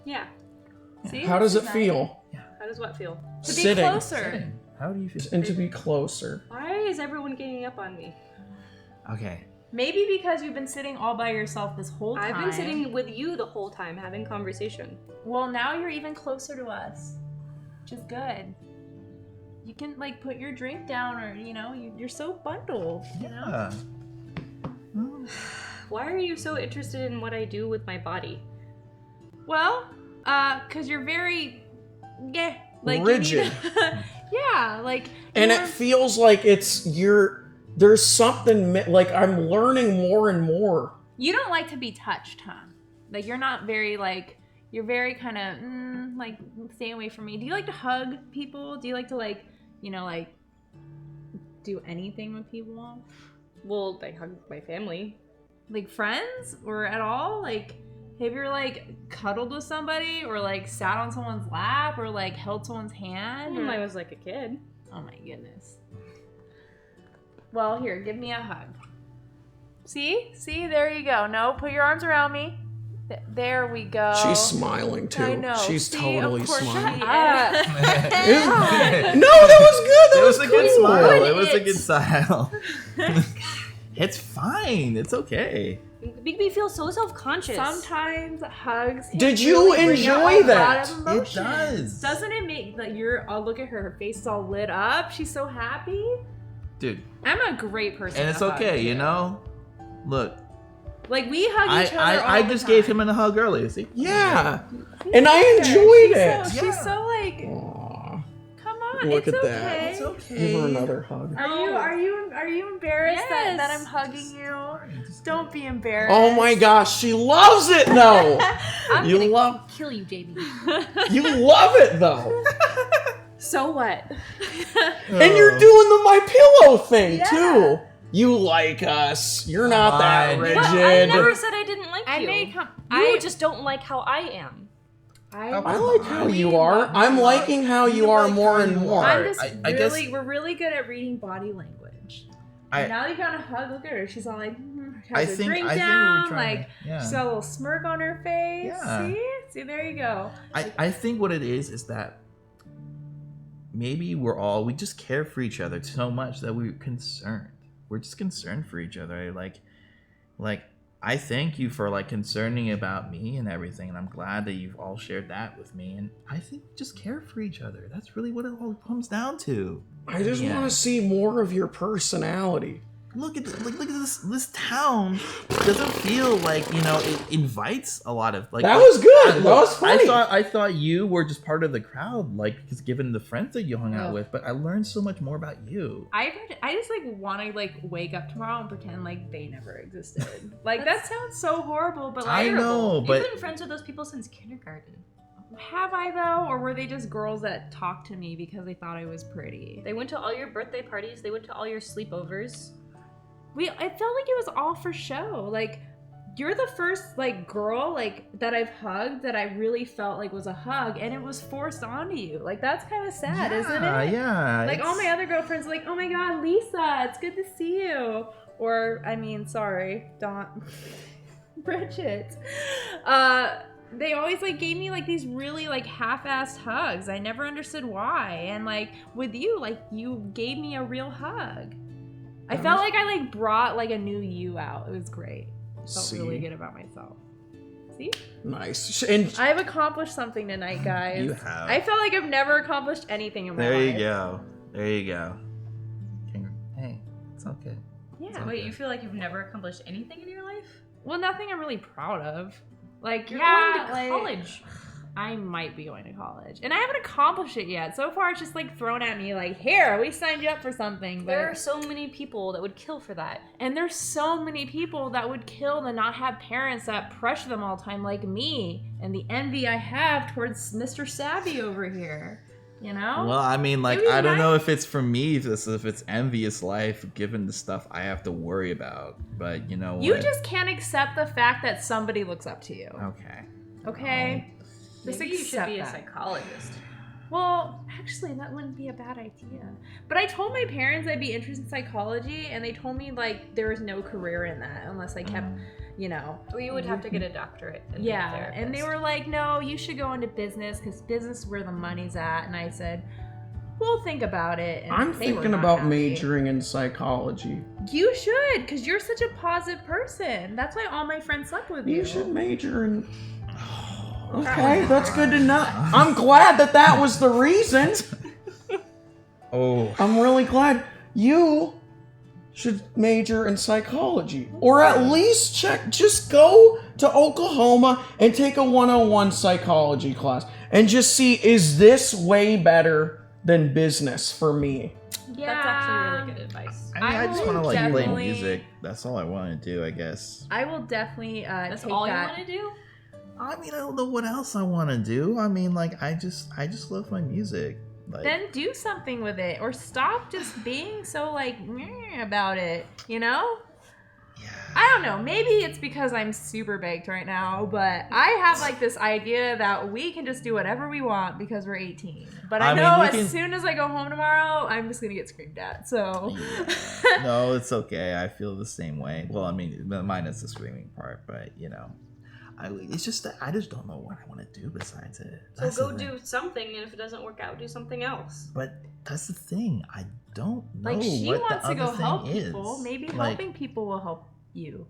Yeah. See? How does it Nice. feel? How does what feel? To be Sitting. closer. How do you feel? And to be closer. Why is everyone ganging up on me? Okay. Maybe because you've been sitting all by yourself this whole time. I've been sitting with you the whole time having conversation. Well, now you're even closer to us, which is good. You can like put your drink down, or you're so bundled. Yeah. Why are you so interested in what I do with my body? Well, cause you're very, like Rigid. Yeah, like. And you're- it feels like there's something, like I'm learning more and more. You don't like to be touched, huh? Like you're not very like. You're very kind of like stay away from me. Do you like to hug people? Do you like to like do anything with people? Well, I hug my family. Like friends or at all? Like have you like cuddled with somebody or like sat on someone's lap or like held someone's hand? When Or... I was like a kid. Oh my goodness. Well, here, give me a hug. See, there you go. No, put your arms around me. There we go. She's smiling too. I know. She's See, totally of course smiling. she No, is. that was good. It was a good cool. smile. It was a good smile. It's fine. It's okay. You make me feel so self-conscious. Sometimes hugs. Did you really bring enjoy out a that? lot of It emotion. does. Doesn't it make like I'll look at her. Her face is all lit up. She's so happy. Dude. I'm a great person. And it's to hug, okay, too. Look, Like we hug each other. I all the just gave time. him a hug earlier, see? Yeah. And I enjoyed She's it. So, she's so like, Aw, come on, look it's at okay. that. It's okay. Give her another hug. Are you embarrassed that Yes. I'm hugging you? Don't be embarrassed. Oh my gosh, she loves it though. I'm You gonna love kill you, JB. you love it though. So what? And you're doing the My Pillow thing Yeah. too. You like us. You're not that Fine. rigid. But I never said I didn't like I you. made You just don't like how I am. I like how you are. I'm liking how you are more and more. I'm just I guess- we're really good at reading body language. I- Now you got a hug. Look at her. She's all like, I has her think drink we were down. trying Like to, yeah. she's got a little smirk on her face. Yeah. See, there you go. I think what it is that maybe we just care for each other so much that we're concerned. We're just concerned for each other. Like I thank you for like concerning about me and everything, and I'm glad that you've all shared that with me. And I think we just care for each other. That's really what it all comes down to. I just Yeah. want to see more of your personality. Look at this town doesn't feel like it invites a lot of like. That was good. That was funny. I thought you were just part of the crowd, like because given the friends that you hung out Oh. with, but I learned so much more about you. I just like want to like wake up tomorrow and pretend like they never existed. Like that sounds so horrible, but like I know, You've but been friends with those people since kindergarten. have I though, or were they just girls that talked to me because they thought I was pretty? They went to all your birthday parties. They went to all your sleepovers. I felt like it was all for show. Like you're the first like girl like that I've hugged that I really felt like was a hug, and it was forced onto you. Like that's kind of sad, isn't it? Yeah. Like all my other girlfriends are like, oh my god, Lisa, it's good to see you. Or I mean, sorry, Bridget. They always like gave me like these really like half-assed hugs. I never understood why. And like with you, like you gave me a real hug. I felt like I like brought like a new you out. It was great. Felt really good about myself. See? Nice. And I've accomplished something tonight, guys. You have. I felt like I've never accomplished anything in my There life. you go. There you go. Hey, it's okay. Yeah. Wait, you feel like you've never accomplished anything in your life? Well, nothing I'm really proud of. Like, You're yeah, going to like, college. I might be going to college. And I haven't accomplished it yet. So far, it's just like thrown at me like, here, we signed you up for something. But There are so many people that would kill for that. and there's so many people that would kill to not have parents that pressure them all the time, like me, and the envy I have towards Mr. Savvy over here. You know? Well, I mean, like, It was I don't know nice. if it's for me, if it's envious life, given the stuff I have to worry about. But you know what? You just can't accept the fact that somebody looks up to you. Okay. Okay? Just Maybe you should accept be a that. psychologist. Well, actually, that wouldn't be a bad idea. But I told my parents I'd be interested in psychology, and they told me, like, there was no career in that unless I kept, you know. Or you would have to get a doctorate. And be a Yeah, and they therapist. were like, no, you should go into business because business is where the money's at. And I said, we'll think about it. And I'm they were thinking not about happy. majoring in psychology. You should, because you're such a positive person. That's why all my friends slept with you. You should major in. Okay, that's good to know. I'm glad that was the reason. Oh. I'm really glad you should major in psychology. Or at least just go to Oklahoma and take a 101 psychology class and just see, is this way better than business for me? Yeah. That's actually really good advice. I mean, I just will want to like play definitely- music. That's all I want to do, I guess. I will definitely That's take all that. you want to do? I mean, I don't know what else I want to do. I mean, like, I just love my music. Like, Then do something with it, or stop just being so like meh about it. You know? yeah. I don't know. Maybe it's because I'm super baked right now, but I have like this idea that we can just do whatever we want because we're 18. But I I mean, know we as can- soon as I go home tomorrow, I'm just gonna get screamed at. So Yeah. No, it's okay. I feel the same way. Well, I mean, minus the screaming part, but you know, it's just that I just don't know what I want to do besides it. So That's go the thing. do something, and if it doesn't work out, do something else. But that's the thing. I don't know like she what wants the to go other thing help is. people. Maybe Like, helping people will help you.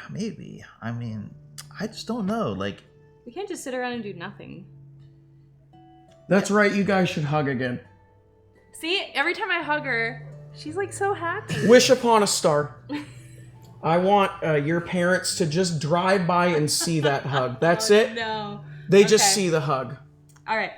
Maybe. I mean, I just don't know. Like, We can't just sit around and do nothing. That's right, you guys should hug again. See, every time I hug her, she's like so happy. Wish upon a star. I want your parents to just drive by and see that hug. That's it. No. They just Okay. see the hug. All right.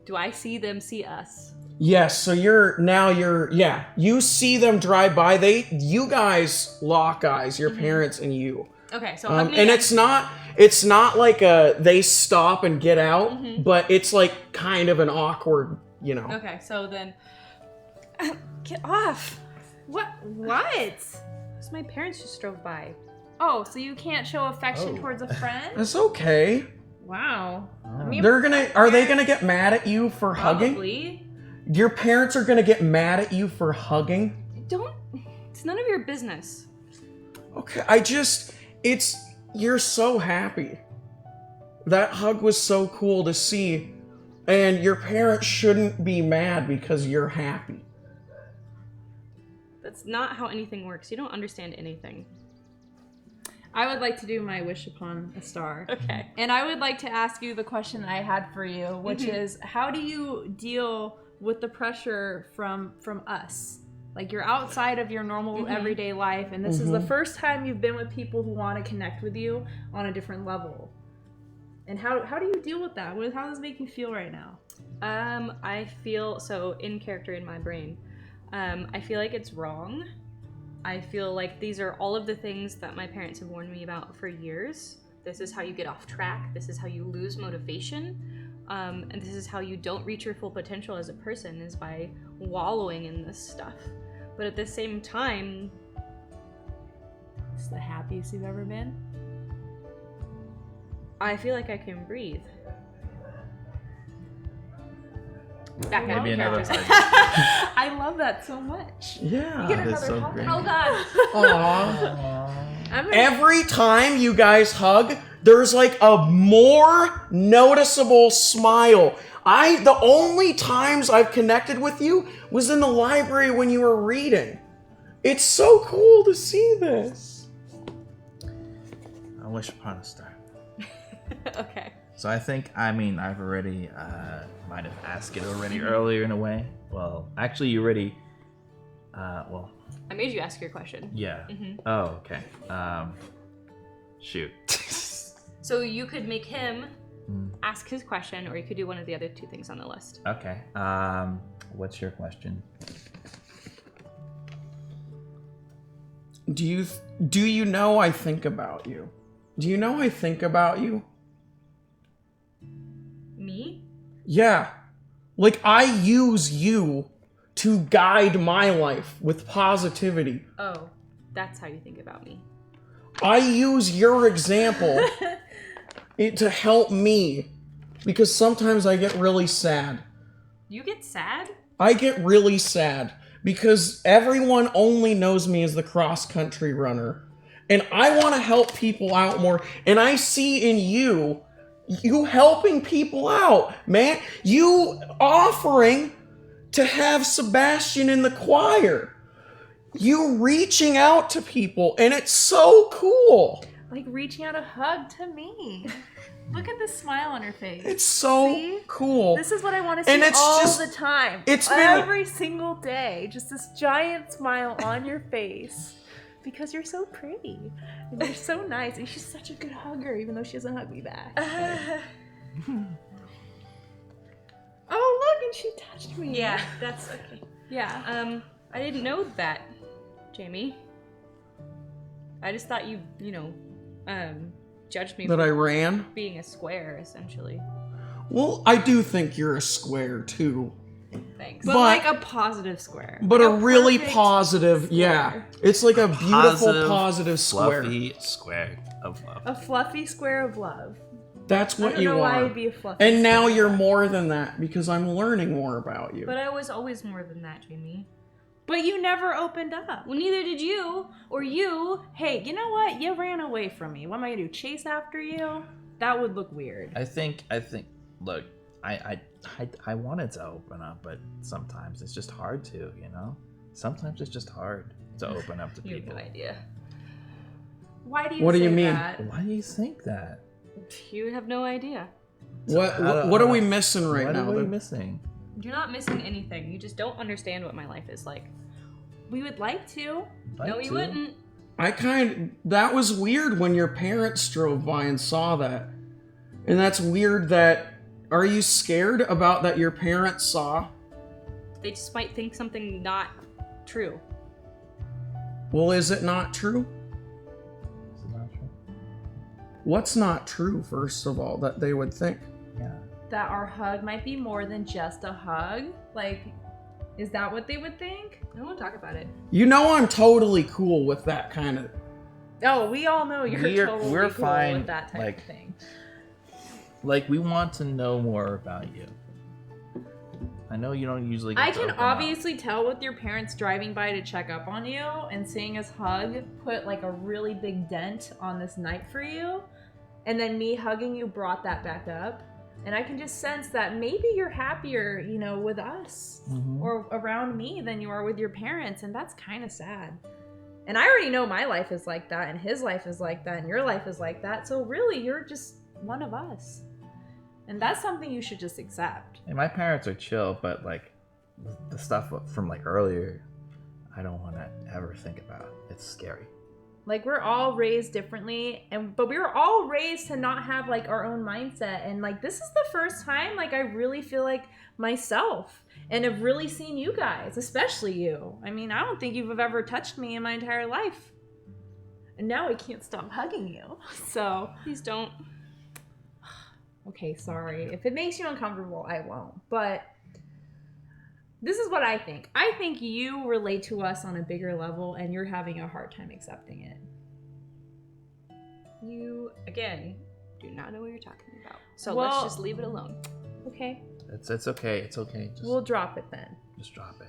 Do I see them see us? Yes, so you see them drive by. You guys lock eyes, your parents and you. Okay, so hug me And again. it's not like they stop and get out, but it's like kind of an awkward, you know. Okay, so then get off. What? Because my parents just drove by. Oh, so you can't show affection Oh. towards a friend? That's okay. Wow. I mean, Are they gonna get mad at you for hugging? Probably. Your parents are gonna get mad at you for hugging? Don't. It's none of your business. Okay, you're so happy. That hug was so cool to see, and your parents shouldn't be mad because you're happy. That's not how anything works. You don't understand anything. I would like to do my wish upon a star. Okay. And I would like to ask you the question I had for you, which is, how do you deal with the pressure from us? Like, you're outside of your normal everyday life, and this is the first time you've been with people who want to connect with you on a different level. And how do you deal with that? How does it make you feel right now? I feel so in character in my brain. I feel like it's wrong. I feel like these are all of the things that my parents have warned me about for years. This is how you get off track. This is how you lose motivation. And this is how you don't reach your full potential as a person, is by wallowing in this stuff. But at the same time, It's the happiest you've ever been? I feel like I can breathe. Back maybe at another character. hug. I love that so much. Yeah. Get That is another so hug. great. Oh God. Aww. I'm gonna- Every time you guys hug, there's like a more noticeable smile. The only times I've connected with you was in the library when you were reading. It's so cool to see this. I wish upon a star. Okay. So I think, I've already, might have asked it already earlier in a way. Well, actually, you already, well, I made you ask your question. yeah. Mhm. Oh, okay. Shoot. So you could make him Mm. ask his question, or you could do one of the other two things on the list. Okay. What's your question? Do you know I think about you? Do you know I think about you? Me? Yeah. Like, I use you to guide my life with positivity. Oh, that's how you think about me. I use your example to help me because sometimes I get really sad. You get sad? I get really sad because everyone only knows me as the cross-country runner. And I want to help people out more. And I see in you helping people out, man. You offering to have Sebastian in the choir. You reaching out to people. And it's so cool. Like reaching out a hug to me. Look at the smile on her face. It's so See? cool. This is what I want to see And it's all just- the time. it's been- every single day. Just this giant smile on your face. Because you're so pretty. And you're so nice. And she's such a good hugger, even though she doesn't hug me back. Oh, look, and she touched me. Yeah, that's okay. Yeah. I didn't know that, Jamie. I just thought you judged me that for I ran. being a square, essentially. Well, I do think you're a square too. Thanks. But, but- like a positive square. But Like a really perfect positive, square. yeah. It's like a beautiful, positive square. fluffy square of love. A fluffy square of love. That's I what don't you know why are. I'd be a fluffy And now square. you're more than that because I'm learning more about you. But I was always more than that, Jamie. But you never opened up. Well, neither did you, or you. Hey, you know what? You ran away from me. What am I gonna do? Chase after you? That would look weird. I think. Look, I wanted to open up, but sometimes it's just hard to. You know, sometimes it's just hard to open up to You have people. no idea. Why do you What do say you mean? that? Why do you think that? You have no idea. What are we missing right what now? are we then? missing? You're not missing anything. You just don't understand what my life is like. We would like to. Like No, you to? wouldn't. That was weird when your parents drove by and saw that. And that's weird that, are you scared about that your parents saw? They just might think something not true. Well, is it not true? Is it not true? What's not true, first of all, that they would think? Yeah. That our hug might be more than just a hug. Like, is that what they would think? I don't want to talk about it. You know I'm totally cool with that kind of... Oh, we all know you're totally we're cool fine, with that type like- of thing. Like, we want to know more about you. I know you don't usually get I to can open up. obviously tell with your parents driving by to check up on you and seeing us hug put like a really big dent on this night for you. And then me hugging you brought that back up. And I can just sense that maybe you're happier, you know, with us Mhm. or around me than you are with your parents. And that's kind of sad. And I already know my life is like that, and his life is like that, and your life is like that. So really, you're just one of us. And that's something you should just accept. And my parents are chill, but like the stuff from like earlier, I don't want to ever think about. It's scary. Like, we're all raised differently, but we were all raised to not have like our own mindset. And like, this is the first time like I really feel like myself and have really seen you guys, especially you. I mean, I don't think you've ever touched me in my entire life. And now I can't stop hugging you. So, Please don't. okay, sorry. If it makes you uncomfortable, I won't. But this is what I think. I think you relate to us on a bigger level and you're having a hard time accepting it. You, again, do not know what you're talking about. So Well- let's just leave it alone. Okay, It's okay. It's okay. we'll drop it then. Just drop it.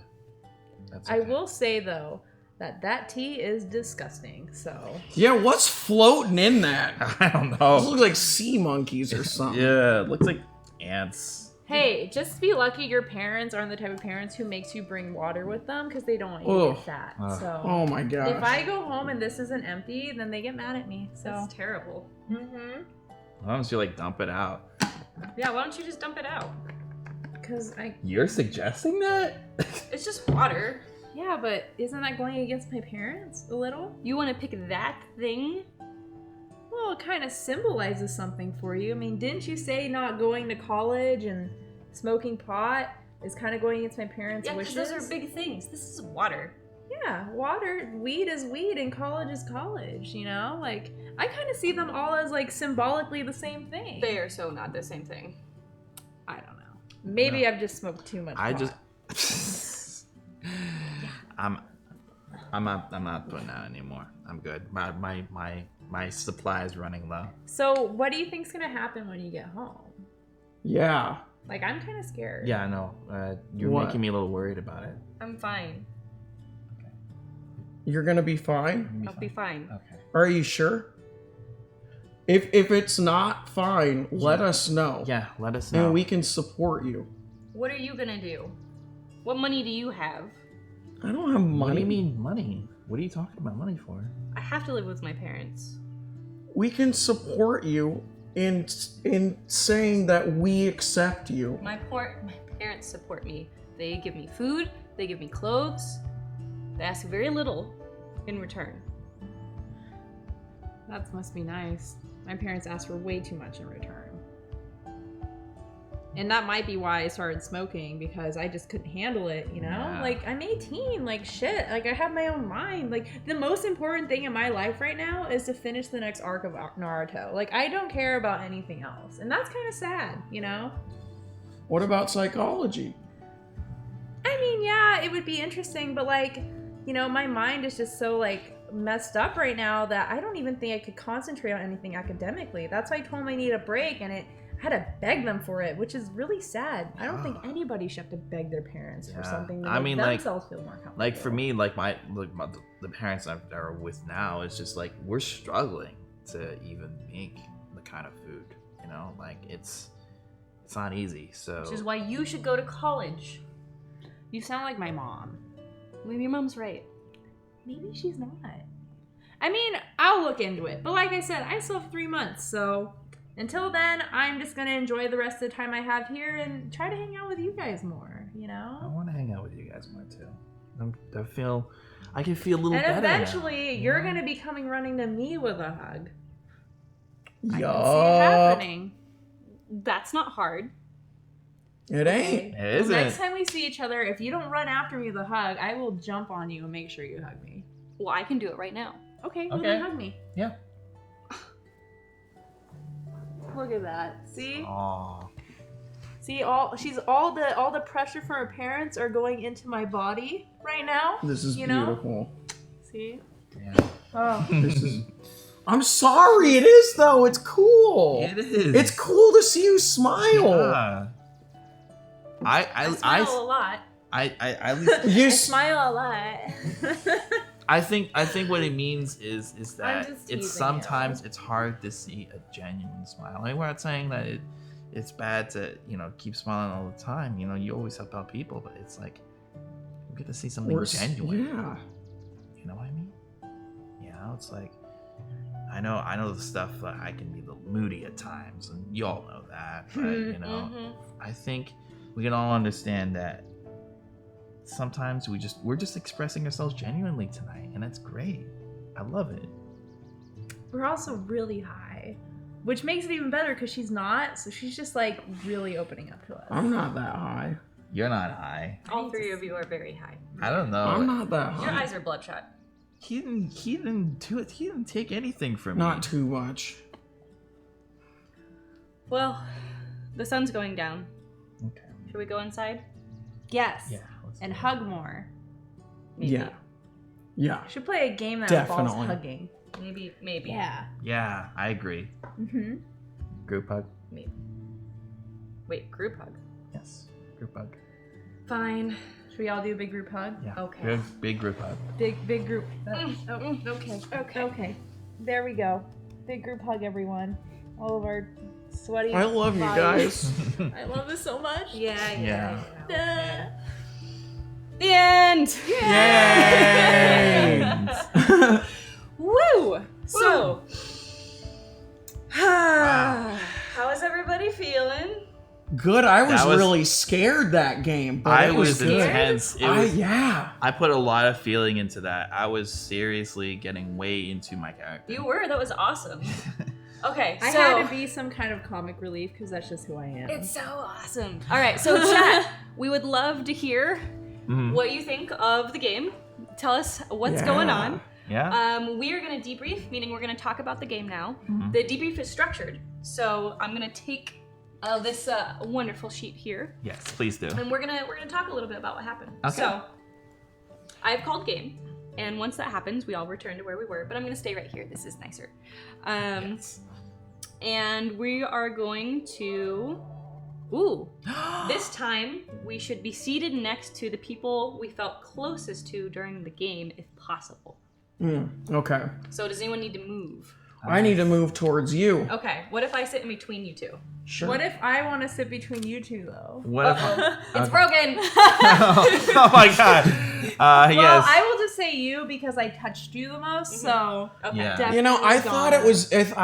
That's I okay. will say though that tea is disgusting. So Yeah, what's floating in that? I don't Those know. look like sea monkeys or something. Yeah, it looks like ants. hey, just be lucky your parents aren't the type of parents who makes you bring water with them because they don't want you to Ugh. get fat. Ugh. So Oh my gosh. if I go home and this isn't empty, then they get mad at me. So That's terrible. mm-hmm. Why don't you like dump it out? Yeah, why don't you just dump it out? Because You're suggesting that? It's just water. yeah, but isn't that going against my parents a little? You want to pick that thing? Well, it kind of symbolizes something for you. I mean, didn't you say not going to college and smoking pot is kind of going against my parents' Yeah, because wishes? those are big things. This is water. Yeah, water, weed is weed, and college is college, you know? Like, I kind of see them all as, like, symbolically the same thing. They are so not the same thing. I don't know. Maybe I've just smoked too much I pot. just. I'm not putting out anymore. I'm good. My supply is running low. So what do you think's gonna happen when you get home? Yeah. Like, I'm kind of scared. Yeah, I know. You're What? making me a little worried about it. I'm fine. You're gonna be fine? I'll be fine. Okay. Are you sure? If it's not fine, let us know. Yeah, let us know. And we can support you. What are you gonna do? What money do you have? I don't have money. What do you mean money? What are you talking about money for? I have to live with my parents. We can support you in saying that we accept you. My parents support me. They give me food, they give me clothes. They ask very little in return. That must be nice. My parents asked for way too much in return. And that might be why I started smoking, because I just couldn't handle it, you know? Yeah. Like, I'm 18, like, shit. Like, I have my own mind. Like, the most important thing in my life right now is to finish the next arc of Naruto. Like, I don't care about anything else. And that's kind of sad, you know? What about psychology? I mean, yeah, it would be interesting, but, like, you know, my mind is just so, like, messed up right now that I don't even think I could concentrate on anything academically. That's why I told them I need a break, and I had to beg them for it, which is really sad. I don't think anybody should have to beg their parents for Yeah. something to I make mean, like- themselves feel more comfortable. Like for me, like the parents that are with now, it's just like we're struggling to even make the kind of food, you know, like it's not easy. So Which is why you should go to college. You sound like my mom. Maybe your mom's right. Maybe she's not. I mean, I'll look into it. But like I said, I still have 3 months, so until then, I'm just gonna enjoy the rest of the time I have here and try to hang out with you guys more, you I know? want to hang out with you guys more too. I can feel a little And better. eventually, you're gonna be coming running to me with a hug. I can see it Yup. happening. That's not hard. It ain't. It Well, isn't. next time we see each other, if you don't run after me with a hug, I will jump on you and make sure you hug me. Well, I can do it right now. Okay, well Okay. then hug me. Yeah. Look at that. See? Aw. See, all the pressure from her parents are going into my body right now. This is you know? beautiful. See? Yeah. Oh. This is. I'm sorry. It is though. It's cool. It is. It's cool to see you smile. Yeah. I smile a lot. I at least You. I smile a lot. I think what it means is that just it's teasing sometimes it's hard to see a genuine smile. I mean, we're not saying that it's bad to keep smiling all the time. You always help out people, but it's like you get to see something genuine. Yeah. You know what I mean? It's like I know the stuff that I can be a little moody at times, and you all know that. But I think we can all understand that sometimes we're just expressing ourselves genuinely tonight, and that's great. I love it. We're also really high, which makes it even better because she's not. So she's just like really opening up to us. I'm not that high. You're not high. All three of you are very high. I don't know. I'm not that Your high. eyes are bloodshot. He didn't take anything from me. Not too much. Well, the sun's going down. Okay. Should we go inside? Yes. Yeah. let's And do it. hug more. Maybe. Yeah. Yeah. We should play a game that involves Definitely. hugging. Maybe. Yeah. Yeah, I agree. Mm-hmm. Group hug. Maybe. Wait, group hug. Yes. Group hug. Fine. Should we all do a big group hug? Yeah. Okay. Big group hug. Big group. Okay. Okay. There we go. Big group hug, everyone. All of our sweaty. I love you bodies. guys. I love this so much. Yeah. Yeah. The end. Yay! Woo! So, how is everybody feeling? Good. I was, That was- really scared that game, but I it was was good. intense. Yeah. I put a lot of feeling into that. I was seriously getting way into my character. You were. That was awesome. Okay, I so had to be some kind of comic relief because that's just who I am. it's so awesome. All right, so chat. We would love to hear Mhm. what you think of the game. Tell us what's going on. Yeah. We are going to debrief, meaning we're going to talk about the game now. Mhm. The debrief is structured, so I'm going to take this wonderful sheet here, Yes, please do. and we're gonna talk a little bit about what happened. Okay. So, I've called game, and once that happens, we all return to where we were. But I'm gonna stay right here. This is nicer. Yes. And we are going to. Ooh, this time we should be seated next to the people we felt closest to during the game, if possible. Okay. So does anyone need to move? I need to move towards you. Okay, what if I sit in between you two? Sure. What if I want to sit between you two, though? What if It's broken! oh my god. Well, Yes. I will just say you because I touched you the most, so Okay. Yeah. You know, I definitely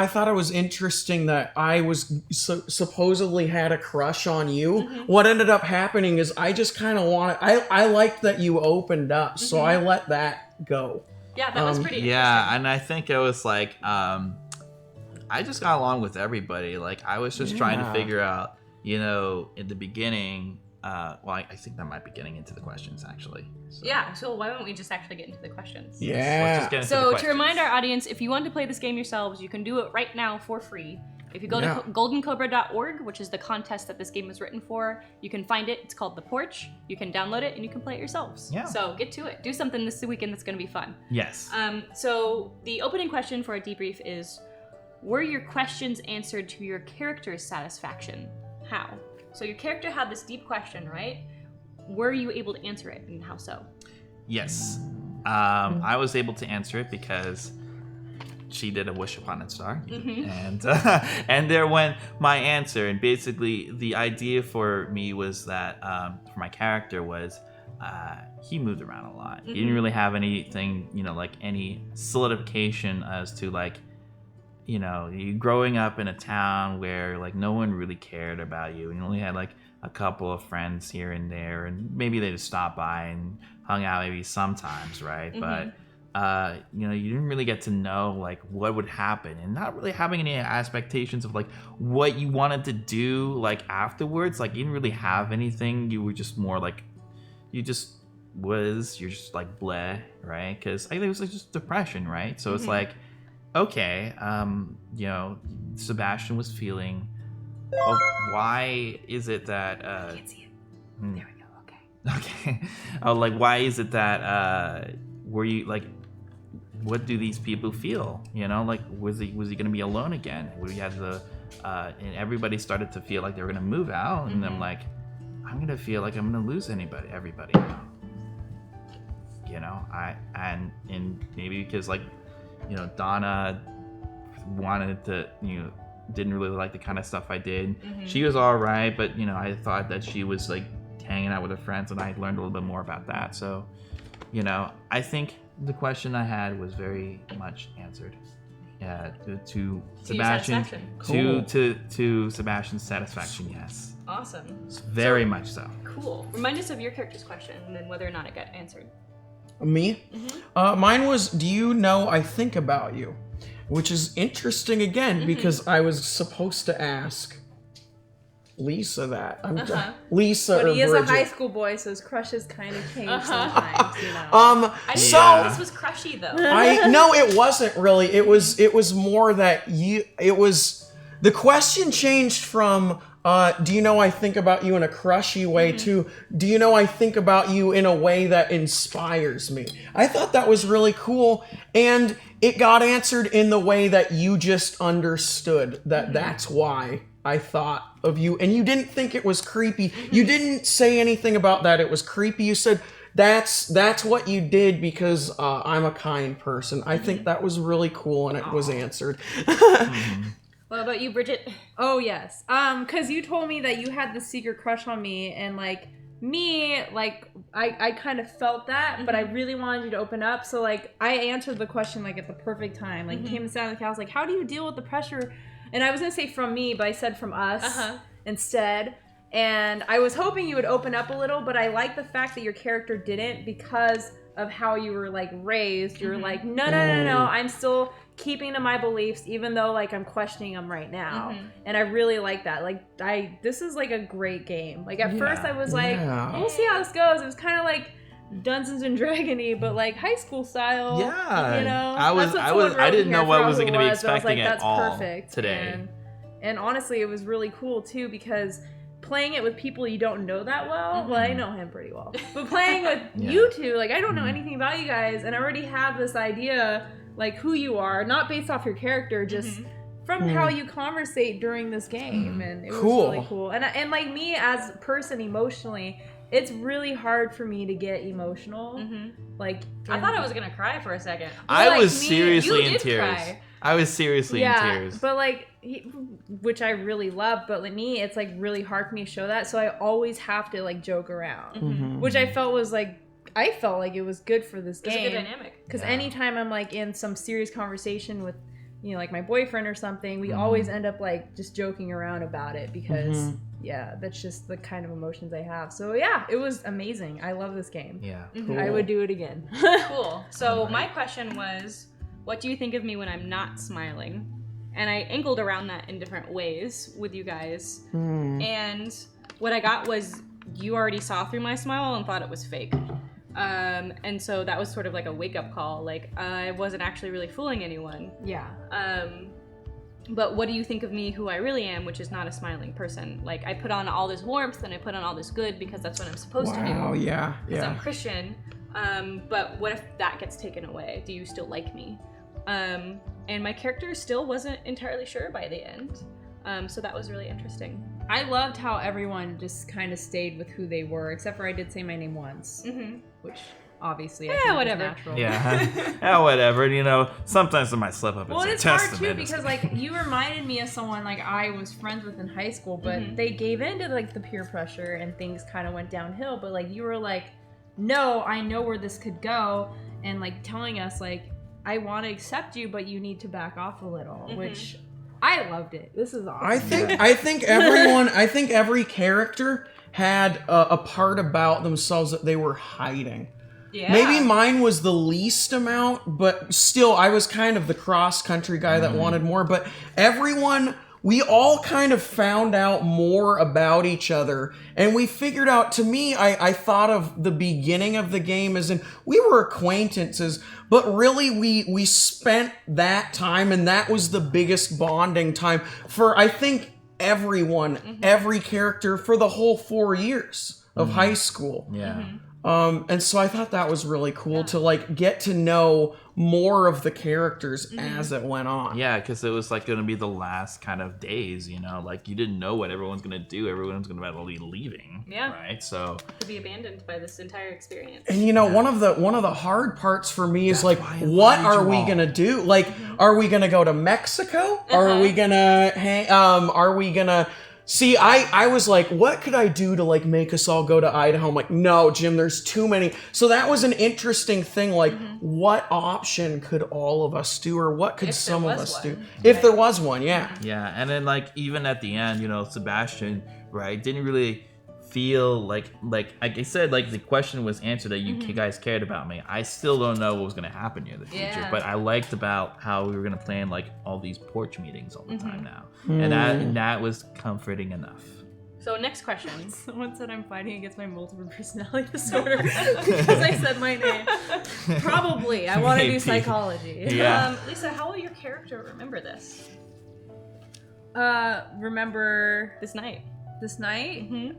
thought it was interesting that I was supposedly had a crush on you. What ended up happening is I just kind of wanted. I liked that you opened up, so I let that go. Yeah, that was pretty Yeah, and I think it was like, I just got along with everybody. Like, I was just trying to figure out, you know, in the beginning, I think that might be getting into the questions, actually. So, Yeah, so why don't we just actually get into the questions? let's Yeah. just get into the So to questions. remind our audience, if you want to play this game yourselves, you can do it right now for free. If you go Yeah. to goldencobra.org, which is the contest that this game was written for, you can find it. It's called The Porch. You can download it and you can play it yourselves. Yeah. So get to it. Do something this weekend that's going to be fun. Yes. So the opening question for a debrief is, were your questions answered to your character's satisfaction? How? So your character had this deep question, right? Were you able to answer it, and how so? Yes. I was able to answer it because she did a wish upon a star, and there went my answer. And basically, the idea for me was that for my character was he moved around a lot. He didn't really have anything, you know, like any solidification as to like, you know, you growing up in a town where like no one really cared about you, and you only had like a couple of friends here and there, and maybe they just stopped by and hung out maybe sometimes, right? But you know, you didn't really get to know like what would happen, and not really having any expectations of like what you wanted to do like afterwards. Like you didn't really have anything. You were just more like you're just like bleh, right? Because I think it was like just depression, right? So it's like, okay, you know, Sebastian was feeling, oh, why is it that I can't see it. There we go. Okay. okay, oh, like why is it that were you like, what do these people feel, you know, like was he gonna be alone again? We had the and everybody started to feel like they were gonna move out, and I'm like, I'm gonna feel like I'm gonna lose everybody now. You know, and maybe because like, you know, Donna wanted to, you know, didn't really like the kind of stuff I did. She was all right, but you know, I thought that she was like hanging out with her friends, and I learned a little bit more about that. So, you know, I think the question I had was very much answered. Yeah, to Sebastian, satisfaction. Cool. to Sebastian's satisfaction, yes, Awesome. very much so. Cool. Remind us of your character's question and then whether or not it got answered. Me? Mine was, do you know I think about you? Which is interesting again, because I was supposed to ask Lisa that. Lisa But or he is Bridget. a high school boy, so his crushes kind of change sometimes, you know. I didn't So know this was crushy though. no, it wasn't really. It was more that the question changed from do you know I think about you in a crushy way to do you know I think about you in a way that inspires me? I thought that was really cool, and it got answered in the way that you just understood that that's why I thought of you, and you didn't think it was creepy. You didn't say anything about that it was creepy. You said that's what you did because I'm a kind person. I think that was really cool, and it was answered. What about you, Bridget? Oh, yes. Because you told me that you had this secret crush on me, and, like, me, like, I kind of felt that, but I really wanted you to open up, so, like, I answered the question, like, at the perfect time. Like, came and sat on the couch, like, how do you deal with the pressure? And I was going to say from me, but I said from us instead. And I was hoping you would open up a little, but I like the fact that your character didn't because of how you were, like, raised. You're like, no, I'm still keeping to my beliefs, even though like I'm questioning them right now. And I really like that. Like this is like a great game. Like at first I was like, we'll see how this goes. It was kind of like Dungeons and Dragony, but like high school style. Yeah, you know. I didn't know what I was going to be expecting at all perfect. today. And honestly, it was really cool too because playing it with people you don't know that well, well, I know him pretty well, but playing with you two, like I don't know anything about you guys, and I already have this idea like who you are, not based off your character, just from how you conversate during this game, and it was really cool. And like me as a person emotionally, it's really hard for me to get emotional. Like I thought I was gonna cry for a second. I was me, seriously you in did tears. cry. I was seriously in tears. But like, which I really love, but like me, it's like really hard for me to show that. So I always have to like joke around, which I felt like it was good for this game. It's a good dynamic. Because anytime I'm like in some serious conversation with, you know, like my boyfriend or something, we always end up like just joking around about it because that's just the kind of emotions I have. So yeah, it was amazing. I love this game. Yeah. Cool. I would do it again. Cool. So my question was, what do you think of me when I'm not smiling? And I angled around that in different ways with you guys. And what I got was you already saw through my smile and thought it was fake. And so that was sort of like a wake-up call. Like, I wasn't actually really fooling anyone. Yeah. But what do you think of me, who I really am, which is not a smiling person? Like, I put on all this warmth and I put on all this good because that's what I'm supposed to do. Wow, yeah, Because I'm yeah. Christian. But what if that gets taken away? Do you still like me? And my character still wasn't entirely sure by the end. So that was really interesting. I loved how everyone just kind of stayed with who they were, except for I did say my name once, which obviously I think was whatever. natural. Yeah, whatever. You know, sometimes I might slip up and Well, say it's hard Testament. too because like you reminded me of someone like I was friends with in high school, but they gave in to like the peer pressure and things kind of went downhill. But like you were like, no, I know where this could go, and like telling us like, I want to accept you, but you need to back off a little, which I loved it. This is awesome. I think every character had a part about themselves that they were hiding. Yeah. Maybe mine was the least amount, but still, I was kind of the cross-country guy that wanted more. But everyone, we all kind of found out more about each other. And we figured out, to me, I thought of the beginning of the game as in, we were acquaintances, but really we spent that time, and that was the biggest bonding time for, I think, everyone, every character for the whole 4 years of high school. Yeah. And so I thought that was really cool to like get to know more of the characters as it went on. Yeah, because it was like going to be the last kind of days, you know, like you didn't know what everyone's going to do. Everyone's going to be leaving. Yeah. Right. So To be abandoned by this entire experience. And you know, one of the hard parts for me is like, what are we gonna do? Like, are we gonna go to Mexico? Are we gonna hang? Are we gonna? See, I was like, what could I do to like make us all go to Idaho? I'm like, no, Jim, there's too many. So that was an interesting thing. Like, what option could all of us do, or what could If some there of was us one. do? If there was one, yeah. yeah, and then like even at the end, you know, Sebastian, right, didn't really feel like I said, like the question was answered that you guys cared about me. I still don't know what was going to happen in the future, Yeah. but I liked about how we were going to plan like all these porch meetings all the time now, and that was comforting enough. So next question. Someone said I'm fighting against my multiple personality disorder because I said my name. Probably. I want to do Maybe. psychology. Yeah. Lisa, how will your character remember this? Remember This night? this night?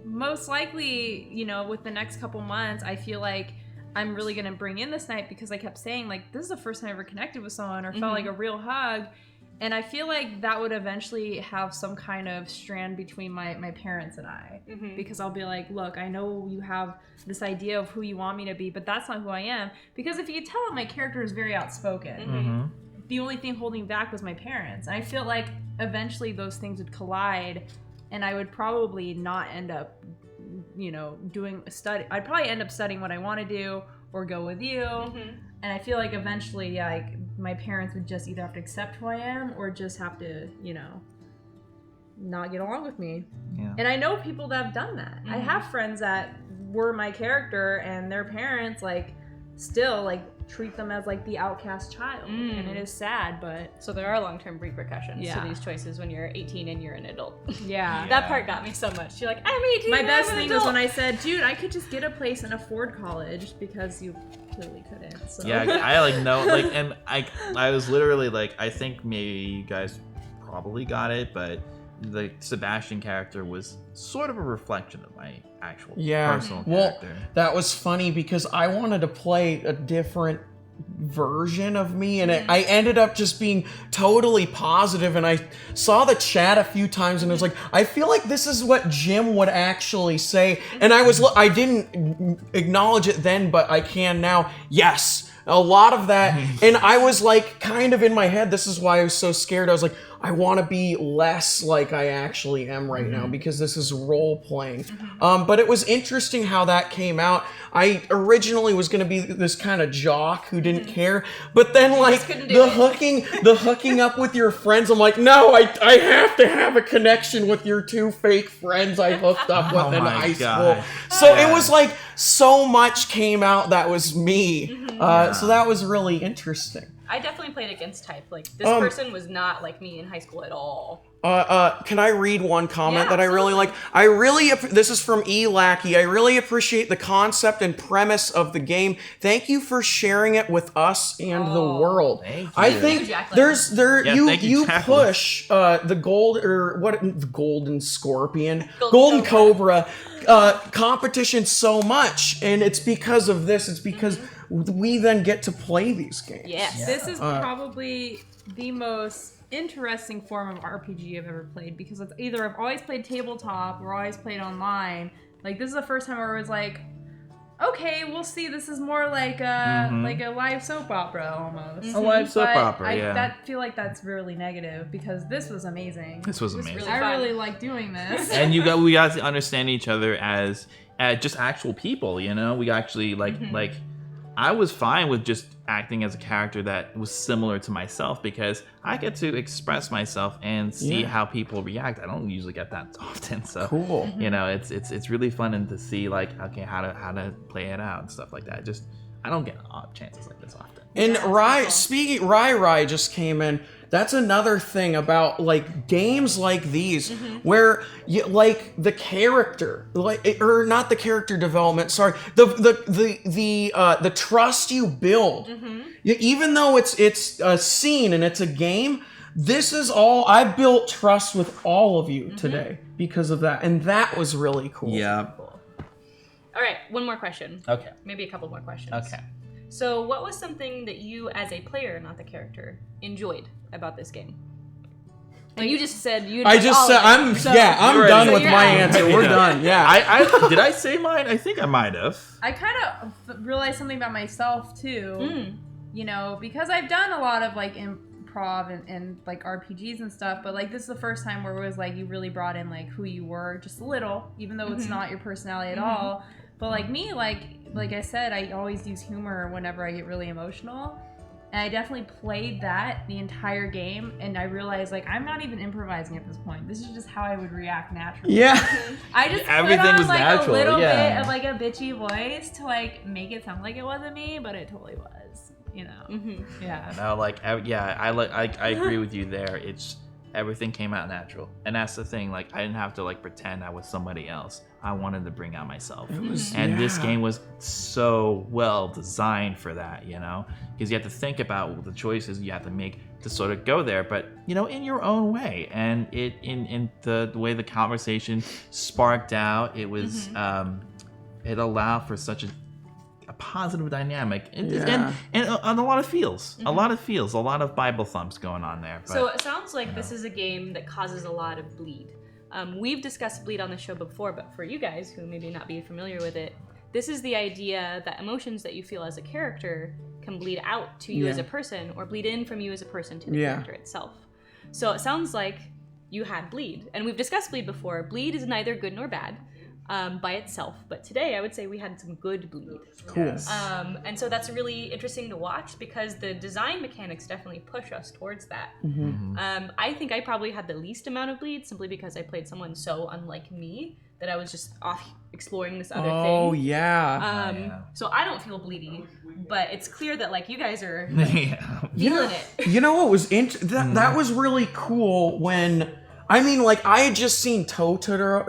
Most likely, you know, with the next couple months, I feel like I'm really going to bring in this night because I kept saying, like, this is the first time I ever connected with someone or felt like a real hug. And I feel like that would eventually have some kind of strand between my parents and I. Because I'll be like, look, I know you have this idea of who you want me to be, but that's not who I am. Because if you could tell, my character is very outspoken. The only thing holding back was my parents. And I feel like eventually those things would collide, and I would probably not end up, you know, doing a study. I'd probably end up studying what I want to do or go with you. And I feel like eventually, like, my parents would just either have to accept who I am or just have to, you know, not get along with me. Yeah. And I know people that have done that. I have friends that were my character, and their parents, like, still, like, treat them as, like, the outcast child. And it is sad, but So there are long-term repercussions Yeah. to these choices when you're 18 and you're an adult. yeah. That part got me so much. You're like, I'm 18. My and best I'm an thing was when adult. I said, dude, I could just get a place and afford college, because you clearly couldn't. So. Yeah, I like know, like, and I was literally like, I think maybe you guys probably got it, but the Sebastian character was sort of a reflection of my actual personal character. That was funny because I wanted to play a different version of me, and I ended up just being totally positive, and I saw the chat a few times and I was like, I feel like this is what Jim would actually say, and I didn't acknowledge it then, but I can now. Yes, a lot of that. And I was like, kind of in my head, this is why I was so scared. I was like, I want to be less like I actually am right now, because this is role playing. But it was interesting how that came out. I originally was going to be this kind of jock who didn't care, but then like the hooking up with your friends, I'm like, no, I have to have a connection with your two fake friends I hooked up with in high school. So it was like so much came out that was me. So that was really interesting. I definitely played against type. Like, this person was not like me in high school at all. Can I read one comment that I really like? This is from E. Lackey. I really appreciate the concept and premise of the game. Thank you for sharing it with us and the world. Thank you. I think you Jacqueline. push the golden scorpion, golden cobra competition so much, and it's because of this. It's because we then get to play these games. Yes. This is probably the most interesting form of RPG I've ever played, because it's either I've always played tabletop or always played online. Like, this is the first time where I was like, okay, we'll see. This is more like a live soap opera almost. A live soap opera, I feel like that's really negative, because this was amazing. This was amazing. really I fun. really like doing this. And we got to understand each other as just actual people, you know? We actually like I was fine with just acting as a character that was similar to myself, because I get to express myself and see how people react. I don't usually get that often, so Cool. you know, it's really fun and to see like, okay, how to play it out and stuff like that. Just I don't get chances like this often. And Rai just came in. That's another thing about like games like these, where you like the character, or not the character development. Sorry, the trust you build. Even though it's a scene and it's a game, this is all I built trust with all of you today because of that, and that was really cool. Yeah. All right, one more question. Okay. Maybe a couple more questions. Okay. So, what was something that you, as a player, not the character, enjoyed about this game? Like, you just said you. I just said I'm done with my answer. We're done. Yeah. I did I say mine? I think I might have. I kind of realized something about myself too. You know, because I've done a lot of like improv and like RPGs and stuff, but like this is the first time where it was like you really brought in like who you were just a little, even though it's not your personality at all. But like me, like I said, I always use humor whenever I get really emotional. And I definitely played that the entire game, and I realized like I'm not even improvising at this point. This is just how I would react naturally. Yeah. I just Everything put on was like natural, a little yeah. bit of like a bitchy voice to like make it sound like it wasn't me, but it totally was. You know. Yeah. No, I agree with you there. It's everything came out natural, and that's the thing. Like I didn't have to like pretend I was somebody else. I wanted to bring out myself, and this game was so well designed for that. You know, because you have to think about the choices you have to make to sort of go there, but you know, in your own way. And it in the way the conversation sparked out, it was it allowed for such a positive dynamic and a lot of feels, a lot of Bible thumps going on there. But, so it sounds like this is a game that causes a lot of bleed. We've discussed bleed on the show before, but for you guys who maybe not be familiar with it, this is the idea that emotions that you feel as a character can bleed out to you as a person, or bleed in from you as a person to the character itself. So it sounds like you had bleed, and we've discussed bleed before. Bleed is neither good nor bad by itself, but today I would say we had some good bleed. Cool. And so that's really interesting to watch, because the design mechanics definitely push us towards that. I think I probably had the least amount of bleed, simply because I played someone so unlike me that I was just off exploring this other thing. Oh yeah. So I don't feel bleedy, but it's clear that like you guys are Yeah. feeling it. You know what was that was really cool when. I mean, like, I had just seen Totoro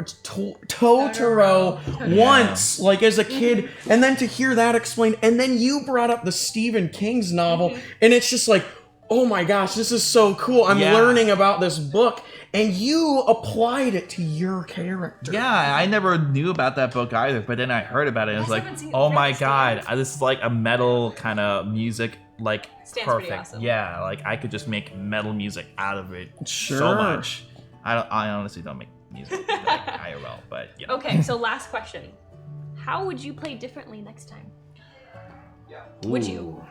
once, like, as a kid, and then to hear that explained, and then you brought up the Stephen King's novel, and it's just like, oh my gosh, this is so cool. I'm Yeah. learning about this book, and you applied it to your character. Yeah, I never knew about that book either, but then I heard about it and I was like, haven't seen- oh read my the god, stands? this is like a metal kind of music, like Stands pretty perfect. awesome. Yeah, like I could just make metal music out of it Sure. so much. I honestly don't make music like IRL, but you know. Okay, so last question. How would you play differently next time? Would you? Ooh.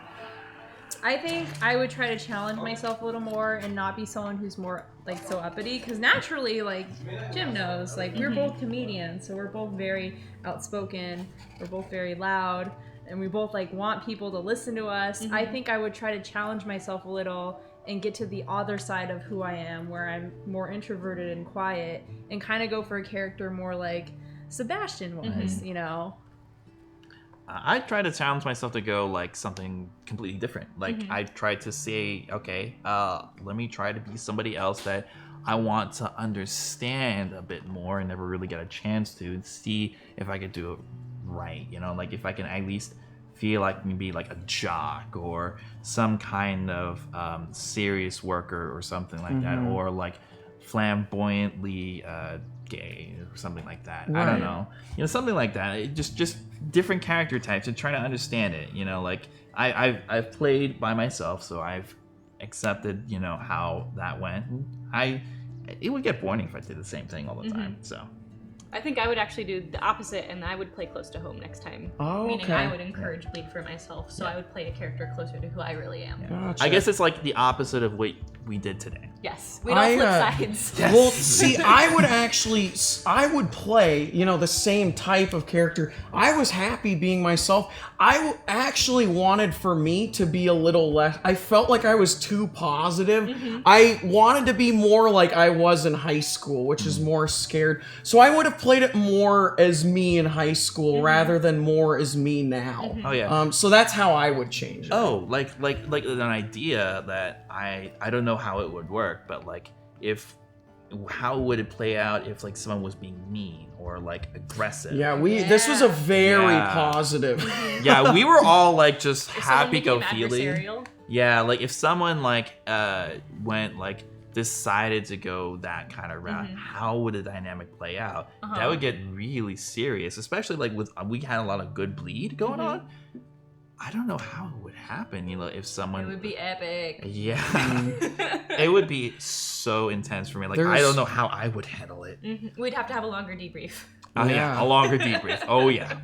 I think I would try to challenge myself a little more and not be someone who's more like so uppity, because naturally, like Jim knows, like we're both comedians, so we're both very outspoken, we're both very loud, and we both like want people to listen to us. I think I would try to challenge myself a little and get to the other side of who I am, where I'm more introverted and quiet, and kind of go for a character more like Sebastian was, you know. I try to challenge myself to go like something completely different. Like I try to say, okay, let me try to be somebody else that I want to understand a bit more and never really get a chance to, and see if I could do it right. You know, like if I can at least feel like maybe like a jock or some kind of serious worker or something like that, or like flamboyantly gay or something like that. I don't know, you know, something like that. It just different character types and trying to understand it. You know, like I've played by myself, so I've accepted, you know, how that went. It would get boring if I did the same thing all the time. So I think I would actually do the opposite, and I would play close to home next time. Oh, Meaning okay. I would encourage bleed for myself, so I would play a character closer to who I really am. Gotcha. I guess it's like the opposite of what we did today. Yes, we don't flip sides. Well, see, I would play, you know, the same type of character. I was happy being myself. I actually wanted for me to be a little less, I felt like I was too positive. I wanted to be more like I was in high school, which is more scared. So I would have played it more as me in high school rather than more as me now. Oh yeah. So that's how I would change it. Oh, like an idea that I don't know how it would work, but like how would it play out if like someone was being mean or like aggressive? Yeah, this was a very Yeah. positive. Yeah, we were all like just If someone happy became go feely. adversarial, Yeah, like if someone like went like decided to go that kind of route, how would the dynamic play out? That would get really serious, especially like we had a lot of good bleed going on. I don't know how it would happen, you know, if someone it would be epic. Yeah. It would be so intense for me. Like I don't know how I would handle it. We'd have to have a longer debrief. Oh yeah, a longer debrief. Oh yeah.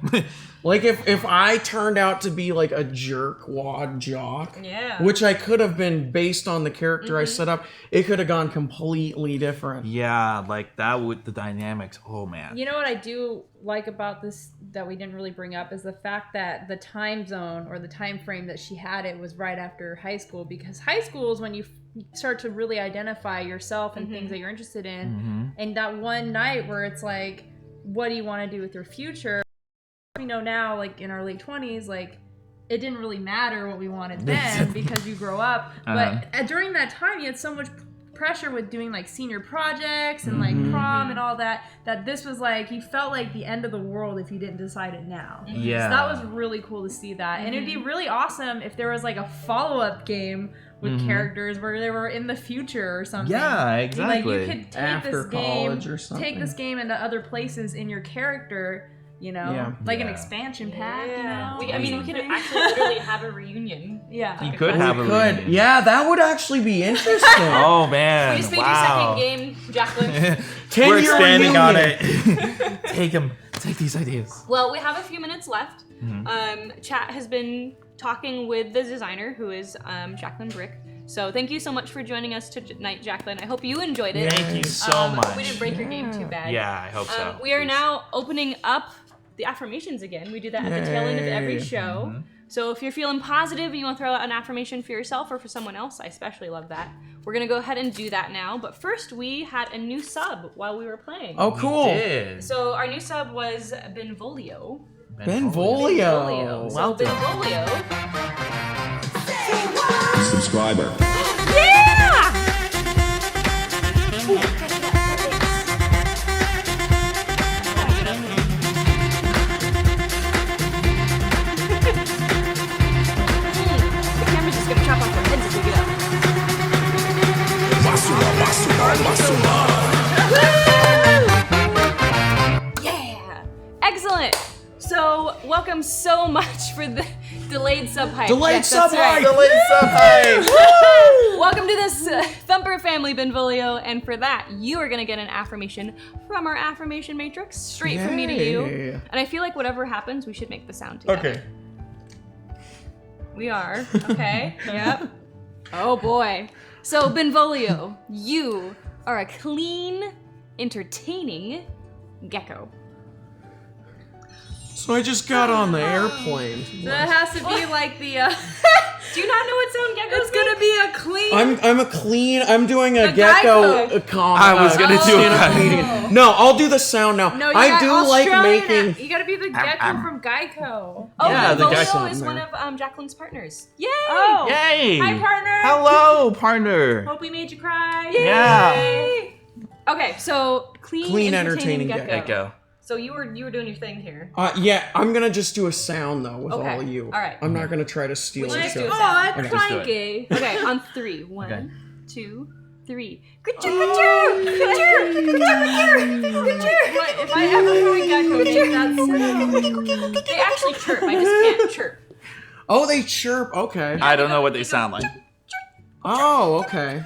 Like if I turned out to be like a jerkwad jock, Yeah. which I could have been based on the character I set up, it could have gone completely different. Yeah, like that would the dynamics. Oh man. You know what I do like about this that we didn't really bring up is the fact that the time zone or the time frame that she had it was right after high school, because high school is when you start to really identify yourself and things that you're interested in. And that one night where it's like, what do you want to do with your future? We know now, like in our late 20s, like it didn't really matter what we wanted then because you grow up. But during that time, you had so much pressure with doing like senior projects and like prom and all that this was like, you felt like the end of the world if you didn't decide it now. Yeah. So that was really cool to see that. And it'd be really awesome if there was like a follow-up game with characters where they were in the future or something. Yeah, exactly. Like you could take After this game, college or something. take this game into other places in your character, you know, Yeah. like an Yeah. expansion pack, you know. I mean, we could actually literally have a reunion. Yeah. You could have a Could. reunion. Yeah, that would actually be interesting. Oh man. We speak wow. your second game, Jacqueline. 10-year We're expanding on reunion. it. Take these ideas. Well, we have a few minutes left. Chat has been talking with the designer, who is Jacqueline Brick. So thank you so much for joining us tonight, Jacqueline. I hope you enjoyed it. Thank you so much. We didn't break your game too bad. Yeah, I hope so. We are Please. now opening up the affirmations again. We do that at the tail end of every show. So if you're feeling positive and you want to throw out an affirmation for yourself or for someone else, I especially love that. We're going to go ahead and do that now. But first, we had a new sub while we were playing. Oh, cool. Did. So our new sub was Benvolio. Benvolio. So Welcome. Benvolio. Subscriber. Yeah! The camera's just gonna chop off our heads if we get up. Excellent. So, welcome so much for the delayed sub hype. Delayed Yes, sub that's right. hype. Delayed sub hype. Welcome to this Thumper Family Benvolio, and for that, you are gonna get an affirmation from our affirmation matrix, straight from me to you. Yay. And I feel like whatever happens, we should make the sound together. Okay. We are. Okay. Yep. Oh boy. So, Benvolio, you are a clean, entertaining gecko. So I just got on the airplane. That has to be like the. Do you not know what sound geckos It's gonna be a clean. I'm doing a gecko I was gonna do a stand-up comedian. No, I'll do the sound now. No, you I got do Australian like making. You gotta be the gecko from Geico. Oh, Yeah, the Benvolio gecko is in one there. of Jacqueline's partners. Yay! Oh. Yay! Hi, partner. Hello, partner. Hope we made you cry. Yeah. Yay! Okay, so clean, entertaining gecko. Gecko. So you were doing your thing here. Yeah, I'm gonna just do a sound though with Okay, all you. all right. I'm not gonna try to steal the Let's do show. it. Oh, Okay. cranky. Okay, on three. One, Okay. 2, 3. Ka-choo, ka-choo, ka-choo, ka-choo, ka-choo, ka-choo. What, if I ever heard a gecko make that sound? They actually chirp. I just can't chirp. Oh, they chirp. Okay. I don't know what they sound like. Oh, okay.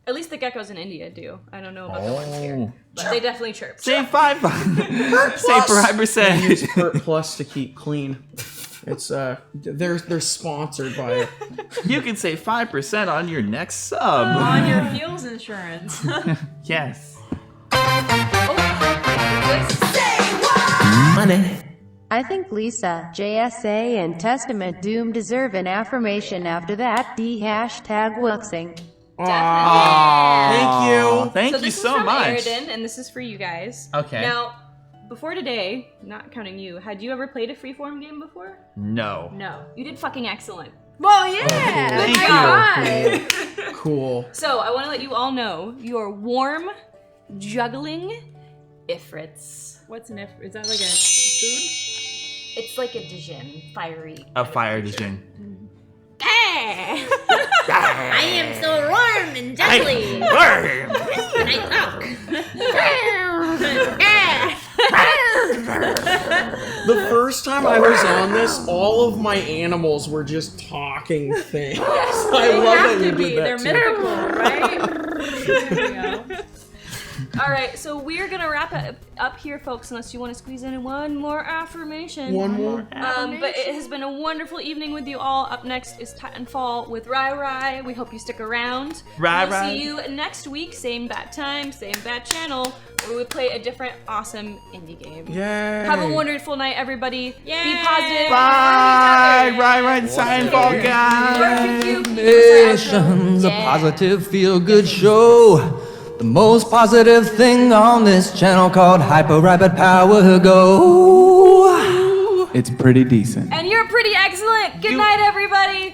At least the geckos in India do. I don't know about the ones here, Oh. but they definitely chirp. Save 5. Save 5%. Use Pert Plus to keep clean. It's they're sponsored by it. You can save 5% on your next sub. On your heels insurance. Yes. I think Lisa, JSA, and Testament Doom deserve an affirmation after that. #Wuxing. Thank you. Thank So you this is so from much. Airden, and this is for you guys. Okay. Now, before today, not counting you, had you ever played a freeform game before? No. No. You did fucking excellent. Well, yeah. Thank High five. Cool. So, I want to let you all know you are warm, juggling ifrits. What's an F? Is that like a food? It's like a Dijin, fiery. A fire Dijin. I am so warm and juggly when I talk. The first time I was on this, all of my animals were just talking things. I They love have that you to be. did that They're too. mythical, right? There we go. All right, so we're gonna wrap it up here, folks, unless you want to squeeze in one more affirmation. One more. But it has been a wonderful evening with you all. Up next is Titanfall with Rai Rai. We hope you stick around. Rai We'll Rai. see you next week, same bat time, same bat channel, where we play a different awesome indie game. Yay. Have a wonderful night, everybody. Be Yay. positive. Bye. Right, Titanfall, guys. Affirmations, a positive feel-good show. The most positive thing on this channel called Hyper Rapid Power Go. It's pretty decent. And you're pretty excellent. Good night, everybody.